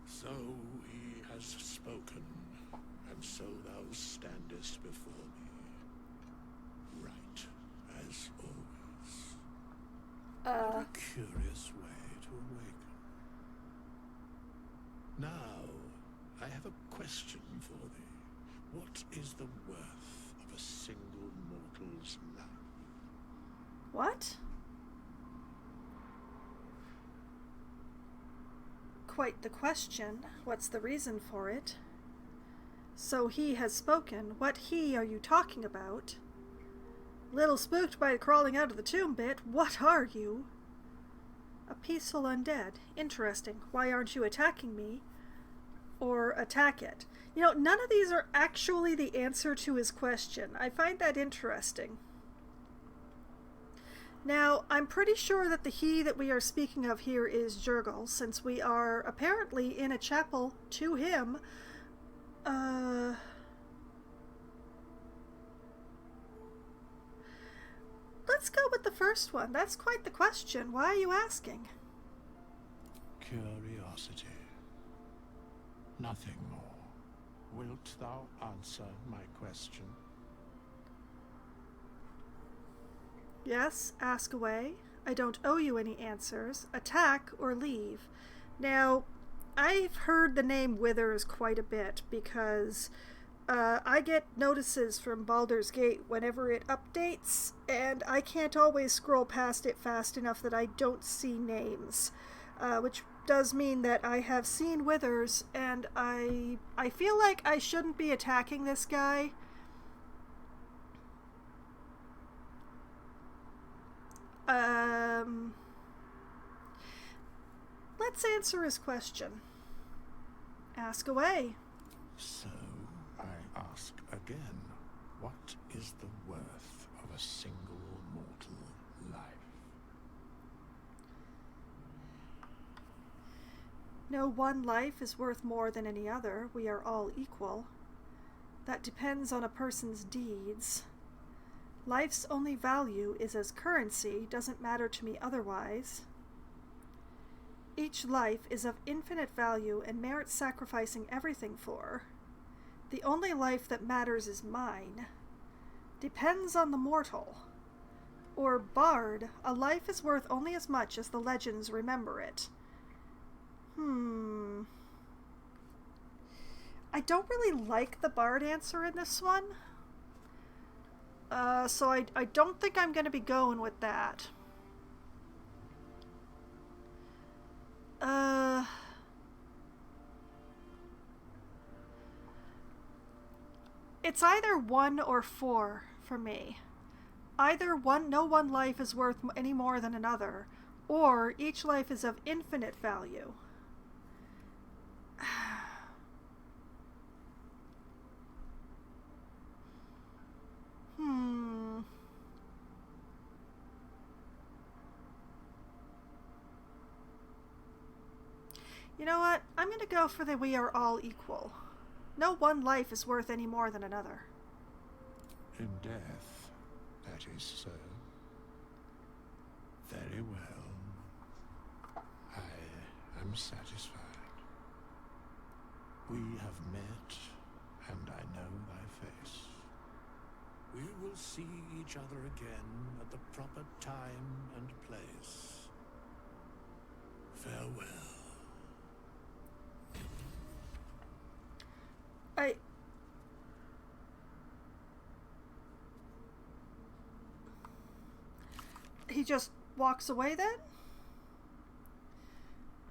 So he has spoken, and so thou standest before me, right as always. What a curious way to awaken. Now, I have a question for thee. What is the worth of a single mortal's life? What? Quite the question. What's the reason for it? So he has spoken. What he are you talking about? Little spooked by the crawling out of the tomb bit. What are you? A peaceful undead. Interesting. Why aren't you attacking me? Or attack it? You know, none of these are actually the answer to his question. I find that interesting. Now, I'm pretty sure that the he that we are speaking of here is Jurgel, since we are apparently in a chapel to him. Let's go with the first one. That's quite the question. Why are you asking? Curiosity. Nothing more. Wilt thou answer my question? Yes, ask away. I don't owe you any answers. Attack or leave. Now, I've heard the name Withers quite a bit because I get notices from Baldur's Gate whenever it updates, and I can't always scroll past it fast enough that I don't see names, which does mean that I have seen Withers, and I feel like I shouldn't be attacking this guy. Let's answer his question. Ask away. So, I ask again, what is the worth of a single mortal life? No one life is worth more than any other. We are all equal. That depends on a person's deeds. Life's only value is as currency, doesn't matter to me otherwise. Each life is of infinite value and merits sacrificing everything for. The only life that matters is mine. Depends on the mortal. Or bard, a life is worth only as much as the legends remember it. I don't really like the bard answer in this one. So I don't think I'm going to be going with that. It's either 1 or 4 for me. Either no one life is worth any more than another, or each life is of infinite value. You know what? I'm going to go for the we are all equal. No one life is worth any more than another. In death, that is so. Very well. I am satisfied. We have met, and I know thy face. We will see each other again at the proper time and place. Farewell. just walks away then?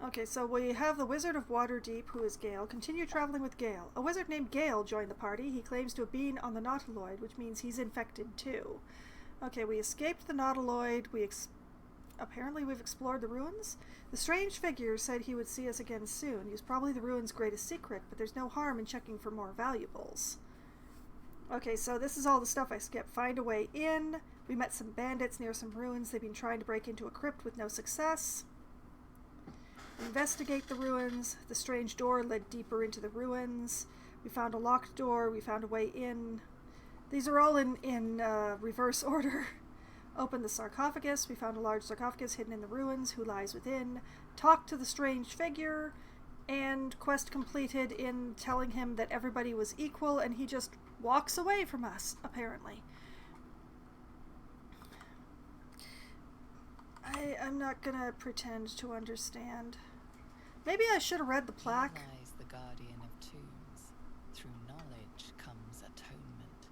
Okay, so we have the Wizard of Waterdeep, who is Gale. Continue traveling with Gale. A wizard named Gale joined the party. He claims to have been on the Nautiloid, which means he's infected too. Okay, we escaped the Nautiloid. Apparently we've explored the ruins. The strange figure said he would see us again soon. He was probably the ruins' greatest secret, but there's no harm in checking for more valuables. Okay, so this is all the stuff I skipped. Find a way in. We met some bandits near some ruins. They've been trying to break into a crypt with no success. Investigate the ruins. The strange door led deeper into the ruins. We found a locked door. We found a way in. These are all in reverse order. Open the sarcophagus. We found a large sarcophagus hidden in the ruins. Who lies within? Talk to the strange figure. And quest completed in telling him that everybody was equal, and he just walks away from us, apparently. I'm not gonna pretend to understand. Maybe I should have read the plaque. He lies the guardian of tombs. Through knowledge comes atonement.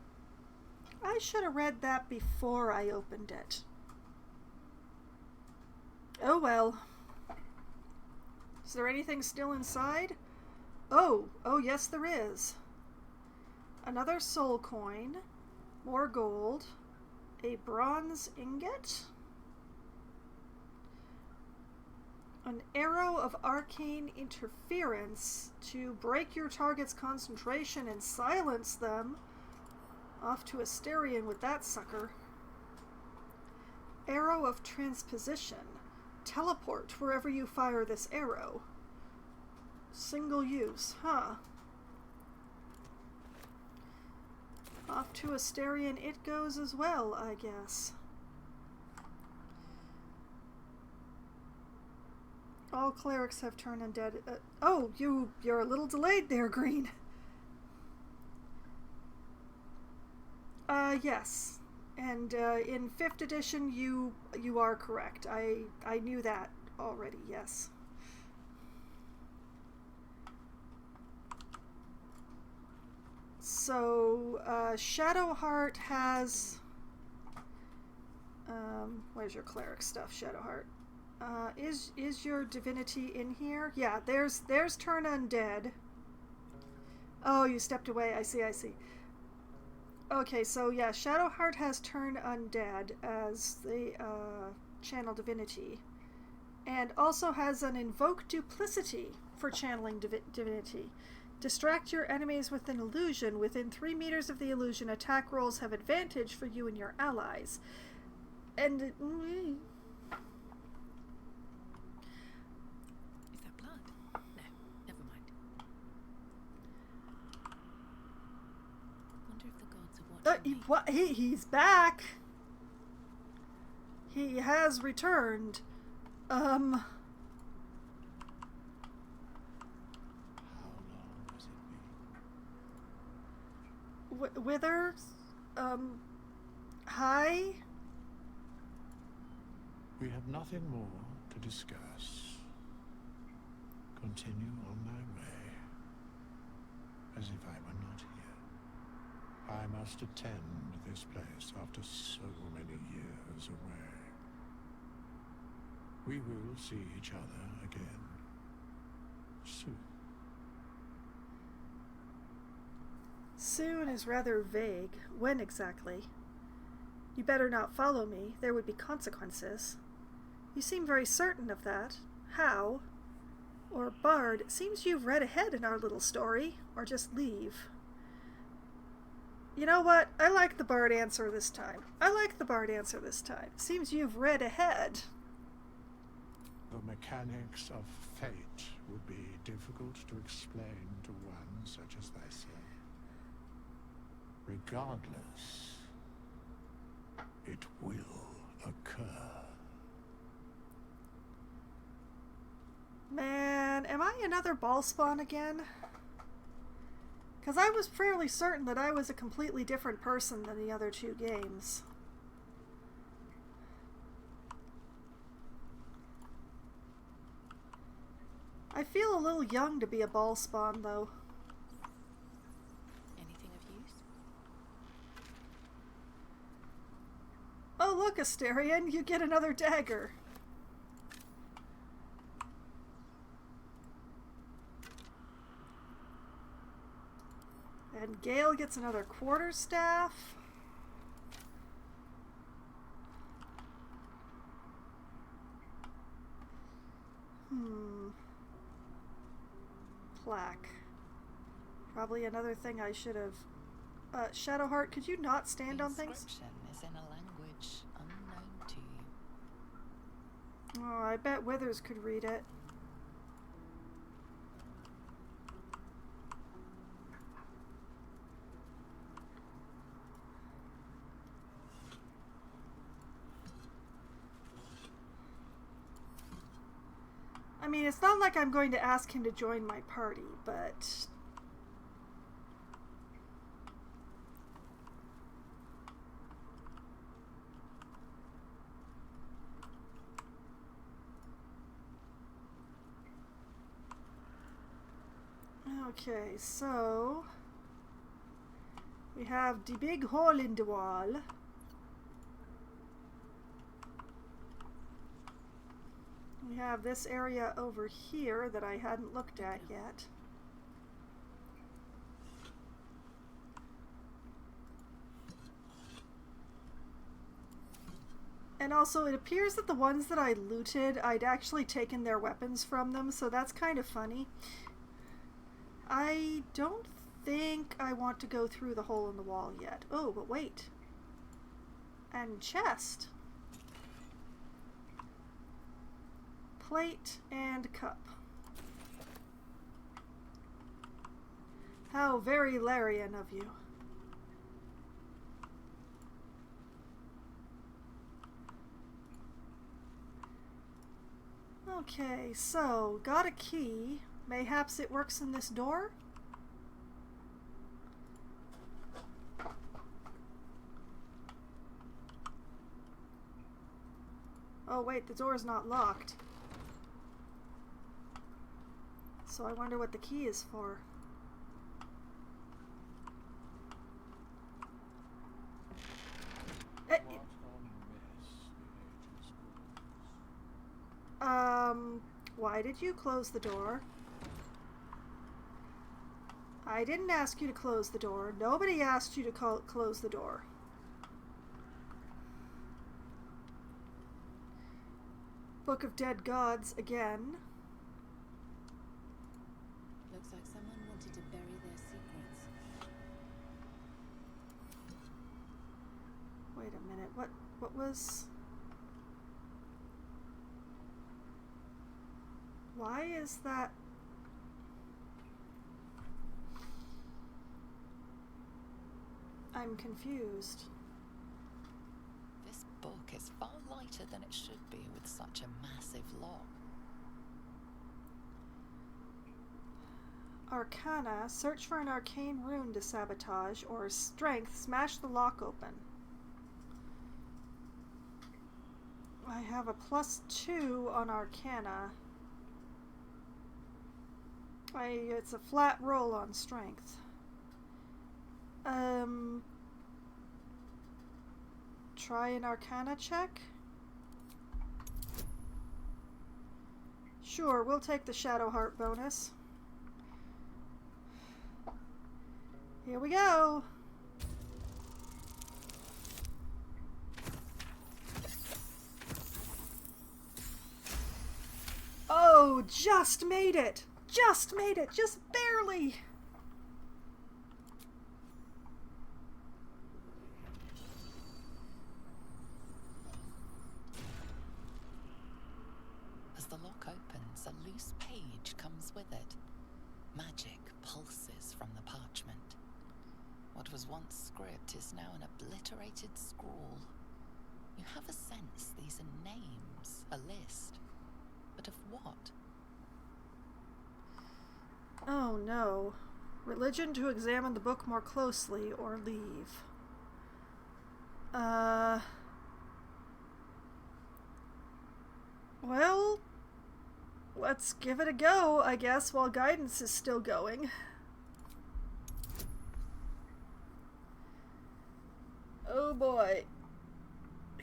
I should have read that before I opened it. Oh well. Is there anything still inside? Oh yes there is. Another soul coin, more gold, a bronze ingot, an arrow of arcane interference to break your target's concentration and silence them. Off to Asterion with that sucker. Arrow of transposition. Teleport wherever you fire this arrow. Single use, huh? Off to Asterion it goes as well, I guess. All clerics have turned undead. Oh, you're a little delayed there, Green. Yes. And in 5th edition, you are correct. I knew that already, yes. So, Shadowheart has... where's your cleric stuff, Shadowheart? Is your divinity in here? Yeah, there's Turn Undead. Oh, you stepped away. I see. Okay, so yeah, Shadowheart has Turn Undead as the channel divinity. And also has an Invoke Duplicity for channeling divinity. Distract your enemies with an illusion. Within 3 meters of the illusion, attack rolls have advantage for you and your allies. And... Is that blood? No, never mind. Wonder if the gods are watching me. He's back! He has returned. How long has it been? Withers? Hi? We have nothing more to discuss. Continue on my way, as if I were not here. I must attend this place after so many years away. We will see each other again soon. Soon is rather vague. When exactly? You better not follow me. There would be consequences. You seem very certain of that. How? Or Bard, it seems you've read ahead in our little story. Or just leave. You know what? I like the Bard answer this time. Seems you've read ahead. The mechanics of fate would be difficult to explain to one such as thyself. Regardless, it will occur. Man, am I another ball spawn again? Because I was fairly certain that I was a completely different person than the other 2 games. I feel a little young to be a ball spawn, though. Anything of use? Oh, look, Asterion, you get another dagger. And Gale gets another quarterstaff. Plaque. Probably another thing I should have... Shadowheart, could you not stand on things? The inscription is in a language unknown to you. Oh, I bet Withers could read it. I mean, it's not like I'm going to ask him to join my party, but... Okay, so... we have the big hole in the wall. We have this area over here that I hadn't looked at yet. And also, it appears that the ones that I looted, I'd actually taken their weapons from them, so that's kind of funny. I don't think I want to go through the hole in the wall yet. Oh, but wait. And chest. Plate and cup. How very Larian of you. Okay, so got a key. Mayhaps it works in this door? Oh wait, the door's not locked. So I wonder what the key is for. Why did you close the door? I didn't ask you to close the door. Nobody asked you to close the door. Book of Dead Gods again. Looks like someone wanted to bury their secrets. Wait a minute. What was... Why is that... I'm confused. This book is far lighter than it should be with such a massive lock. Arcana, search for an arcane rune to sabotage, or strength, smash the lock open. I have a +2 on Arcana. It's a flat roll on strength. Try an Arcana check? Sure, we'll take the Shadowheart bonus. Here we go! Oh, just made it! Just made it! Just barely! As the lock opens, a loose page comes with it. Magic pulses from the parchment. What was once script is now an obliterated scrawl. You have a sense these are names, a list. But of what? Oh no. Religion to examine the book more closely or leave. Well, let's give it a go, I guess, while guidance is still going. Oh boy.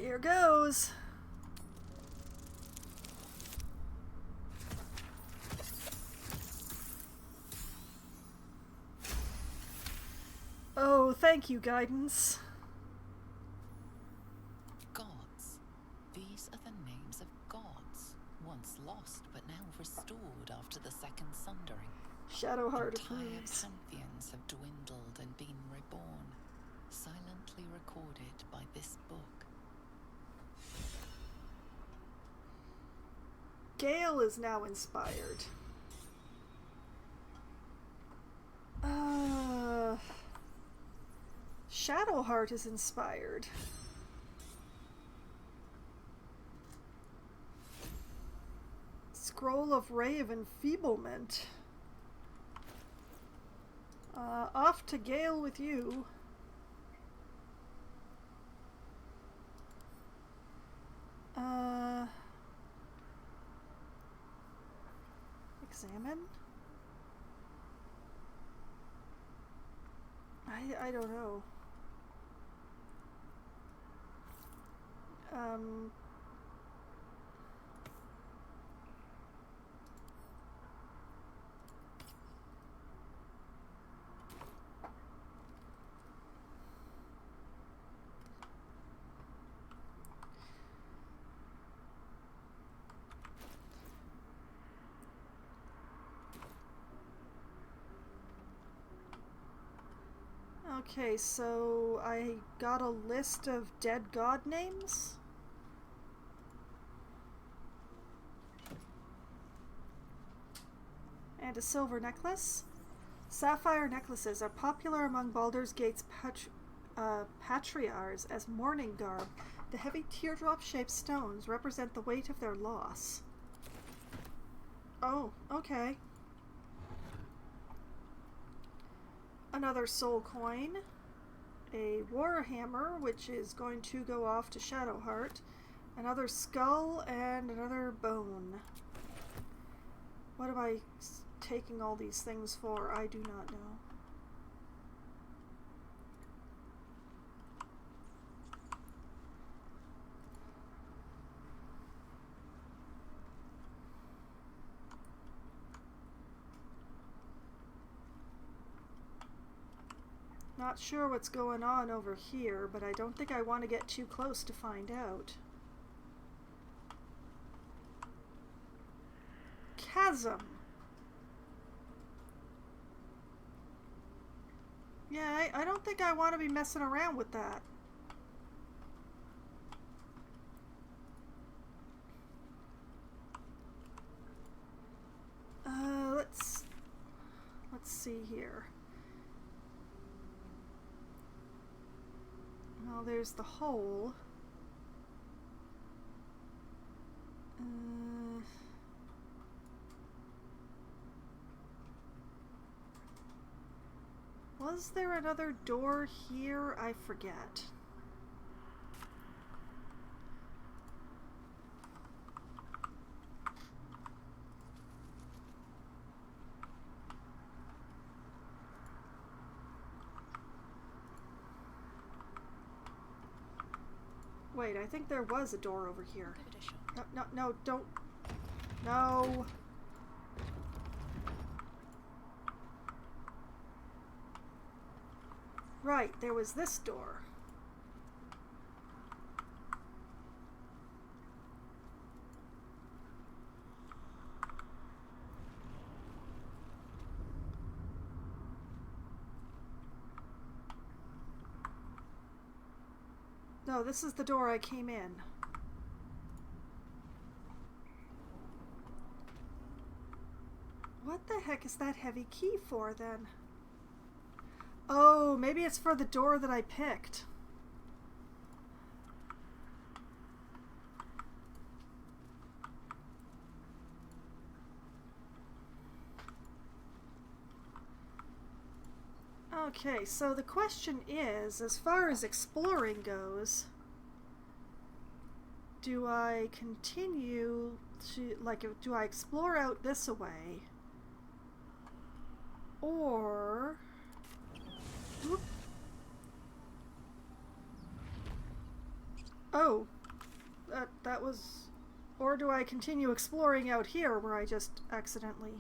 Here goes. Oh, thank you, guidance. Gods. These are the names of gods, once lost but now restored after the Second Sundering. Shadowheart Entire approves. pantheons have dwindled and been reborn, silently recorded by this book. Gale is now inspired. Shadowheart is inspired. Scroll of Ray of Enfeeblement. Off to Gale with you. Examine? I don't know. Okay, so I got a list of dead god names. And a silver necklace. Sapphire necklaces are popular among Baldur's Gate's patriarchs as mourning garb. The heavy teardrop-shaped stones represent the weight of their loss. Oh, okay. Another soul coin, a warhammer, which is going to go off to Shadowheart, another skull, and another bone. What am I taking all these things for? I do not know. Not sure what's going on over here, but I don't think I want to get too close to find out. Chasm. Yeah, I don't think I want to be messing around with that. Let's see here. Well, there's the hole. Was there another door here? I forget. Wait, I think there was a door over here. Give it a shot. No, don't. No. Right, there was this door. No, this is the door I came in. What the heck is that heavy key for, then? Oh, maybe it's for the door that I picked. Okay, so the question is, as far as exploring goes, do I continue to, like, do I explore out this way? Or... Whoop. Oh, was... Or do I continue exploring out here where I just accidentally...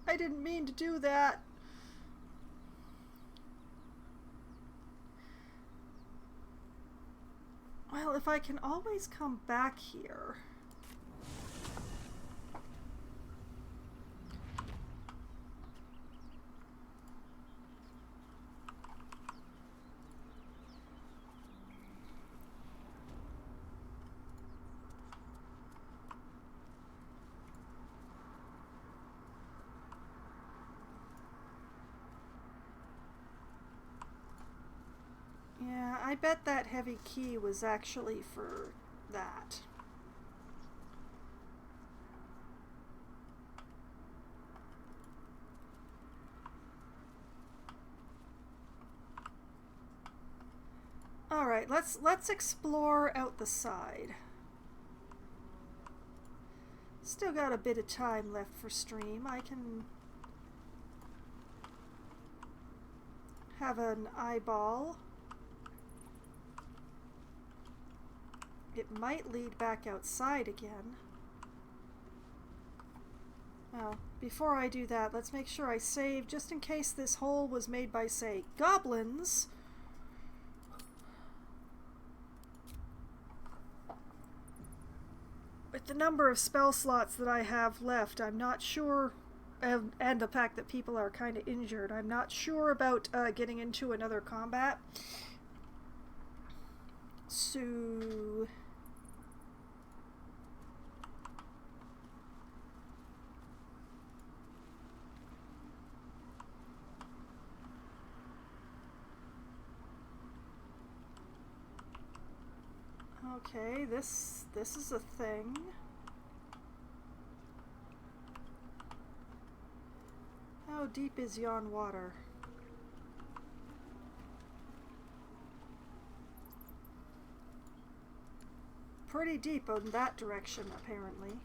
I didn't mean to do that. Well, if I can always come back here... Yeah, I bet that heavy key was actually for that. All right, let's explore out the side. Still got a bit of time left for stream. I can have an eyeball. It might lead back outside again. Well, before I do that, let's make sure I save, just in case this hole was made by, say, goblins. With the number of spell slots that I have left, I'm not sure, and the fact that people are kind of injured, I'm not sure about getting into another combat. So... Okay, this is a thing. How deep is yon water? Pretty deep in that direction, apparently.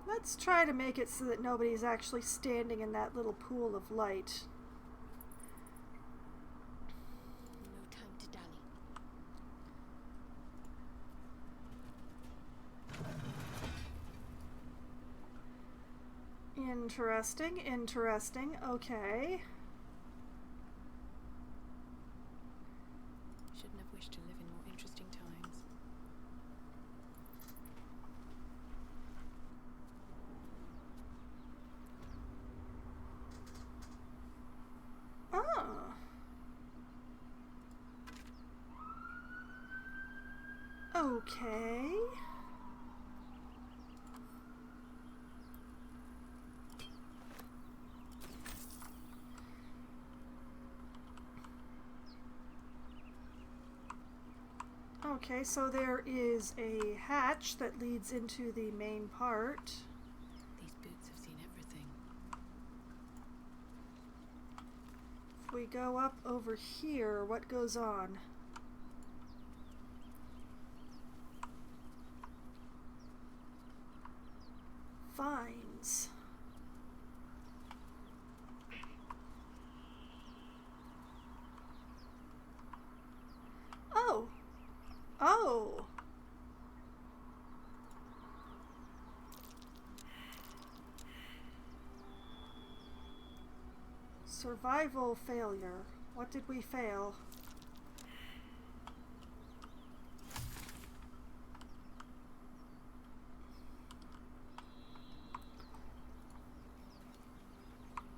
Let's try to make it so that nobody's actually standing in that little pool of light. No time to dally. Interesting, interesting. Okay. Shouldn't have wished to live in more interesting times. Ah. Okay. Okay, so there is a hatch that leads into the main part. These boots have seen everything. If we go up over here, what goes on? Vines. Oh! Oh! Survival failure. What did we fail?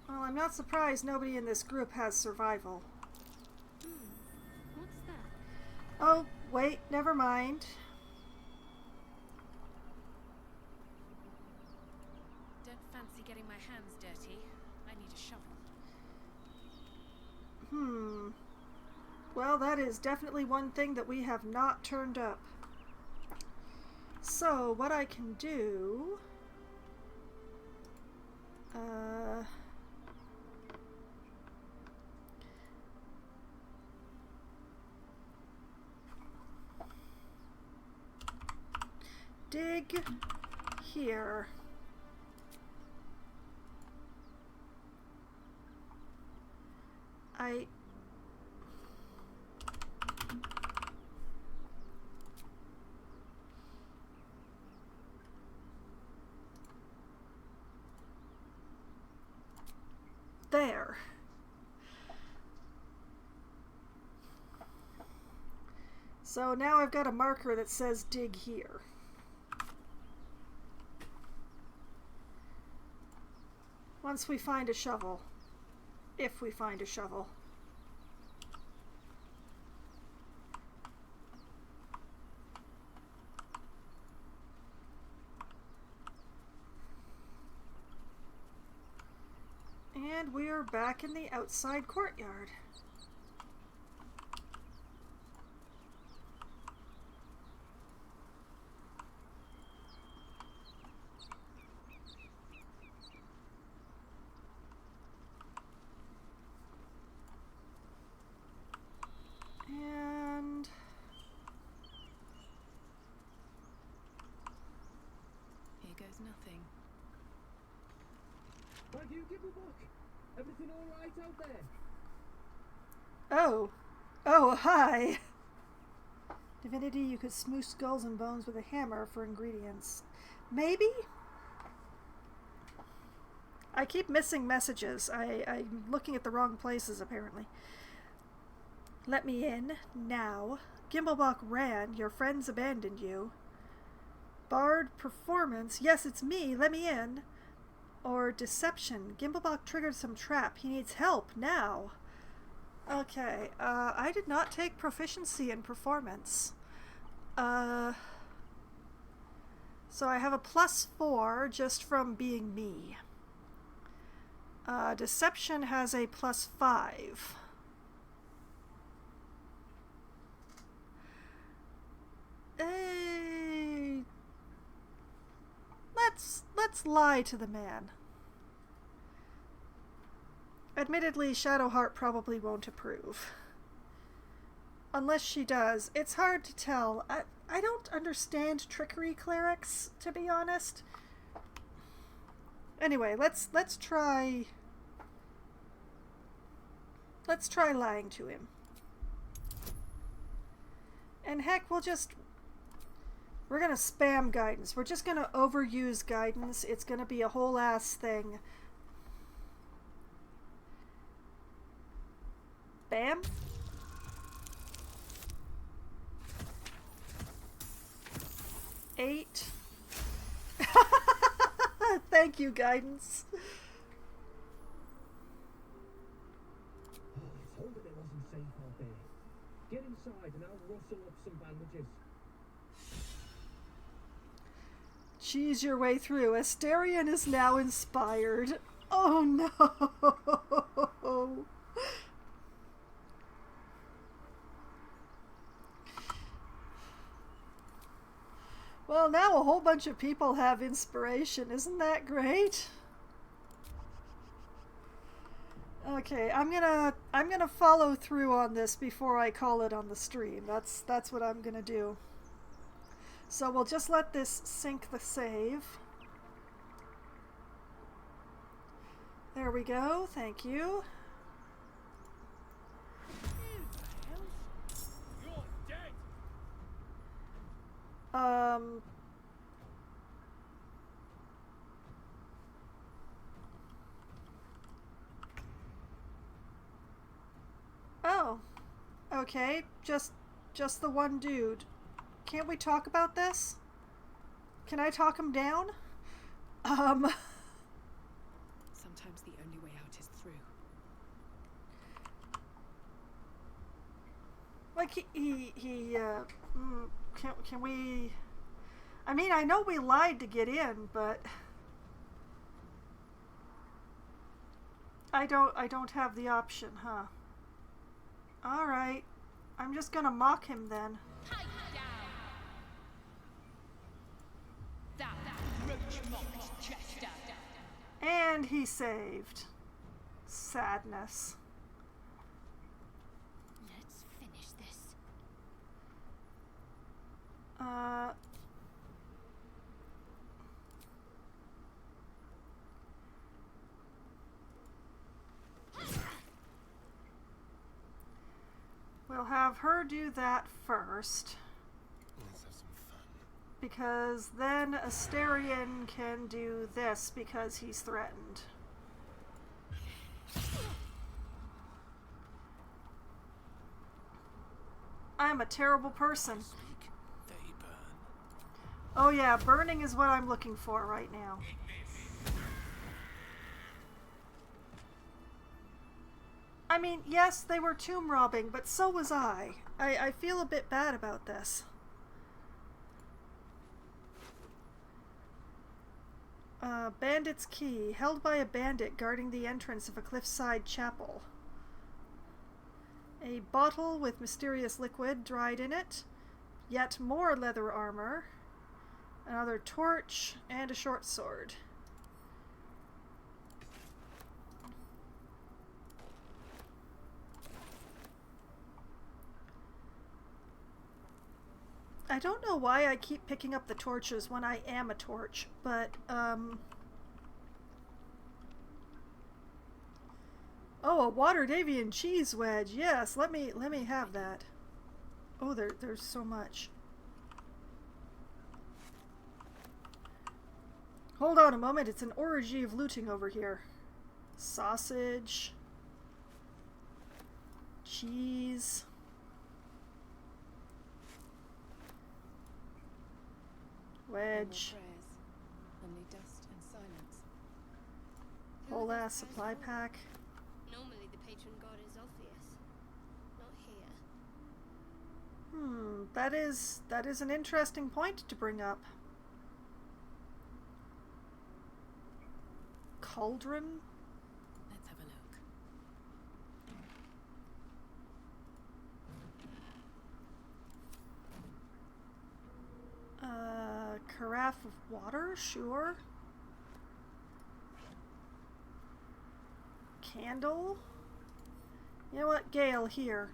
Well, I'm not surprised nobody in this group has survival. What's that? Oh, wait, never mind. Don't fancy getting my hands dirty. I need a shovel. Well, that is definitely one thing that we have not turned up. So, what I can do... dig here. There. So now I've got a marker that says dig here. Once we find a shovel. If we find a shovel. And we are back in the outside courtyard. And here goes nothing. Why do you give a book? Everything all right out there? Oh, hi. Divinity, you could smoosh skulls and bones with a hammer for ingredients. Maybe? I keep missing messages. I'm looking at the wrong places, apparently. Let me in, now. Gimblebach ran. Your friends abandoned you. Bard performance. Yes, it's me. Let me in. Or deception. Gimblebach triggered some trap. He needs help, now. Okay, I did not take proficiency in performance. So I have a +4 just from being me. Deception has a +5. Let's lie to the man. Admittedly, Shadowheart probably won't approve. Unless she does. It's hard to tell. I don't understand trickery clerics, to be honest. Anyway, let's try lying to him. And heck, we're gonna spam guidance. We're just gonna overuse guidance. It's gonna be a whole ass thing. Bam. Eight. Thank you, guidance. Oh, I told it wasn't safe out there. Get inside and I'll rustle up some bandages. Cheese your way through. Asterion is now inspired. Oh no! Well, now a whole bunch of people have inspiration. Isn't that great? Okay, I'm gonna follow through on this before I call it on the stream. That's what I'm gonna do. So we'll just let this sync the save. There we go. Thank you. You're dead. Oh. Okay, just the one dude. Can't we talk about this? Can I talk him down? Sometimes the only way out is through. Like can we? I mean, I know we lied to get in, but I don't have the option, huh? All right, I'm just gonna mock him then. And he saved. Sadness. Let's finish this. have her do that first. Let's have some fun. Because then Asterion can do this because he's threatened. I'm a terrible person. Speak, they burn. Oh yeah, burning is what I'm looking for right now. I mean, yes, they were tomb robbing, but so was I. I feel a bit bad about this. Bandit's key, held by a bandit guarding the entrance of a cliffside chapel. A bottle with mysterious liquid dried in it. Yet more leather armor. Another torch, and a short sword. I don't know why I keep picking up the torches when I am a torch, but, Oh, a watered avian cheese wedge. Yes, let me have that. Oh, there's so much. Hold on a moment, it's an orgy of looting over here. Sausage. Cheese. Wedge. Only dust and silence. Whole ass supply pack. Normally the patron god is obvious. Not here. That is an interesting point to bring up. Cauldron? Let's have a look. Carafe of water? Sure. Candle? You know what? Gale, here.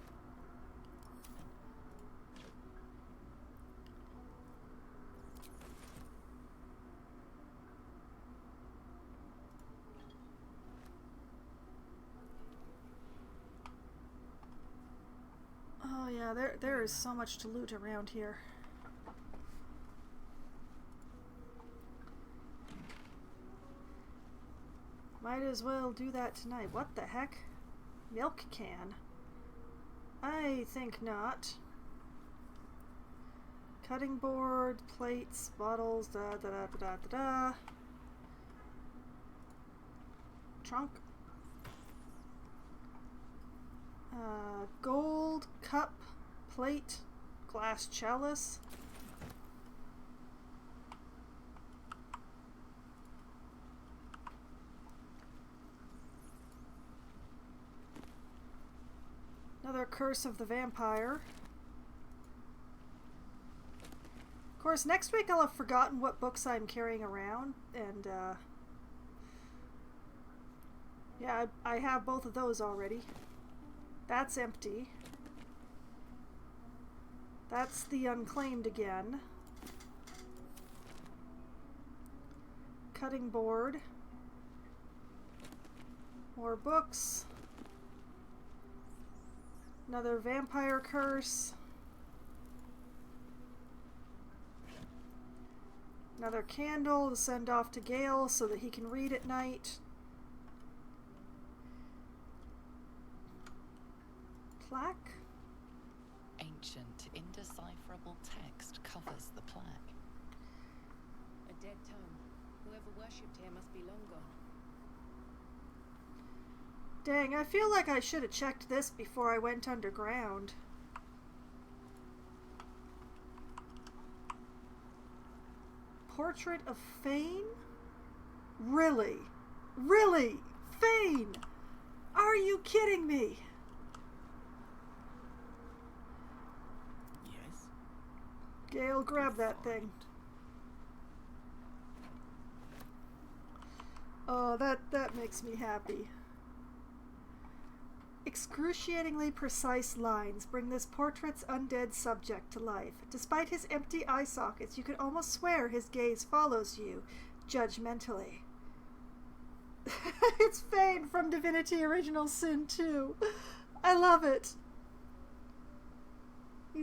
Oh yeah, there is so much to loot around here. Might as well do that tonight. What the heck? Milk can? I think not. Cutting board, plates, bottles, da da da da da da. Trunk. Gold, cup, plate, glass chalice. Another Curse of the Vampire. Of course, next week I'll have forgotten what books I'm carrying around, and yeah, I have both of those already. That's empty. That's the Unclaimed again. Cutting board. More books. Another Vampire Curse. Another candle to send off to Gale so that he can read at night. Plaque? Ancient, indecipherable text covers the plaque. A dead tongue. Whoever worshipped here must be long gone. Dang, I feel like I should have checked this before I went underground. Portrait of Fane? Really? Really? Fane? Are you kidding me? Yes? Gale, grab that thing. Oh, that makes me happy. Excruciatingly precise lines bring this portrait's undead subject to life. Despite his empty eye sockets, you could almost swear his gaze follows you, judgmentally. It's Fane from Divinity Original Sin 2. I love it.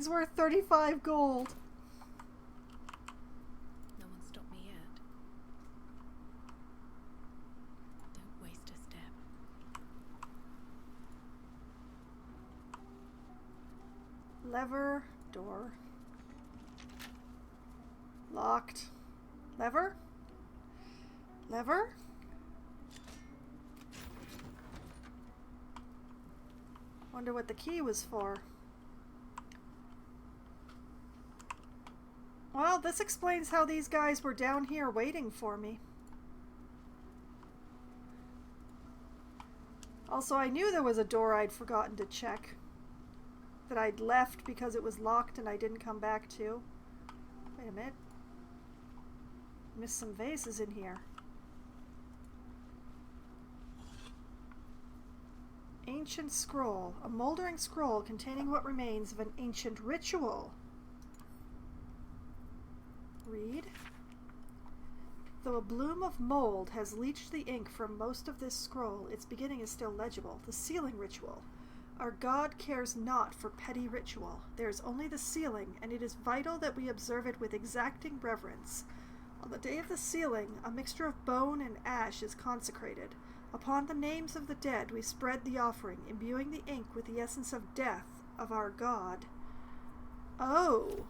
He's worth 35 gold. No one stopped me yet. Don't waste a step. Lever, door. Locked. Lever? Lever? Wonder what the key was for. Well, this explains how these guys were down here waiting for me. Also, I knew there was a door I'd forgotten to check. That I'd left because it was locked and I didn't come back to. Wait a minute. Missed some vases in here. Ancient scroll. A moldering scroll containing what remains of an ancient ritual. Read. Though a bloom of mold has leached the ink from most of this scroll, its beginning is still legible. The sealing ritual. Our God cares not for petty ritual. There is only the sealing, and it is vital that we observe it with exacting reverence. On the day of the sealing, a mixture of bone and ash is consecrated. Upon the names of the dead we spread the offering, imbuing the ink with the essence of death of our God. Oh.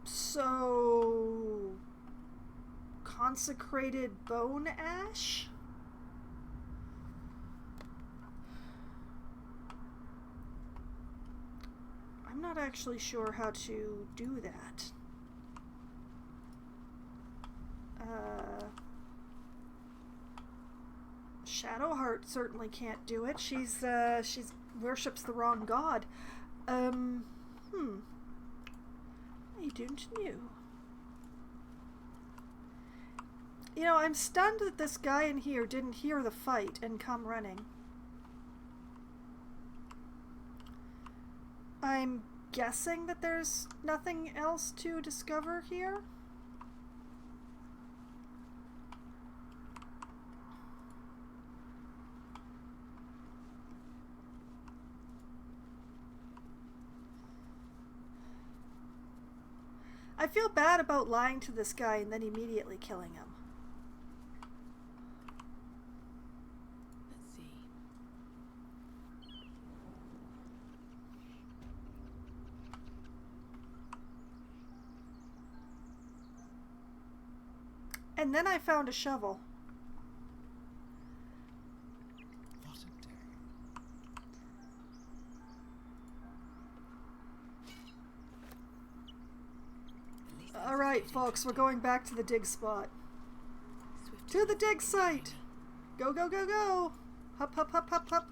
So, consecrated bone ash? I'm not actually sure how to do that. Shadowheart certainly can't do it. She's worships the wrong god. I don't know. You know, I'm stunned that this guy in here didn't hear the fight and come running. I'm guessing that there's nothing else to discover here. I feel bad about lying to this guy and then immediately killing him. Let's see. And then I found a shovel. What a day. All right, folks, we're going back to the dig spot. Swift To the dig site! Go, go, go, go! Hup, hup, hup, hup, hup.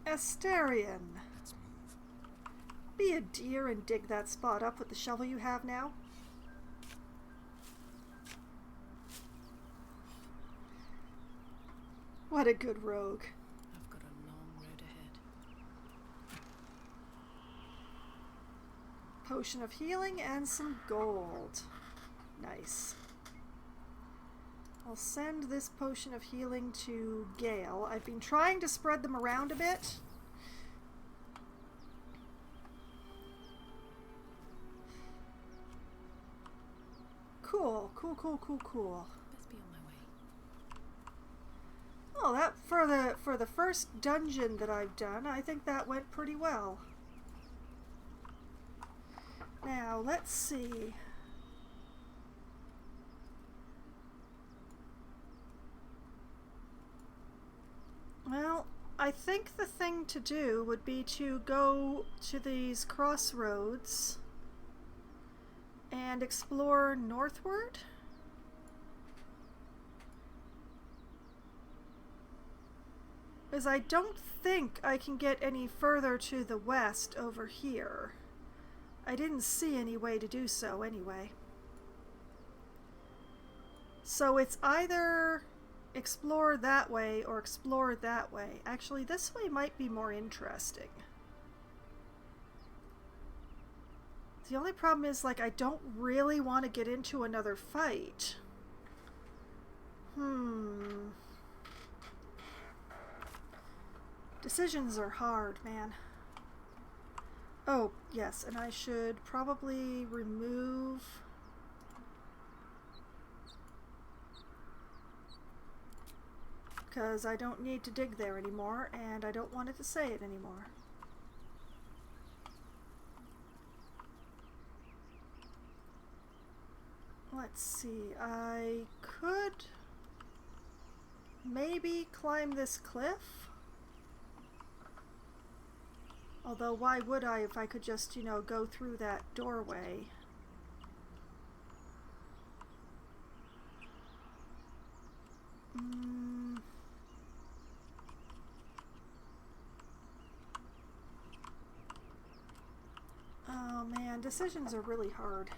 Asterion. Let's move. Be a dear and dig that spot up with the shovel you have now. What a good rogue. I've got a long road ahead. Potion of healing and some gold. Nice. I'll send this potion of healing to Gale. I've been trying to spread them around a bit. Cool, cool, cool, cool, cool. Best be on my way. Oh, that for the first dungeon that I've done, I think that went pretty well. Now, let's see. Well, I think the thing to do would be to go to these crossroads and explore northward. Because I don't think I can get any further to the west over here. I didn't see any way to do so anyway. So it's either explore that way or explore that way. Actually, this way might be more interesting. The only problem is, like, I don't really want to get into another fight. Decisions are hard, man. Oh, yes, and I should probably remove... because I don't need to dig there anymore, and I don't want it to say it anymore. Let's see, I could maybe climb this cliff. Although, why would I if I could just, you know, go through that doorway? Oh man, decisions are really hard.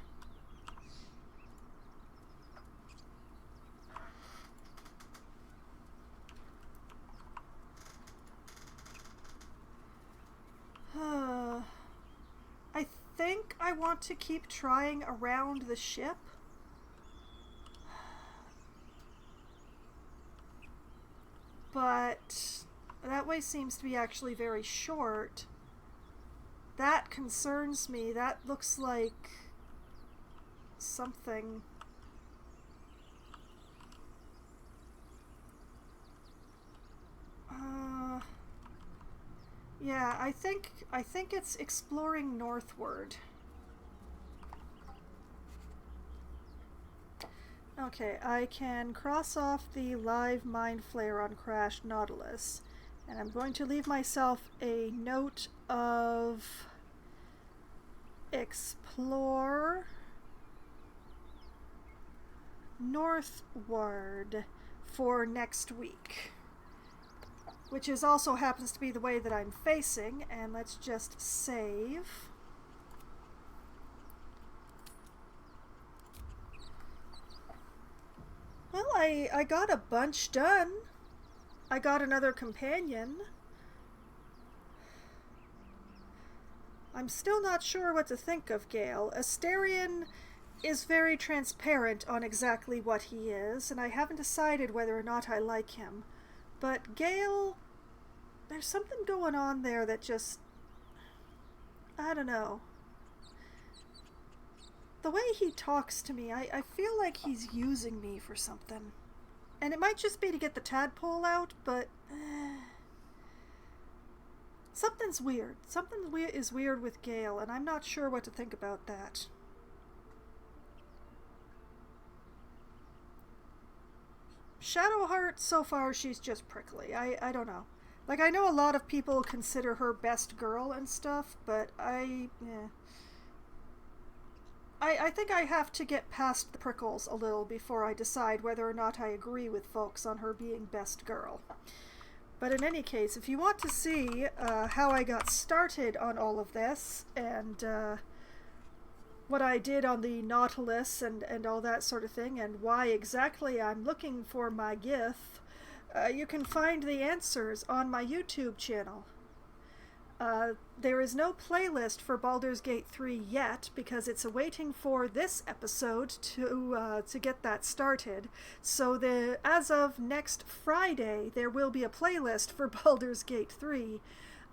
I think I want to keep trying around the ship. But that way seems to be actually very short. That concerns me. That looks like something. Yeah, I think it's exploring northward. Okay, I can cross off the live mind flare on crashed Nautilus, and I'm going to leave myself a note of explore northward for next week, which is also happens to be the way that I'm facing. And let's just save. Well, I got a bunch done. I got another companion. I'm still not sure what to think of Gale. Asterion is very transparent on exactly what he is, and I haven't decided whether or not I like him. But Gale, there's something going on there that just... I don't know. The way he talks to me, I feel like he's using me for something. And it might just be to get the tadpole out, but... something's weird. Something is weird with Gale, and I'm not sure what to think about that. Shadowheart, so far, she's just prickly. I don't know. Like, I know a lot of people consider her best girl and stuff, but I think I have to get past the prickles a little before I decide whether or not I agree with folks on her being best girl. But in any case, if you want to see how I got started on all of this, and what I did on the Nautilus and all that sort of thing, and why exactly I'm looking for my GIF, you can find the answers on my YouTube channel. There is no playlist for Baldur's Gate 3 yet, because it's awaiting for this episode to get that started. So as of next Friday, there will be a playlist for Baldur's Gate 3.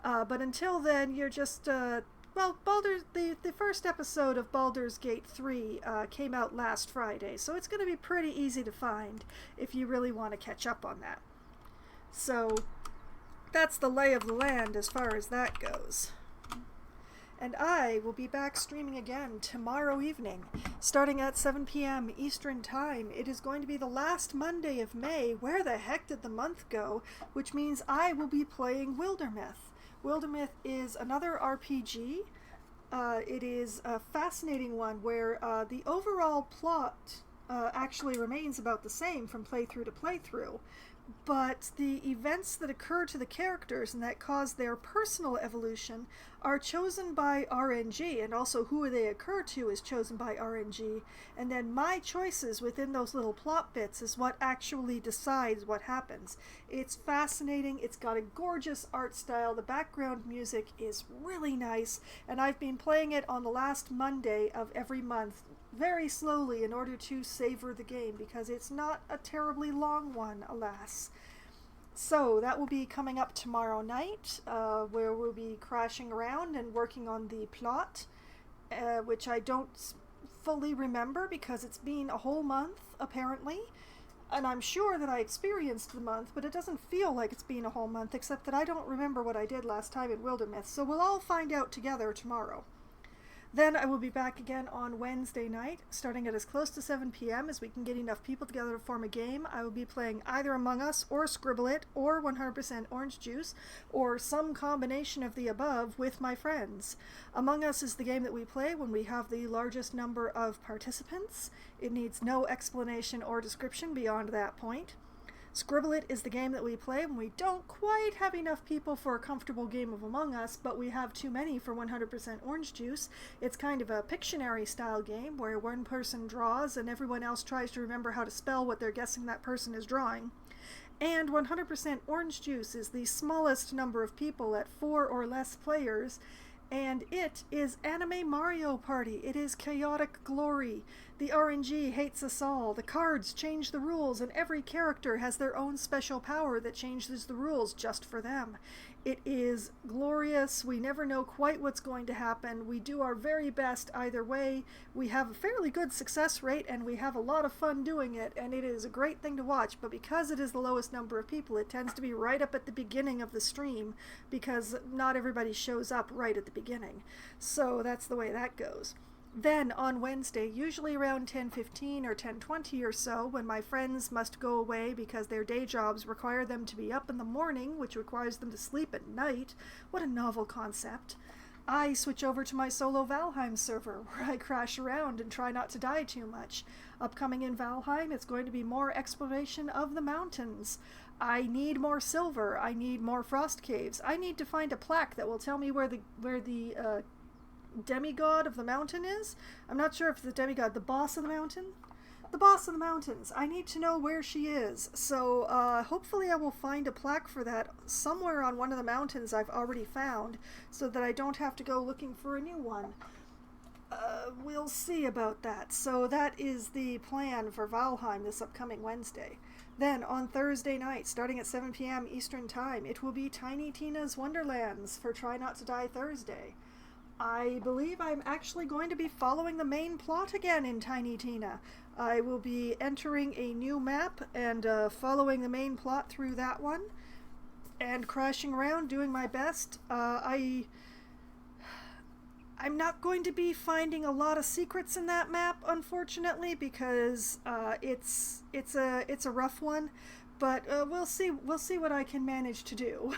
But until then, you're just... well, the first episode of Baldur's Gate 3 came out last Friday, so it's going to be pretty easy to find if you really want to catch up on that. So... that's the lay of the land as far as that goes. And I will be back streaming again tomorrow evening, starting at 7 p.m. Eastern Time. It is going to be the last Monday of May. Where the heck did the month go? Which means I will be playing Wildermyth. Wildermyth is another RPG. It is a fascinating one where the overall plot actually remains about the same from playthrough to playthrough. but the events that occur to the characters and that cause their personal evolution are chosen by RNG, and also who they occur to is chosen by RNG, and then my choices within those little plot bits is what actually decides what happens. It's fascinating, it's got a gorgeous art style, the background music is really nice, and I've been playing it on the last Monday of every month very slowly in order to savor the game, because it's not a terribly long one, alas. So that will be coming up tomorrow night, where we'll be crashing around and working on the plot, which I don't fully remember because it's been a whole month, apparently. And I'm sure that I experienced the month, but it doesn't feel like it's been a whole month, except that I don't remember what I did last time in Wildermyth, so we'll all find out together tomorrow. Then I will be back again on Wednesday night, starting at as close to 7 p.m. as we can get enough people together to form a game. I will be playing either Among Us, or Scribble It, or 100% Orange Juice, or some combination of the above with my friends. Among Us is the game that we play when we have the largest number of participants. It needs no explanation or description beyond that point. Scribble It is the game that we play when we don't quite have enough people for a comfortable game of Among Us, but we have too many for 100% Orange Juice. It's kind of a Pictionary style game where one person draws and everyone else tries to remember how to spell what they're guessing that person is drawing. And 100% Orange Juice is the smallest number of people at 4 or less players, and it is Anime Mario Party. It is chaotic glory. The RNG hates us all. The cards change the rules, and every character has their own special power that changes the rules just for them. It is glorious. We never know quite what's going to happen. We do our very best either way. We have a fairly good success rate, and we have a lot of fun doing it, and it is a great thing to watch. But because it is the lowest number of people, it tends to be right up at the beginning of the stream, because not everybody shows up right at the beginning. So that's the way that goes. Then on Wednesday, usually around 10:15 or 10:20 or so, when my friends must go away because their day jobs require them to be up in the morning, which requires them to sleep at night, what a novel concept, I switch over to my solo Valheim server, where I crash around and try not to die too much. Upcoming in Valheim, it's going to be more exploration of the mountains. I need more silver. I need more frost caves. I need to find a plaque that will tell me where the demigod of the mountain is. I'm not sure if the demigod, the boss of the mountain? The boss of the mountains. I need to know where she is. So hopefully I will find a plaque for that somewhere on one of the mountains I've already found, so that I don't have to go looking for a new one. We'll see about that. So that is the plan for Valheim this upcoming Wednesday. Then on Thursday night, starting at 7 p.m. Eastern Time, it will be Tiny Tina's Wonderlands for Try Not to Die Thursday. I believe I'm actually going to be following the main plot again in Tiny Tina. I will be entering a new map and following the main plot through that one and crashing around doing my best. I'm not going to be finding a lot of secrets in that map, unfortunately, because it's a rough one, but we'll see what I can manage to do,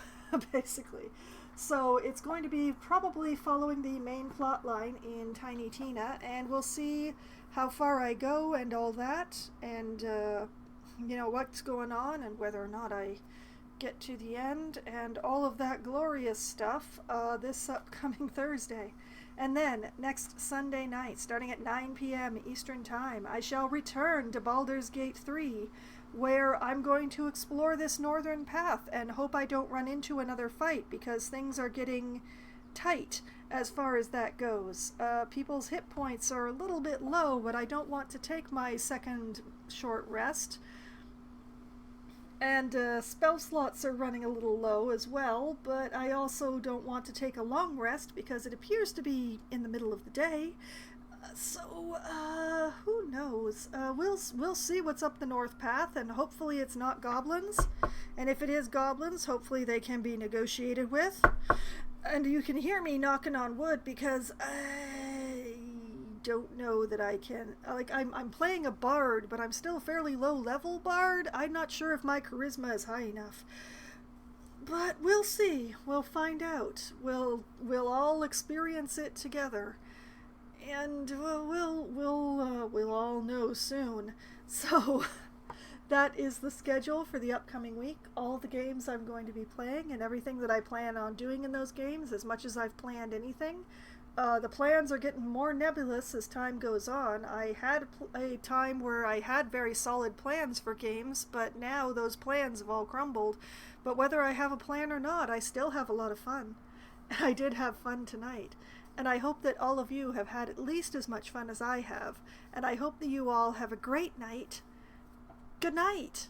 basically. So it's going to be probably following the main plot line in Tiny Tina, and we'll see how far I go and all that, and what's going on and whether or not I get to the end and all of that glorious stuff this upcoming Thursday. And then next Sunday night, starting at 9 p.m. Eastern Time, I shall return to Baldur's Gate 3, where I'm going to explore this northern path and hope I don't run into another fight, because things are getting tight as far as that goes. People's hit points are a little bit low, but I don't want to take my second short rest. And spell slots are running a little low as well, but I also don't want to take a long rest because it appears to be in the middle of the day. So, who knows? We'll see what's up the north path, and hopefully it's not goblins. And if it is goblins, hopefully they can be negotiated with. And you can hear me knocking on wood because I don't know that I can. I'm playing a bard, but I'm still a fairly low level bard. I'm not sure if my charisma is high enough. But we'll see. We'll find out. We'll all experience it together. And we'll all know soon. So that is the schedule for the upcoming week. All the games I'm going to be playing and everything that I plan on doing in those games, as much as I've planned anything. The plans are getting more nebulous as time goes on. I had a time where I had very solid plans for games, but now those plans have all crumbled. But whether I have a plan or not, I still have a lot of fun. I did have fun tonight. And I hope that all of you have had at least as much fun as I have. And I hope that you all have a great night. Good night!